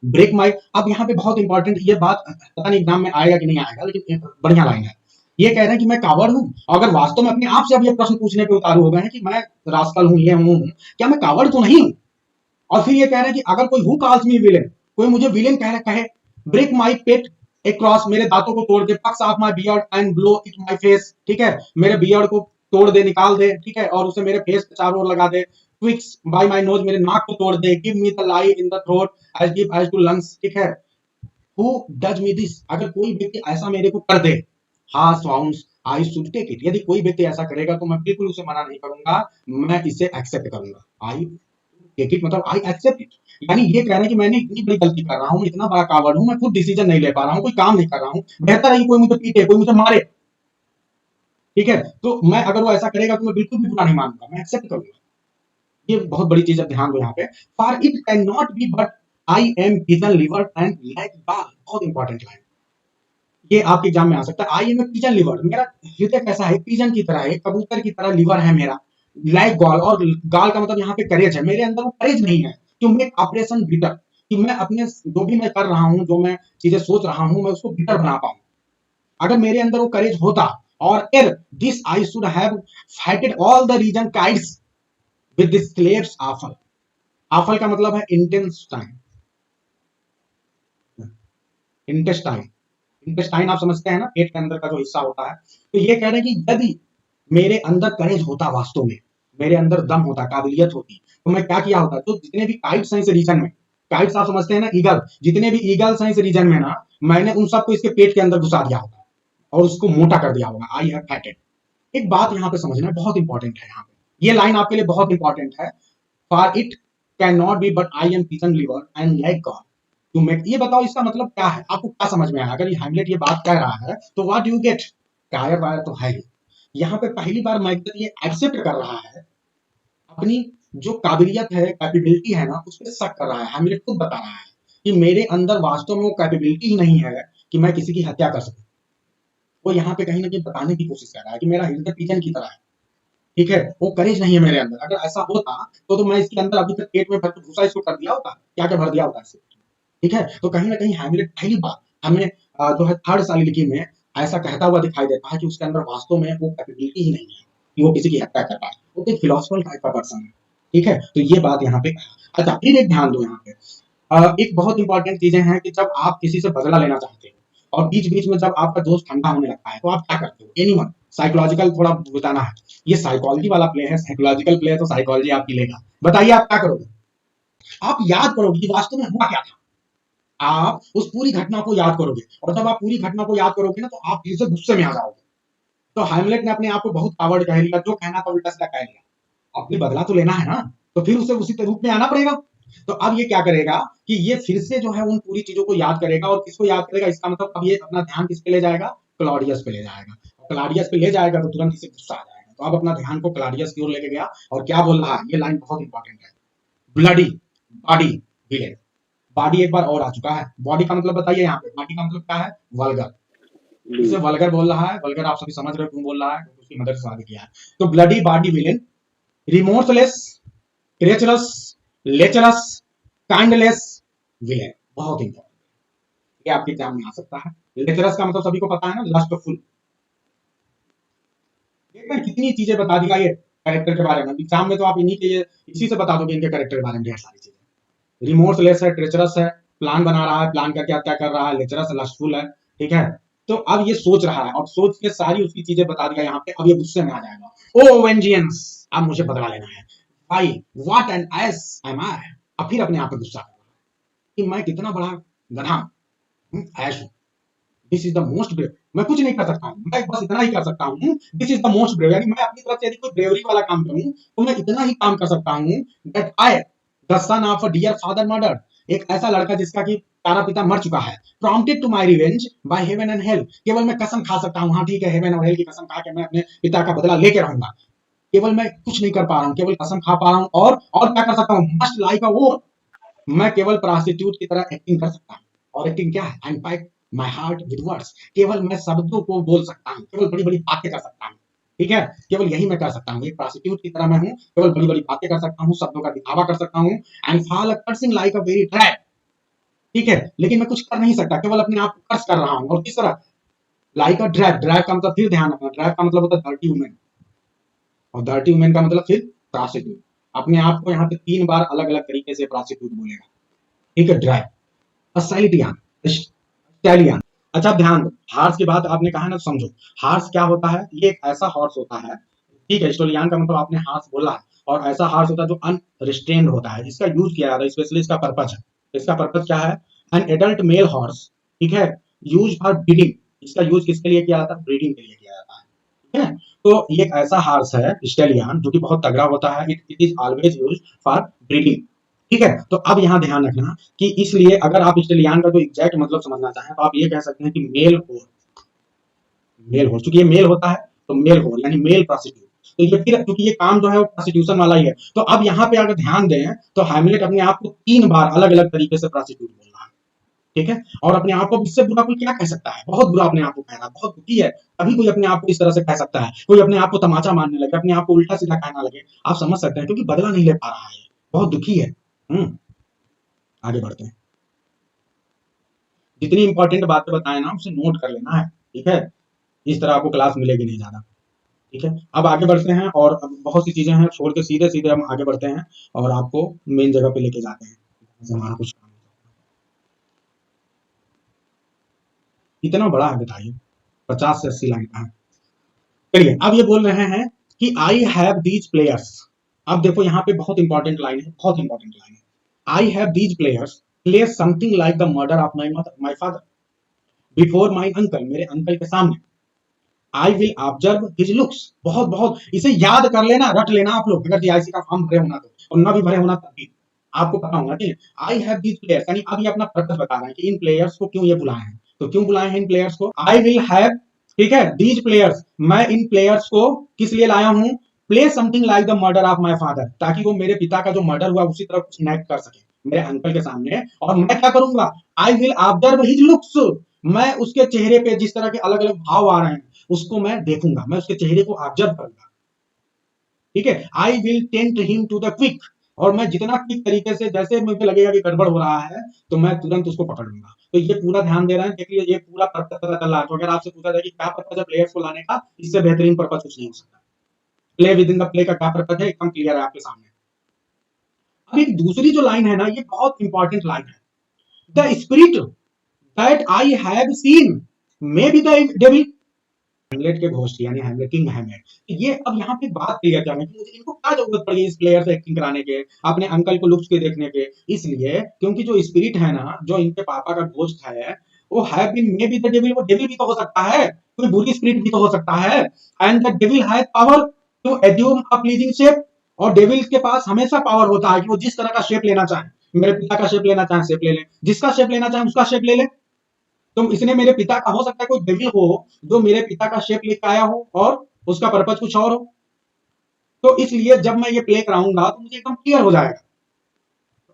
Break my, अब यहाँ पे बहुत इंपॉर्टेंट ये बात, पता नहीं एग्जाम में आएगा कि नहीं आएगा, लेकिन एक बढ़िया लाइन है। ये कह रहे हैं कि मैं कावर्ड हूं, अगर वास्तव में अपने आप से अब ये प्रश्न पूछने पे उतारू हो गए हैं कि मैं रास्कल हूं, ये हूं, क्या मैं कावर्ड तो नहीं हूं? और फिर ये कह रहे हैं कि अगर कोई हु कॉल्स मी विलेन, कोई मुझे विलेन कहे, ब्रेक माई पेट अक्रॉस, मेरे दांतों को तोड़ दे, plucks off my beard and blow it my face, ठीक है, मेरे बियर्ड को तोड़ दे, निकाल दे, ठीक है, और उसे मेरे फेस के चारों ओर लगा दे। ट्विक्स बाय माई नोज, मेरे नाक को तोड़ दे। Give me the lie in the throat as give as to lungs, ठीक है। हु डज मी दिस, अगर कोई व्यक्ति ऐसा मेरे को कर दे, harsh sounds I should take it, यदि कोई व्यक्ति ऐसा करेगा तो मैं बिल्कुल उसे मना नहीं करूंगा, मैं इसे एक्सेप्ट करूंगा। आई टेक इट मतलब आई एक्सेप्ट इट, यानी ये कह रहे हैं कि मैंने इतनी बड़ी गलती कर रहा हूं, इतना बड़ा कावर्ड हूं, मैं खुद डिसीजन नहीं ले पा रहा हूं, कोई काम नहीं कर रहा हूं, बेहतर है कि कोई मुझे पीटे, कोई मुझे मारे, ठीक है। तो मैं अगर वो ऐसा करेगा तो मैं बिल्कुल भी बुरा नहीं मानूंगा, मैं एक्सेप्ट करूंगा। ये बहुत बड़ी चीज है, ध्यान दो यहाँ पे। For it can not be but I M pigeon liver and like बाल, बहुत इंपॉर्टेंट लाइन, ये आपके एग्जाम में आ सकता है। I am a pigeon liver, मेरा हृदय कैसा है, पिजन की तरह है, कबूतर की तरह लिवर है मेरा। लाइक गॉल, और गाल का मतलब यहाँ पे करेज है, मेरे अंदर वो करेज नहीं है कि मैं ऑपरेशन बिटर, कि मैं अपने जो भी मैं कर रहा हूं, जो मैं चीजें सोच रहा हूं, मैं उसको बिटर बना पाऊं। अगर मेरे अंदर वो करेज होता, और ere this I should have fatted all the region kites with this slave's offal, offal का मतलब है इंटेंस्टाइन, इंटेस्टाइन, इंटेस्टाइन आप समझते हैं ना, पेट के अंदर का जो हिस्सा होता है। तो ये कह रहे हैं कि यदि मेरे अंदर करेज होता वास्तव में, मेरे अंदर दम होता, काबिलियत होती, तो मैं क्या किया होता, तो जितने भी काइट्स हैं इस रीजन में, काइट्स आप समझते हैं ना, ईगल, जितने भी ईगल्स हैं इस रीजन में ना, मैंने उन सबको इसके पेट के अंदर घुसा दिया होगा और उसको मोटा कर दिया होगा। I have fetid. एक बात यहाँ पे समझना बहुत इंपॉर्टेंट है, यहाँ पे ये लाइन आपके लिए बहुत इंपॉर्टेंट है। For it can not be but I am person liver and like God to make. ये बताओ इसका मतलब क्या है, आपको क्या समझ में आया? अगर ये हैमलेट ये बात कह रहा है तो व्हाट यू गेट, कायर वायर तो है ही। यहाँ पे पहली बार मैकबेथ ये एक्सेप्ट कर रहा है, अपनी जो काबिलियत है, कैपेबिलिटी है ना, उस पर शक कर रहा है। हैमलेट खुद बता रहा है कि मेरे अंदर वास्तव में वो कैपेबिलिटी ही नहीं है कि मैं किसी की हत्या कर सकूं। वो यहाँ पे कहीं ना कहीं बताने की कोशिश कर रहा है कि मेरा हृदय पिजन की तरह है, ठीक है, वो करेज नहीं है मेरे अंदर। अगर ऐसा होता तो मैं इसके अंदर अभी तक पेट में भर के भूसा इसको कर दिया होता, क्या क्या भर दिया होता इसे, ठीक है। तो कहीं ना कहीं हैमलेट पहली बार हमें जो है थर्ड सालिलिकी में ऐसा कहता हुआ दिखाई देता है कि उसके अंदर वास्तव में वो कैपेबिलिटी ही नहीं है कि वो किसी की हत्या कर पाए। वो एक फिलोसफर टाइप का पर्सन है, ठीक है। तो ये बात यहाँ पे। अच्छा, फिर एक ध्यान दो यहाँ पे, एक बहुत इंपॉर्टेंट चीजें हैं कि जब आप किसी से बदला लेना चाहते हो और बीच बीच में जब आपका दोस्त ठंडा होने लगता है तो आप क्या करते हो? एनीवन, साइकोलॉजिकल थोड़ा बताना है, ये साइकोलॉजी वाला प्ले है, साइकोलॉजिकल प्ले है तो साइकोलॉजी आपकी लेगा। बताइए आप क्या करोगे? आप याद करोगे कि वास्तव में हुआ क्या था, आप उस पूरी घटना को याद करोगे, और जब आप पूरी घटना को याद करोगे ना तो आप फिर से गुस्से में आ जाओगे। तो हैमलेट ने अपने आप को बहुत कावर्ड कह लिया, जो कहना था उल्टा सीधा कह लिया। अपनी बदला तो लेना है ना, तो फिर उसे उसी रूप में आना पड़ेगा। तो अब ये क्या करेगा कि ये फिर से जो है उन पूरी चीजों को याद करेगा, और किसको याद करेगा, इसका मतलब अब ये अपना ध्यान किस पे ले जाएगा, क्लॉडियस पे ले जाएगा। क्लॉडियस पे ले जाएगा तो तुरंत इसे गुस्सा आ जाएगा, तो अब अपना ध्यान को क्लॉडियस की ओर लेके गया और क्या बोल रहा है, ये लाइन बहुत इंपॉर्टेंट है, ब्लडी बॉडी विलेन। बॉडी एक बार और आ चुका है, बॉडी का मतलब बताइए यहाँ पे, बॉडी का मतलब क्या है, वल्गर। इसे वल्गर बोल रहा है, वल्गर आप सभी समझ रहे हो क्यों बोल रहा है, उसकी मदद से आगे किया है। तो bloody bawdy villain, remorseless, treacherous, lecherous, kindless villain. बहुत इंपॉर्टेंट, ये आपके एग्जाम में आ सकता है। लेचरस का मतलब सभी को पता है ना, लस्टफुल। देखना कितनी चीजें बता दिया ये कैरेक्टर के बारे में, एग्जाम में तो आप इन्हीं के इसी से बता दोगे इनके कैरेक्टर के बारे में ढेर सारी चीजें। रिमोर्सलेस है, ट्रेचरस है, प्लान बना रहा है, प्लान करके हत्या कर रहा है, लेचरस लस्टफुल है, ठीक है। तो अब ये सोच रहा है और सोच के सारी उसकी चीजें बता दिया यहाँ पे। अब ये गुस्से में आ जाएगा, ओ वेंजियंस, अब मुझे बदला लेना है, भाई व्हाट एन एस एम आई। अब फिर अपने आप पे गुस्सा कर रहा है कि मैं कितना बड़ा गधा ऐश हूं, this is the most brave. मैं कुछ नहीं कर सकता हूँ, मैं बस इतना ही कर सकता हूँ, this is the most brave, यानी मैं अपनी तरफ से यदि कोई ब्रेवरी वाला काम करूँ तो मैं इतना ही काम कर सकता हूँ, that I the son of a dear father murder, एक ऐसा लड़का जिसका कि तारा पिता मर चुका है, prompted to my revenge by heaven and hell, केवल मैं कसम खा सकता हूँ, हाँ ठीक है, हेवन और हेल की कसम खा के मैं अपने पिता का बदला लेके रहूंगा। केवल मैं कुछ नहीं कर पा रहा हूँ, केवल कसम खा पा रहा हूँ, और क्या कर सकता हूँ, मस्ट लाइक अ वो, मैं केवल प्रोस्टिट्यूट की तरह एक्टिंग कर सकता हूँ। और एक्टिंग क्या है, and by my heart with words, केवल मैं शब्दों को बोल सकता हूँ, केवल बड़ी बड़ी बातें कर सकता हूँ, ठीक है, केवल यही मैं कर सकता हूँ, एक प्रोस्टिट्यूट की तरह मैं हूँ, केवल बड़ी बड़ी बातें कर सकता हूँ, शब्दों का दिखावा कर सकता हूँ, and fall cursing like a very trap, ठीक है, लेकिन मैं कुछ कर नहीं सकता, केवल अपने आप को कर्स कर रहा हूँ। और किस तरह, लाइक अ ड्रैग, ड्रैग का मतलब फिर ध्यान रखना, ड्रैग का मतलब होता है डर्टी वुमेन, और डर्टी वुमेन का मतलब फिर प्रोस्टिट्यूट। अपने आप को यहाँ पे 3 बार अलग अलग तरीके से प्रोस्टिट्यूट बोलेगा, ठीक है, ड्रैग, अस्टाइलियन, स्टैलियन। अच्छा ध्यान दो, हार्स की बात आपने कहा ना, तो समझो हार्स क्या होता है, ये एक ऐसा हॉर्स होता है, ठीक है, स्टोलियन का मतलब आपने हार्स बोला है, और ऐसा हार्स होता है जो अनरिस्ट्रेन्ड होता है, इसका यूज किया जाता है, स्पेशली इसका पर्पज है, इसका पर्पज क्या है, एन एडल्ट मेल हॉर्स, ठीक है, यूज फॉर ब्रीडिंग, इसका यूज किसके लिए किया जाता है, ब्रीडिंग के लिए किया जाता है, ठीक है। तो ये एक ऐसा हार्स है स्टेलियन जो कि बहुत तगड़ा होता है, it is always use for breeding, ठीक है। तो अब यहाँ ध्यान रखना कि इसलिए अगर आप स्टेलियन का जो एग्जैक्ट मतलब समझना चाहें तो आप ये कह सकते हैं कि मेल होर, मेल होर, क्योंकि ये मेल होता है तो मेल होर यानी मेल प्रोस्टिट्यूट। तो ये फिर क्योंकि ये काम जो है वो प्रोस्टिट्यूशन वाला ही है, तो अब यहाँ पे अगर ध्यान दें तो हैमलेट अपने आप को 3 बार अलग अलग तरीके से प्रोस्टिट्यूट बोल रहा है, ठीक है, और अपने आप को इससे बुरा कोई क्या कह सकता है, बहुत बुरा अपने आप को कह रहा है, बहुत दुखी है, तभी कोई अपने आप को इस तरह से कह सकता है, कोई अपने आप को तमाचा मारने लगे, अपने आप को उल्टा सीधा कहना लगे, आप समझ सकते हैं, क्योंकि बदला नहीं ले पा रहा है, बहुत दुखी है। आगे बढ़ते हैं, जितनी इंपॉर्टेंट बातें बताएं ना उसे नोट कर लेना है, ठीक है, इस तरह आपको क्लास मिलेगी नहीं ज्यादा, ठीक है। अब आगे बढ़ते हैं, और अब बहुत सी चीजें हैं छोड़ के सीधे सीधे हम आगे बढ़ते हैं और आपको मेन जगह पे लेके जाते हैं, हमारा कुछ काम इतना बड़ा है, बताइए 50 से 80 लाइन का है। चलिए अब ये बोल रहे हैं कि आई हैव दीज प्लेयर्स। अब देखो यहाँ पे बहुत इंपॉर्टेंट लाइन है, बहुत इंपॉर्टेंट लाइन है। I have these players play something like the murder of my father before my uncle, मेरे अंकल के सामने। I will observe his looks. बहुत बहुत इसे याद कर लेना, रट लेना आप लोग, अगर जीआईसी का फॉर्म भरे होना तो, और ना भी भरे होना तब भी आपको पता होगा। ठीक है, आई हैव दीज प्लेयर्स यानी अब ये अपना पर्पस बता रहा है कि इन प्लेयर्स को क्यों ये बुलाए हैं। तो क्यों बुलाए हैं इन प्लेयर्स को? आई विल हैव, ठीक है, दीज प्लेयर्स, मैं इन प्लेयर्स को किस लिए लाया हूं? Play something like the murder of my father, ताकि वो मेरे पिता का जो मर्डर हुआ उसी तरह कुछ इनैक्ट कर सके मेरे अंकल के सामने। और मैं क्या करूंगा? I will observe his looks, मैं उसके चेहरे पे जिस तरह के अलग अलग भाव आ रहे हैं उसको मैं देखूंगा, मैं उसके चेहरे को ऑब्जर्व करूंगा। ठीक है, I will tent him to the quick, और मैं जितना क्विक तरीके से, जैसे मुझे लगेगा कि गड़बड़ हो रहा है तो मैं तुरंत उसको पकड़ लूंगा। तो ये पूरा ध्यान दे रहे हैं, देखिए ये पूरा पर्पस पता चल रहा है। तो अगर आपसे पूछा जाए कि क्या पर्पस है प्लेयर्स को लाने का, इससे बेहतरीन पर्पस कुछ नहीं हो सकता। Play within the play का क्या पर्पस है, एकदम क्लियर है आपके सामने। अब एक दूसरी जो लाइन है ना, ये बहुत इंपॉर्टेंट लाइन है। The spirit that I have seen may be the devil, Hamlet के घोस्ट यानी हैमलेट, किंग हैमलेट। ये अब यहाँ पे बात क्लियर करना कि मुझे इनको क्या जरूरत पड़ी इस प्लेयर से एक्टिंग कराने के, अपने अंकल को लुक्स के देखने के। इसलिए क्योंकि जो स्पिरिट है ना, जो इनके पापा का घोस्ट है, वो have been may be the devil, वो डेविल भी तो हो सकता है, कोई बुरी स्पिरिट भी तो हो सकता है। And the devil has power to assume a pleasing shape, और डेविल के पास हमेशा पावर होता है कि वो जिस तरह का शेप लेना चाहे, मेरे पिता का शेप लेना चाहे शेप ले ले, जिसका शेप लेना चाहे उसका शेप ले ले। तो इसने मेरे पिता का, हो सकता है कोई डेविल हो जो मेरे पिता का शेप लेके आया हो और उसका पर्पस कुछ और हो। तो इसलिए जब मैं ये प्ले कराऊंगा तो मुझे एकदम क्लियर हो जाएगा।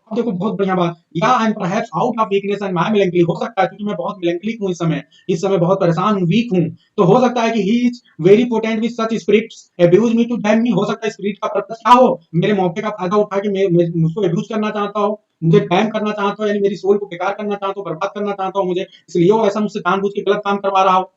अब देखो बहुत बढ़िया बात, या I am perhaps out of weakness and my melancholy, हो सकता है क्योंकि मैं बहुत मेलैंकोलिक हूं इस समय बहुत परेशान हूं, वीक हूं, तो हो सकता है कि he is very potent with such spirits abuse me to damn me. हो सकता है स्पिरिट का पर्पस क्या हो, मेरे मौके का फायदा उठा के मुझको अब्यूज करना चाहता हो, मुझे डैम करना चाहता हो, यानी मेरी सोल को बेकार करना चाहता हो, बर्बाद करना चाहता हो मुझे, इसलिए वो ऐसा मुझसे जानबूझ के गलत काम करवा रहा हो।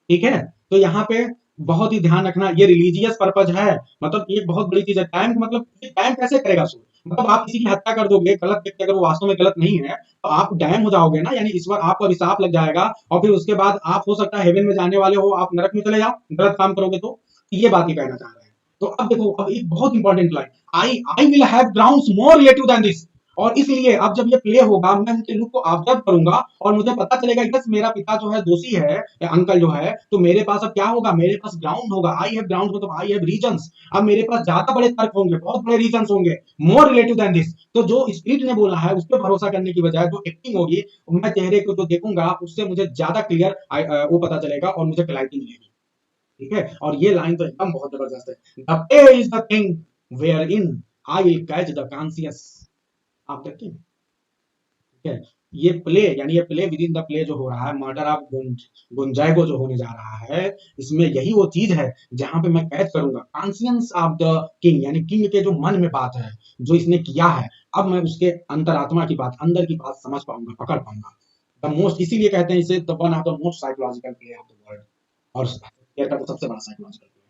ठीक है, तो यहाँ पे बहुत ही ध्यान रखना, ये रिलीजियस पर्पज है, मतलब ये बहुत बड़ी चीज है। टाइम मतलब टाइम कैसे करेगा सोल, मतलब आप किसी की हत्या कर दोगे गलत व्यक्ति, अगर वो वास्तव में गलत नहीं है तो आप डैम हो जाओगे ना, यानी इस बार आपको अभिशाप लग जाएगा, और फिर उसके बाद आप हो सकता है हेवन में जाने वाले हो, आप नरक में चले जाओ गलत काम करोगे। तो ये बात ही कहना चाह रहे हैं। तो अब देखो, अब एक बहुत important line, I will have grounds more relative than this, और इसलिए अब जब ये प्ले होगा मैं उनके लुक को ऑब्जर्व करूंगा और मुझे पता चलेगा यस मेरा पिता जो है दोषी है या अंकल जो है, तो मेरे पास अब क्या होगा, मेरे पास ग्राउंड होगा। आई हैव ग्राउंड मतलब आई हैव रीजंस, अब मेरे पास ज्यादा बड़े तर्क होंगे, बहुत बड़े रीजंस होंगे, मोर रिलेटिव देन दिस। तो जो स्पिरिट ने बोला है उस पर भरोसा करने की बजाय जो एक्टिंग होगी, मैं चेहरे को जो देखूंगा उससे मुझे ज्यादा क्लियर वो पता चलेगा और मुझे क्लैरिटी मिलेगी। ठीक है, और ये लाइन तो एकदम बहुत जबरदस्त है। The play is the thing wherein I will catch the conscience of the king. ठीक है, ये प्ले यानी ये play within the play जो हो रहा है, मर्डर ऑफ गुंजाइगो जो होने जा रहा है, इसमें यही वो चीज है जहां पे मैं कैच करूंगा कॉन्शियंस ऑफ द किंग, यानी किंग के जो मन में बात है जो इसने किया है, अब मैं उसके अंतरात्मा की बात, अंदर की बात समझ पाऊंगा, पकड़ पाऊंगा। द मोस्ट, इसीलिए कहते हैं इसे the one of the most psychological play of the world, और का तो सबसे बड़ा साइकोलॉजिकल प्ले।